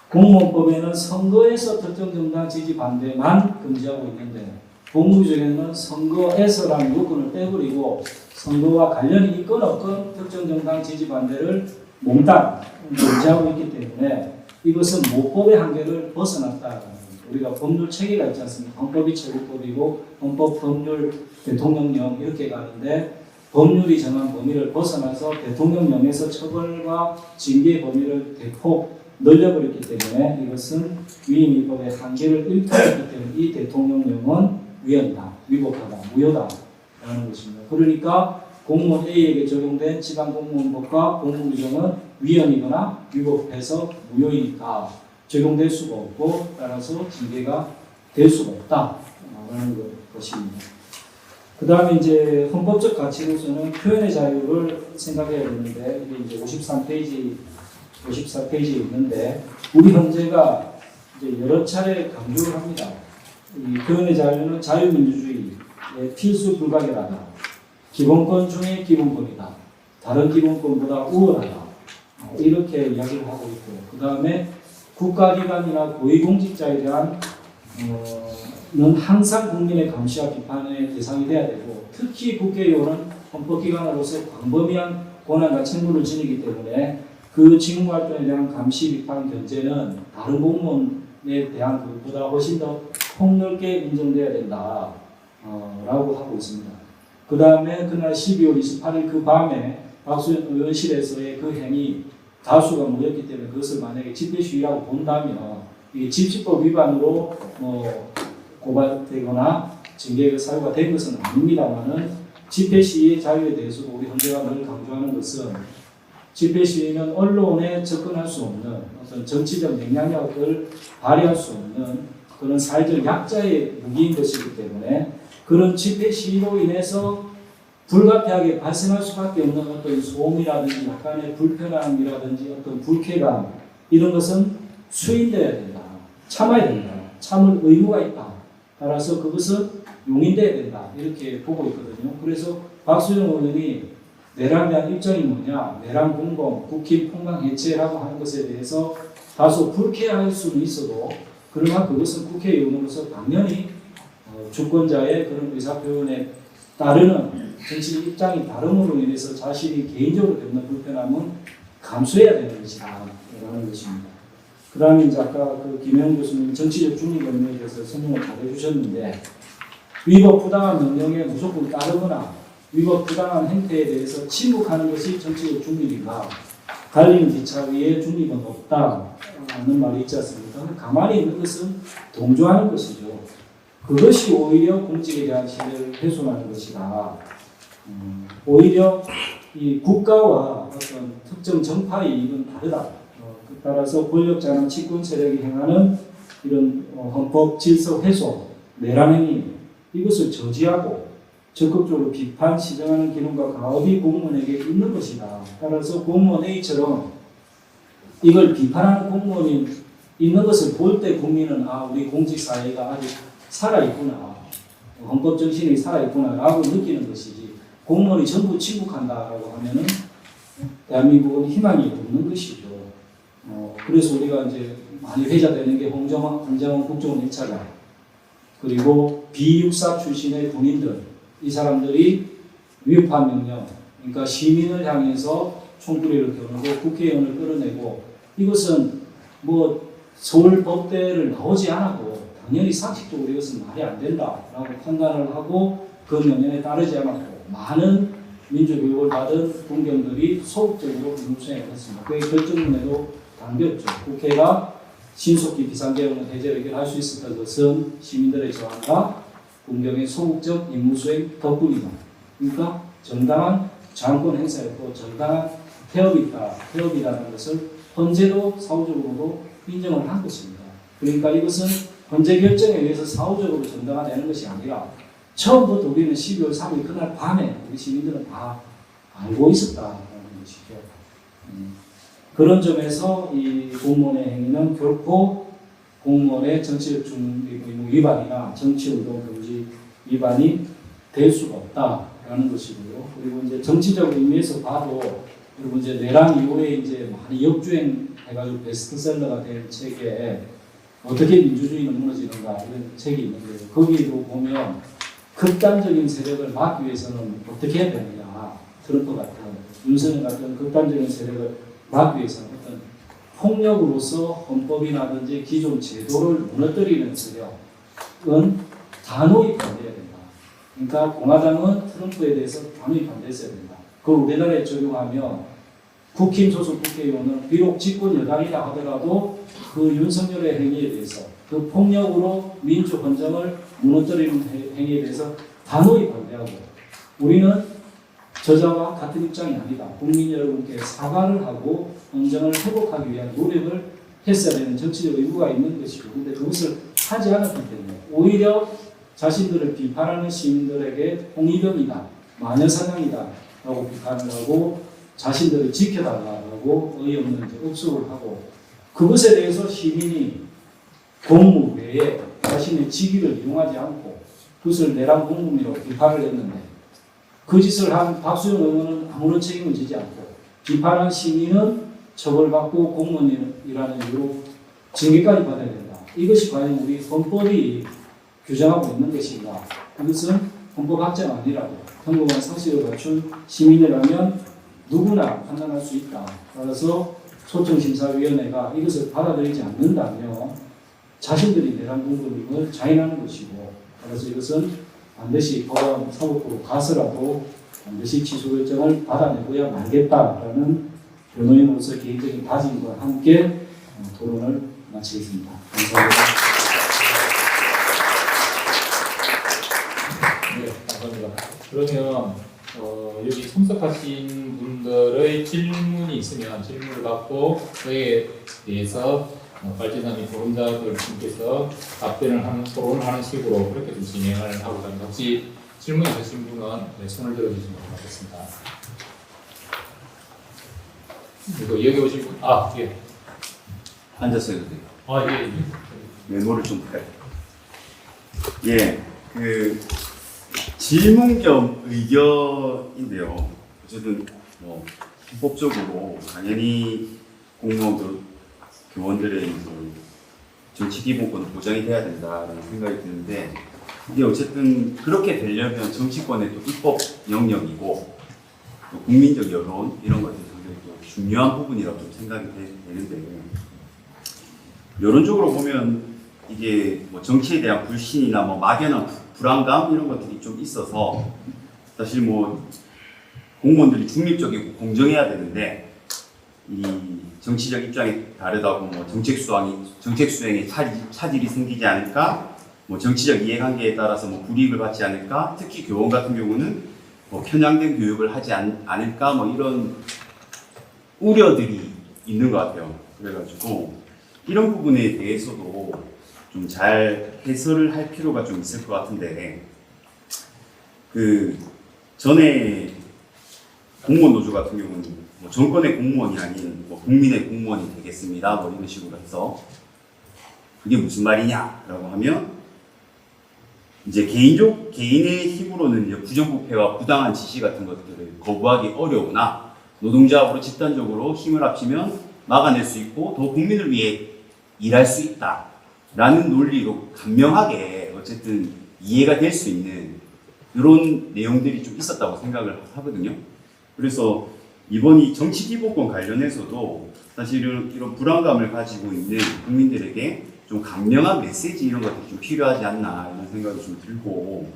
공무원법에는 선거에서 특정 정당 지지 반대만 금지하고 있는데 법무규정에는 선거에서라는 요건을 빼버리고 선거와 관련이 있건 없건 특정 정당 지지 반대를 몽땅 금지하고 있기 때문에 이것은 모법의 한계를 벗어났다. 우리가 법률 체계가 있지 않습니까? 헌법이 최고법이고 헌법, 법률, 대통령령 이렇게 가는데 법률이 정한 범위를 벗어나서 대통령령에서 처벌과 징계의 범위를 대폭 늘려버렸기 때문에 이것은 위임 입법의 한계를 일탈했기 때문에 이 대통령령은 위헌이다, 위법하다, 무효다라는 것입니다. 그러니까 공무원 A에게 적용된 지방공무원법과 공무규정은 위헌이거나 위법해서 무효이니까 적용될 수가 없고 따라서 징계가 될 수가 없다라는 것입니다. 그 다음에 이제 헌법적 가치로서는 표현의 자유를 생각해야 되는데 이게 이제 54페이지에 있는데 우리 헌재가 이제 여러 차례 강조를 합니다. 이 표현의 자유는 자유민주주의의 필수 불가결하다. 기본권 중의 기본권이다. 다른 기본권보다 우월하다. 이렇게 이야기를 하고 있고 그 다음에 국가기관이나 고위공직자에 대한 는 항상 국민의 감시와 비판의 대상이 돼야 되고 특히 국회의원은 헌법기관으로서 광범위한 권한과 책무를 지니기 때문에 그 직무활동에 대한 감시, 비판, 견제는 다른 공무원에 대한 것보다 훨씬 더 폭넓게 인정돼야 된다 라고 하고 있습니다. 그 다음에 그날 12월 28일 그 밤에 박수현 의원실에서의 그 행위 다수가 모였기 때문에 그것을 만약에 집회 시위라고 본다면 이 집시법 위반으로 고발되거나 징계가 사유가 된 것은 아닙니다만은 집회 시위의 자유에 대해서도 우리 헌재가 늘 강조하는 것은 집회 시위는 언론에 접근할 수 없는 어떤 정치적 영향력을 발휘할 수 없는 그런 사회적 약자의 무기인 것이기 때문에 그런 집회 시위로 인해서 불가피하게 발생할 수밖에 없는 어떤 소음이라든지 약간의 불편함이라든지 어떤 불쾌감 이런 것은 수인되어야 된다. 참아야 된다. 참을 의무가 있다. 따라서 그것은 용인돼야 된다. 이렇게 보고 있거든요. 그래서 박수영 의원이 내란에 대한 입장이 뭐냐. 내란 공범, 국힘 폭망 해체라고 하는 것에 대해서 다소 불쾌할 수는 있어도 그러나 그것은 국회의원으로서 당연히 주권자의 그런 의사표현에 따르는 정치 입장이 다름으로 인해서 자신이 개인적으로 겪는 불편함은 감수해야 되는 것이다. 라는 것입니다. 그 다음에 이제 아까 그 김영 교수님 정치적 중립 법령에 대해서 설명을 잘 해주셨는데 위법 부당한 명령에 무조건 따르거나 위법 부당한 행태에 대해서 침묵하는 것이 정치적 중립인가 달리는 기차 위에 중립은 없다는 말이 있지 않습니까? 가만히 있는 것은 동조하는 것이죠. 그것이 오히려 공직에 대한 신뢰를 훼손하는 것이다. 오히려 이 국가와 어떤 특정 정파의 이익은 다르다. 따라서 권력자나 집권 세력이 행하는 이런 헌법 질서 훼손, 내란 행위 이것을 저지하고 적극적으로 비판, 시정하는 기능과 가업이 공무원에게 있는 것이다. 따라서 공무원 A처럼 이걸 비판하는 공무원이 있는 것을 볼 때 국민은 우리 공직사회가 아직 살아있구나. 헌법 정신이 살아있구나라고 느끼는 것이지 공무원이 전부 침묵한다라고 하면은 대한민국은 희망이 없는 것이죠. 그래서 우리가 이제 많이 회자되는 게 홍정원 국정원 1차장 그리고 비육사 출신의 군인들 이 사람들이 위협한 명령 그러니까 시민을 향해서 총구리를 겨누고 국회의원을 끌어내고 이것은 뭐 서울 법대를 나오지 않아도 당연히 상식적으로 이것은 말이 안 된다라고 판단을 하고 그 명령에 따르지 않았고 많은 민주교육을 받은 군경들이 소극적으로 임무수행을 했습니다. 그의 결정문에도 담겼죠. 국회가 신속히 비상계엄을 해제 의결할 수 있었던 것은 시민들의 저항과 군경의 소극적 임무수행 덕분이다. 그러니까 정당한 장권 행사였고 정당한 태업이라는 것을 헌재도 사후적으로도 인정을 한 것입니다. 그러니까 이것은 헌재 결정에 의해서 사후적으로 정당화되는 것이 아니라 처음부터 우리는 12월 3일 그날 밤에 우리 시민들은 다 알고 있었다는 것이죠. 그런 점에서 이 공무원의 행위는 결코 공무원의 정치적 중립 의무 위반이나 정치운동 금지 위반이 될 수가 없다라는 것이고요. 그리고 이제 정치적 의미에서 봐도 그리고 이제 내란 이후에 이제 많이 역주행해가지고 베스트셀러가 된 책에 어떻게 민주주의는 무너지는가 이런 책이 있는데 거기도 보면 극단적인 세력을 막기 위해서는 어떻게 해야 되느냐 트럼프 같은 윤석열 같은 극단적인 세력을 막기 위해서는 어떤 폭력으로서 헌법이라든지 기존 제도를 무너뜨리는 세력은 단호히 반대해야 된다. 그러니까 공화당은 트럼프에 대해서 당연히 반대했어야 된다. 그걸 우리나라에 적용하면 국힘 소속 국회의원은 비록 집권 여당이라 하더라도 그 윤석열의 행위에 대해서 그 폭력으로 민주 헌정을 무너뜨리는 행위에 대해서 단호히 반대하고 우리는 저자와 같은 입장이 아니다. 국민 여러분께 사과를 하고 헌정을 회복하기 위한 노력을 했어야 되는 정치적 의무가 있는 것이고 근데 그것을 하지 않았기 때문에 오히려 자신들을 비판하는 시민들에게 홍위병이다, 마녀사냥이다 라고 비판을 하고 자신들을 지켜달라고 어이없는 억소를 하고 그것에 대해서 시민이 공무 외에 자신의 직위를 이용하지 않고 그것을 내란 공무이라고 비판을 했는데 그 짓을 한 박수영 의원은 아무런 책임을 지지 않고 비판한 시민은 처벌받고 공무원이라는 이유로 징계까지 받아야 된다. 이것이 과연 우리 헌법이 규정하고 있는 것인가? 이것은 헌법학자가 아니라도 평범한 상식을 갖춘 시민이라면 누구나 판단할 수 있다. 따라서 소청심사위원회가 이것을 받아들이지 않는다면 자신들이 내란 공무원임을 자인하는 것이고 따라서 이것은 반드시 법원 사법부로 가서라도 반드시 취소 결정을 받아내고야 말겠다라는 변호인으로서 개인적인 다짐과 함께 토론을 마치겠습니다. 감사합니다. 네, 감사합니다. 그러면 여기 참석하신 분들의 질문이 있으면 질문을 받고 그에 대해서 발제단이 토론자들 분께서 답변을 하는 토론을 하는 식으로 그렇게 좀 진행을 하고 있습니다. 혹시 질문 있으신 분은 네, 손을 들어주시면 고맙겠습니다. 이거 여기 오신 분, 예. 앉아서 해도 돼요. 예. 메모를 좀 해요. 예, 질문 겸 의견인데요. 어쨌든 뭐 헌법적으로 당연히 공무원들, 교원들의 정치 기본권은 보장이 돼야 된다라는 생각이 드는데 이게 어쨌든 그렇게 되려면 정치권의 또 입법 영역이고 또 국민적 여론 이런 것들이 굉장히 또 중요한 부분이라고 좀 생각이 되는데 여론적으로 보면 이게 뭐 정치에 대한 불신이나 뭐 막연한 불안감 이런 것들이 좀 있어서 사실 뭐 공무원들이 중립적이고 공정해야 되는데 이 정치적 입장이 다르다고 뭐 정책 수행에 차질이 생기지 않을까, 뭐 정치적 이해관계에 따라서 뭐 불이익을 받지 않을까, 특히 교원 같은 경우는 뭐 편향된 교육을 하지 않을까 뭐 이런 우려들이 있는 것 같아요. 그래가지고 이런 부분에 대해서도 좀 잘 해설을 할 필요가 좀 있을 것 같은데 전에 공무원 노조 같은 경우는 뭐 정권의 공무원이 아닌 뭐 국민의 공무원이 되겠습니다. 뭐 이런 식으로 해서 그게 무슨 말이냐라고 하면 이제 개인의 힘으로는 이제 부정부패와 부당한 지시 같은 것들을 거부하기 어려우나 노동조합으로 집단적으로 힘을 합치면 막아낼 수 있고 더 국민을 위해 일할 수 있다라는 논리로 간명하게 어쨌든 이해가 될 수 있는 이런 내용들이 좀 있었다고 생각을 하거든요. 그래서 이번 이 정치 기본권 관련해서도 사실은 이런 불안감을 가지고 있는 국민들에게 좀 강력한 메시지 이런 것들이 좀 필요하지 않나 이런 생각이 좀 들고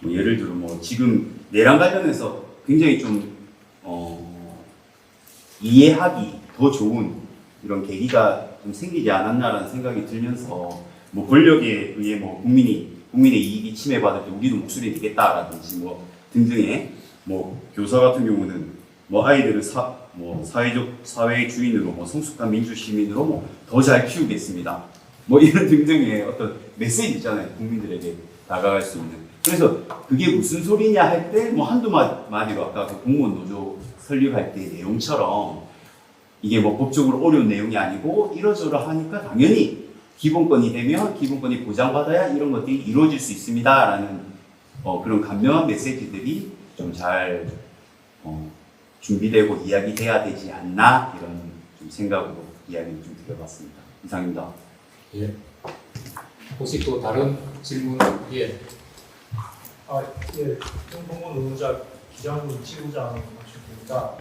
뭐 예를 들어 뭐 지금 내란 관련해서 굉장히 좀 이해하기 더 좋은 이런 계기가 좀 생기지 않았나라는 생각이 들면서 뭐 권력에 의해 뭐 국민의 이익이 침해받을 때 우리도 목소리 내겠다라든지 뭐 등등의 뭐 교사 같은 경우는 뭐 아이들을 사회의 주인으로 뭐 성숙한 민주 시민으로 뭐 더 잘 키우겠습니다. 뭐 이런 등등의 어떤 메시지 있잖아요. 국민들에게 다가갈 수 있는. 그래서 그게 무슨 소리냐 할 때 뭐 한두 마디로 아까 그 공무원 노조 설립할 때 내용처럼 이게 뭐 법적으로 어려운 내용이 아니고 이러저러하니까 당연히 기본권이 되면 기본권이 보장받아야 이런 것들이 이루어질 수 있습니다라는 그런 간명한 메시지들이 좀 잘 준비되고 이야기돼야 되지 않나 이런 좀 생각으로 이야기를 좀 드려봤습니다. 이상입니다. 예. 혹시 또 다른 질문? 예. 공무원 노동자 기자분 지부장 맞춥니다.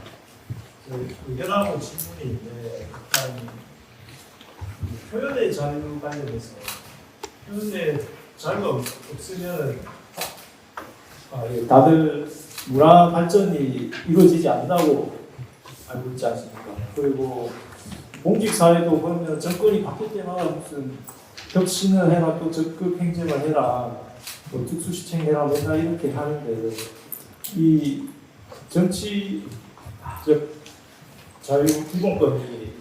의견하고 질문이 있는데 표현의 자유 관련해서 표현의 자유가 없으면 예, 다들 문화 발전이 이루어지지 않는다고 알고 있지 않습니까? 그리고 공직 사회도 보면 정권이 바뀔 때마다 무슨 혁신을 해라, 또 적극 행정을 해라, 뭐 특수시청해라 맨날 이렇게 하는데 이 정치적 자유기본권이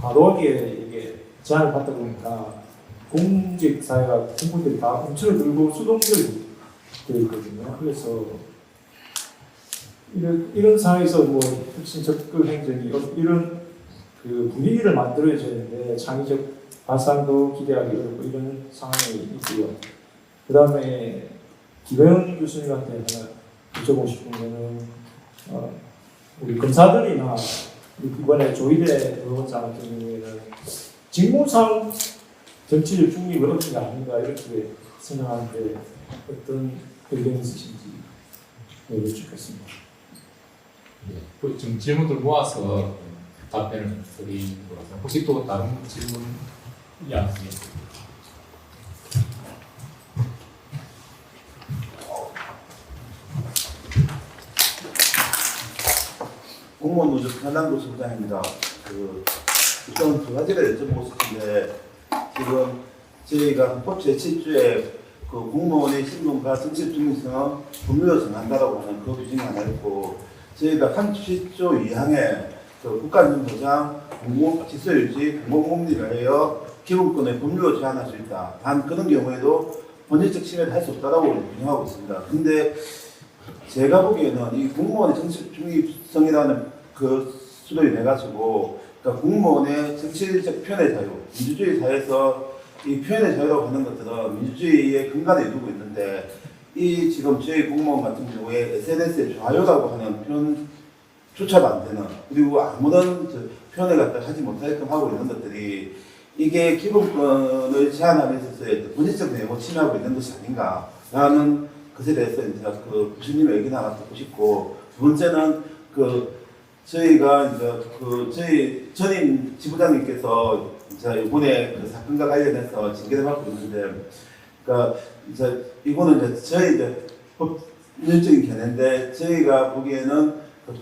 과도하게 이게 제한을 받다 보니까 공직 사회가 공무원들이 다 공천을 들고 수동적이 되어 있거든요. 그래서 이런 상황에서 뭐 혁신 적극 행정이 이런 그 분위기를 만들어야 되는데 창의적 발상도 기대하기 어렵고 이런 상황이 있고요. 그 다음에 김혜영 교수님한테 하나 여쭤보고 싶은 거는 우리 검사들이나 이번에 조희대 대법원장 같은 경우에는 직무상 정치적 중립을 얻은 게 아닌가 이렇게 생각하는데 어떤 의견이 있으신지 여쭙겠습니다. 네, 좀 질문들 모아서 답변을 드리는 거라서 혹시 또 다른 질문 이야기하시겠습니까? 공무원 노조 현안부 소장입니다. 우선 두 가지를 여쭤보고 싶은데 지금 저희가 헌법 제7조에 그 공무원의 신분과 정치적 중립성은 법률로 정한다라고 하는 그 규정이 하나 있고 저희가 37조 2항에 그 국가안전보장, 공무원 질서유지, 공공복리를 하여 기본권의 법률로 제한할 수 있다. 단 그런 경우에도 본질적 침해를 할 수 없다라고 규정하고 있습니다. 근데 제가 보기에는 이 공무원의 정치적 중립성이라는 그 수도 인해 가지고 그러니까 공무원의 정치적 표현의 자유, 민주주의 사회에서 이 표현의 자유라고 하는 것들은 민주주의의 근간에 두고 있는데 이 지금 저희 공무원 같은 경우에 SNS에 좋아요라고 하는 표현조차도 안 되는 그리고 아무런 표현을 갖다 하지 못하게끔 하고 있는 것들이 이게 기본권을 제한함에 있어서의 본질적 내용을 침해하고 있는 것이 아닌가라는 것에 대해서 제가 그 교수님의 의견 하나 듣고 싶고 두 번째는 저희가 이제 저희 전임 지부장님께서 이제 이번에 그 사건과 관련해서 징계를 받고 있는데, 그러니까 이제 이거는 이제 저희 이제 법률적인 견해인데 저희가 보기에는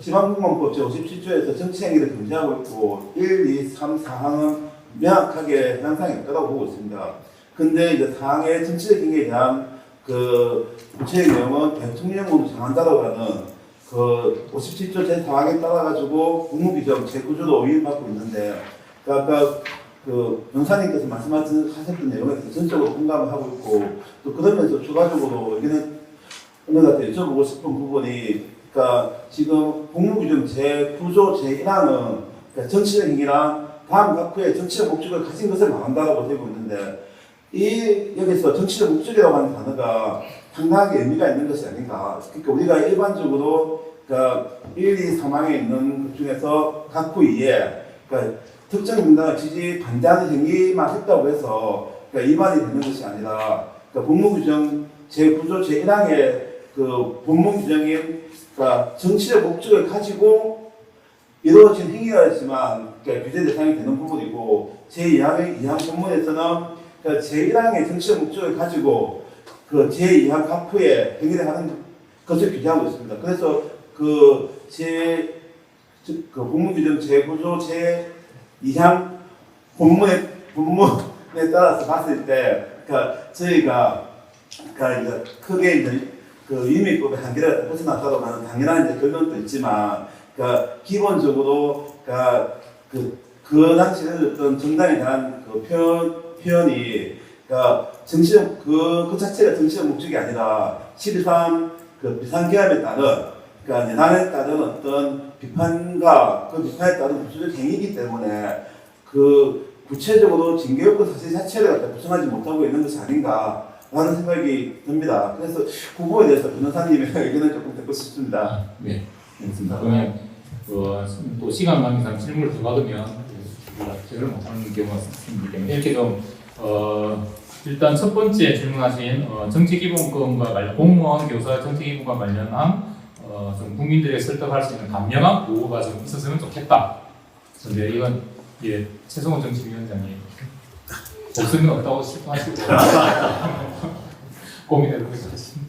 지방공무원법 제57조에서 정치행위를 금지하고 있고 1, 2, 3, 4항은 명확하게 해당사항이 없다고 보고 있습니다. 근데 이제 4항의 정치적 행위에 대한 그 구체적 내용은 대통령으로 정한다라고 하는 그 57조 제4항에 따라가지고 국무규정 제9조도 오인받고 있는데, 아까 그 변호사님께서 말씀하셨던 내용에 전적으로 공감을 하고 있고, 또 그러면서 추가적으로 의견을 언론한테 여쭤보고 싶은 부분이, 그러니까 지금 국무규정 제9조 제1항은 그러니까 정치적 행위랑 다음 각부의 정치적 목적을 가진 것을 말한다라고 되고 있는데, 여기서 정치적 목적이라고 하는 단어가 상당하게 의미가 있는 것이 아닌가. 그러니까 우리가 일반적으로 그러니까 1, 2, 3항에 있는 것 중에서 각부 이에 그러니까 특정 정당을 지지 반대하는 행위만 했다고 해서 그러니까 위반이 되는 것이 아니라 그러니까 법무규정 제9조 제1항의 그 법무규정인 그러니까 정치적 목적을 가지고 이루어진 행위였지만 그러니까 규제 대상이 되는 부분이고 제2항의 2항 본문에서는 그러니까 제1항의 정치적 목적을 가지고 그 제2항 각부에 행위를 하는 것을 규정하고 있습니다. 그래서 그 법무규정 제9조 제2항 본문에 따라서 봤을 때, 그러니까 저희가 그러니까 이제 크게 이제 그 유미법의 한계를 벗어났다고 하는 당연한 이제 결론도 있지만, 그러니까 기본적으로 그러니까 그 당시에 어떤 정당에 대한 그 표현이 그러니까 정치적 그 자체가 정치적 목적이 아니라 실상 그 비상계엄에 따른 그러니까 내란에 따른 어떤 비판과 그 비판에 따른 부수적 행위이기 때문에 그 구체적으로 징계요건 사실 자체를 갖다 구성하지 못하고 있는 것이 아닌가라는 생각이 듭니다. 그래서 그 부분에 대해서 변호사님의 의견을 조금 듣고 싶습니다. 네, 알겠습니다. 그러면 또 시간 관계상 질문을 더 받으면 제대로 못하는 경우가 있기 때문에 이렇게 좀 일단 첫 번째 질문하신 정치기본권과 관련 공무원 교사 정치기본과 관련한 좀 국민들의 설득할 수 있는 간명한 보호가 좀 있었으면 좋겠다. 근데 이건 최성호 정치위원장이 목소리는 없다고 싶어하시고 고민해보고 있습니다.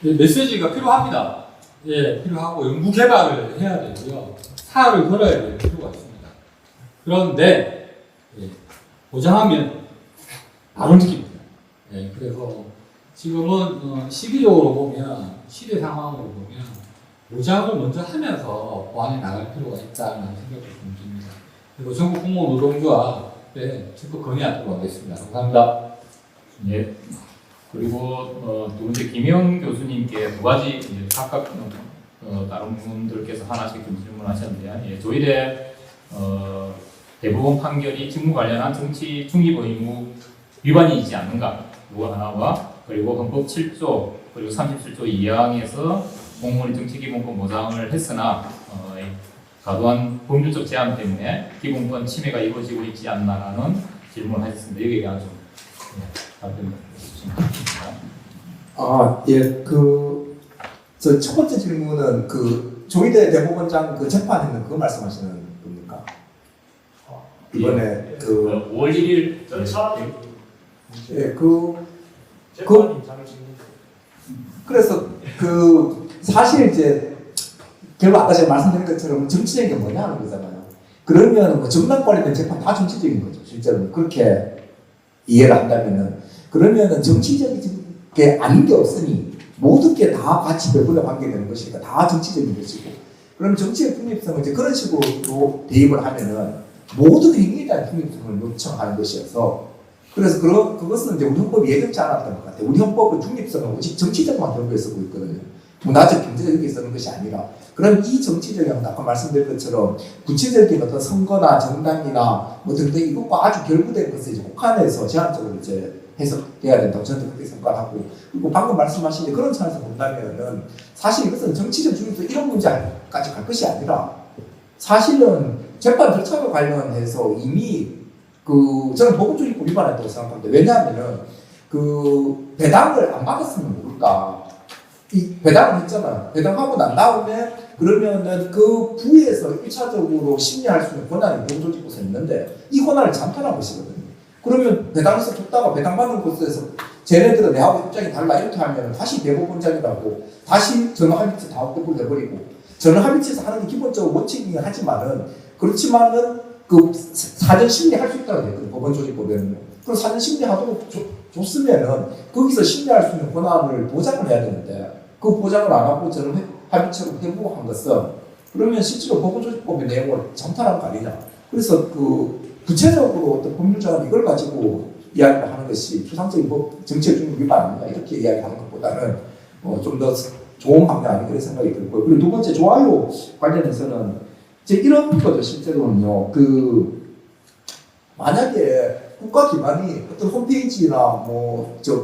메시지가 필요합니다. 예, 필요하고 연구 개발을 해야 되고요. 사활을 걸어야 될 필요가 있습니다. 그런데 예, 보장하면 안 움직입니다. 예, 그래서 지금은 시기적으로 보면 시대 상황으로 보면 보장을 먼저 하면서 보완해 나갈 필요가 있다는 생각이 좀 듭니다. 그리고 전국 공무원 노동조합에 적극 건의하도록 하겠습니다. 감사합니다. 예. 그리고 두 번째 김영 교수님께 두 가지 이제 각각 다른 분들께서 하나씩 좀 질문하셨는데요. 예, 조일의 대법원 판결이 직무 관련한 정치 중립 의무 위반이지 않는가 그거 하나와 그리고 헌법 7조 그리고 37조 2항에서 공무원의 정치기본권 보장을 했으나 과도한 법률적 제한 때문에 기본권 침해가 이루어지고 있지 않나라는 질문을 하셨습니다. 여기에 대한 좀 답변 주시면 아, 예, 저 첫 번째 질문은 조희대 대법원장 재판에는 그거 말씀하시는 겁니까? 이번에 5월 1일 절차 예, 재판이 그래서 사실 이제 결국 아까 제가 말씀드린 것처럼 정치적인 게 뭐냐 하는 거잖아요. 그러면 뭐 정당 관련된 재판 다 정치적인 거죠. 실제로 그렇게 이해를 한다면은 그러면은 정치적인 게 아닌 게 없으니 모든 게 다 같이 배분에 관계되는 것이니까 다 정치적인 것이고 그럼 정치의 중립성을 이제 그런 식으로 대입을 하면은 모든 행위에 대한 중립성을 요청하는 것이어서 그래서 그것은 이제 우리 헌법이 예정치 않았던 것 같아요. 우리 헌법은 중립성을 오직 정치적만 결부에 쓰고 있거든요. 문화적, 경제적인 쓰는 것이 아니라 그럼 이 정치적인 아까 말씀드린 것처럼 구체적인 어떤 선거나 정당이나 뭐 등등 이것과 아주 결부된 것을 이제 국한해서 제한적으로 이제 해석돼야 된다고 저는 그렇게 생각하고 그리고 방금 말씀하신 그런 차원에서 본다면은 사실 이것은 정치적 중립성 이런 문제까지 갈 것이 아니라 사실은 재판 절차와 관련해서 이미 저는 보건주의법 위반했다고 생각합니다. 왜냐하면은 배당을 안 받았으면 모를까. 이 배당을 했잖아요. 배당하고 난 다음에 그러면은 그 부에서 1차적으로 심리할 수 있는 권한이 보건조직부에서 있는데 이 권한을 잠탈한 것이거든요. 그러면 배당에서 줬다가 배당받는 곳에서 쟤네들은 내하고 입장이 달라 이렇게 하면 다시 대법원장이라고 다시 전원합의체 다 내버리고 전원합의체에서 하는 게 기본적으로 원칙이긴 하지만은 그렇지만은 사전 심리할 수 있다고 되거든요. 법원조직법에는. 그럼 사전 심리하도록 줬으면은 거기서 심리할 수 있는 권한을 보장을 해야 되는데 그 보장을 안 하고 저는 합의체로 회부한 것은 그러면 실제로 법원조직법의 내용을 정탈한 거 아니냐. 그래서 구체적으로 어떤 법률자는 이걸 가지고 이야기를 하는 것이 추상적인 정치의 중립 위반 아닌가 이렇게 이야기하는 것보다는 좀 더 좋은 방향 아닌가 이런 생각이 들고요. 그리고 두 번째 좋아요 관련해서는 이런 거죠. 실제로는요. 만약에 국가기관이 어떤 홈페이지나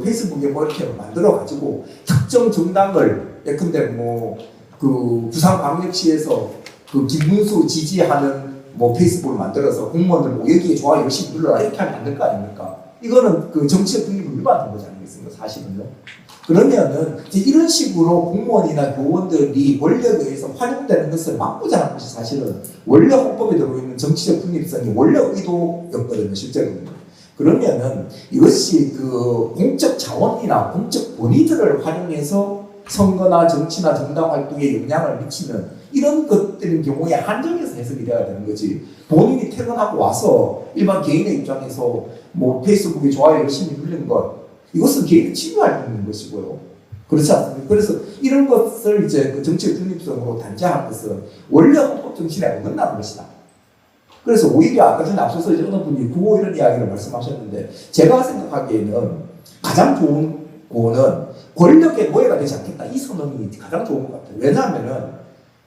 페이스북에 이렇게 만들어가지고 특정 정당을 예컨대 부산광역시에서 김문수 지지하는 페이스북을 만들어서 공무원들 여기에 좋아요 열심히 눌러라 이렇게 하면 안 될 거 아닙니까? 이거는 중립적 중립을 위반한 거지 않겠습니까? 사실은요. 그러면은 이런 식으로 공무원이나 교원들이 권력에 의해서 활용되는 것을 막고자 하는 것이 사실은 원래 헌법에 들어있는 정치적 중립성이 원래 의도였거든요. 실제로는. 그러면은 이것이 공적 자원이나 공적 권위들을 활용해서 선거나 정치나 정당 활동에 영향을 미치는 이런 것들인 경우에 한정해서 해석이 돼야 되는 거지. 본인이 퇴근하고 와서 일반 개인의 입장에서 페이스북에 좋아요 열심히 누르는 것 이것은 개인을 침해할 있는 것이고요. 그렇지 않습니까? 그래서 이런 것을 이제 정치적 중립성으로 단죄하는 것은 원래 헌법 정신에 어긋나는 것이다. 그래서 오히려 아까 전에 앞서서 어느 분이 구호 이런 이야기를 말씀하셨는데 제가 생각하기에는 가장 좋은 구호는 권력의 노예가 되지 않겠다. 이 선언이 가장 좋은 것 같아요. 왜냐하면은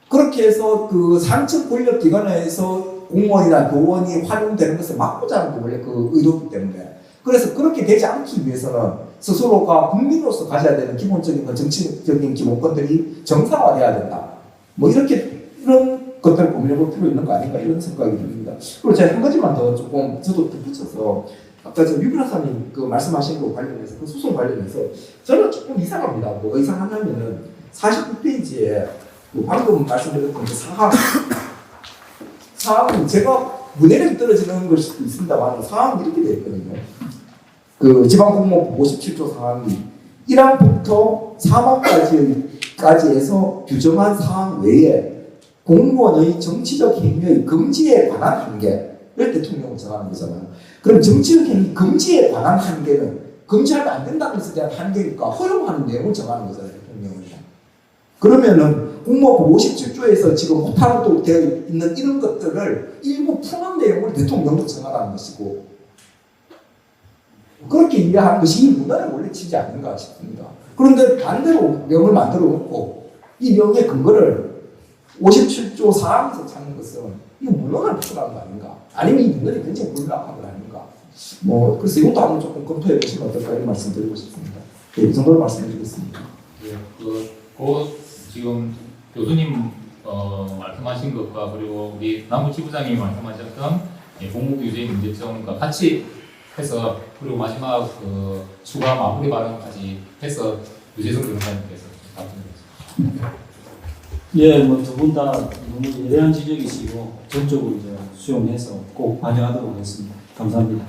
그렇게 해서 상층 권력 기관에서 공무원이나 교원이 활용되는 것을 막고자 하는 게 원래 의도이기 때문에 그래서 그렇게 되지 않기 위해서는 스스로가 국민으로서 가져야 되는 기본적인 정치적인 기본권들이 정상화돼야 된다. 이런 것들을 고민해볼 필요 있는 거 아닌가 이런 생각이 듭니다. 그리고 제가 한 가지만 더 조금 저도 덧붙여서 아까 유 변호사님 말씀하신 거 관련해서 소송 관련해서 저는 조금 이상합니다. 뭐가 이상하냐면은 49페이지에 방금 말씀드렸던 사항은 제가 문해력이 떨어지는 걸 수도 있습니다만 사항이 이렇게 되어 있거든요. 지방공무원법 57조 사항이 1항부터 3항까지 해서 규정한 사항 외에 공무원의 정치적 행위의 금지에 관한 한계를 대통령은 정하는 거잖아요. 그럼 정치적 행위 금지에 관한 한계는 금지하면 안 된다는 것에 대한 한계니까 허용하는 내용을 정하는 거잖아요, 대통령은. 그러면은 공무원법 57조에서 지금 못하고 되어 있는 이런 것들을 일부 푸는 내용을 대통령도 정하라는 것이고, 그렇게 이해하는 것이 이 문화의 원래 취지 아닌가 싶습니다. 그런데 반대로 명을 만들어 놓고 이 명의 근거를 57조 4항에서 찾는 것은 이 문헌을 부정하는 거 아닌가? 아니면 이 문헌이 굉장히 불가합한 거 아닌가? 그래서 이것도 한번 조금 검토해 보시면 어떨까 이런 말씀 드리고 싶습니다. 네, 이 정도로 말씀드리겠습니다. 예, 지금 교수님 말씀하신 것과 그리고 우리 남부 지부장님이 말씀하셨던 공무규제의 문제점과 같이 해서 그리고 마지막 추가 마무리 발언까지 해서 유재석 변호사님께서 답변드리겠습니다. 예, 뭐 두 분 다 너무 예리한 지적이시고 전적으로 이제 수용해서 꼭 반영하도록 하겠습니다. 감사합니다.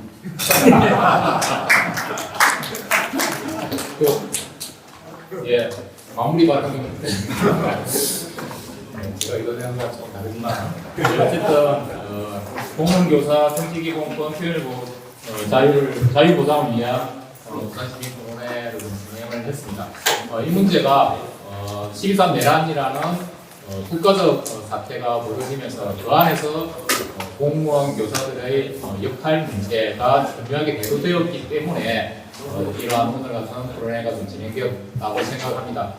예, 마무리 발언인데 제가 이거는 항상 좀 다르구나. 어쨌든 공무원교사 정치기본권 표현을 자유보장을 위한 우선시민토론회를 진행을 했습니다. 이 문제가 12.3 내란이라는 국가적 사태가 벌어지면서 그 안에서 공무원 교사들의 역할 문제가 중요하게 대두되었기 때문에 이러한 오늘 같은 토론회가 좀 진행되었다고 생각합니다.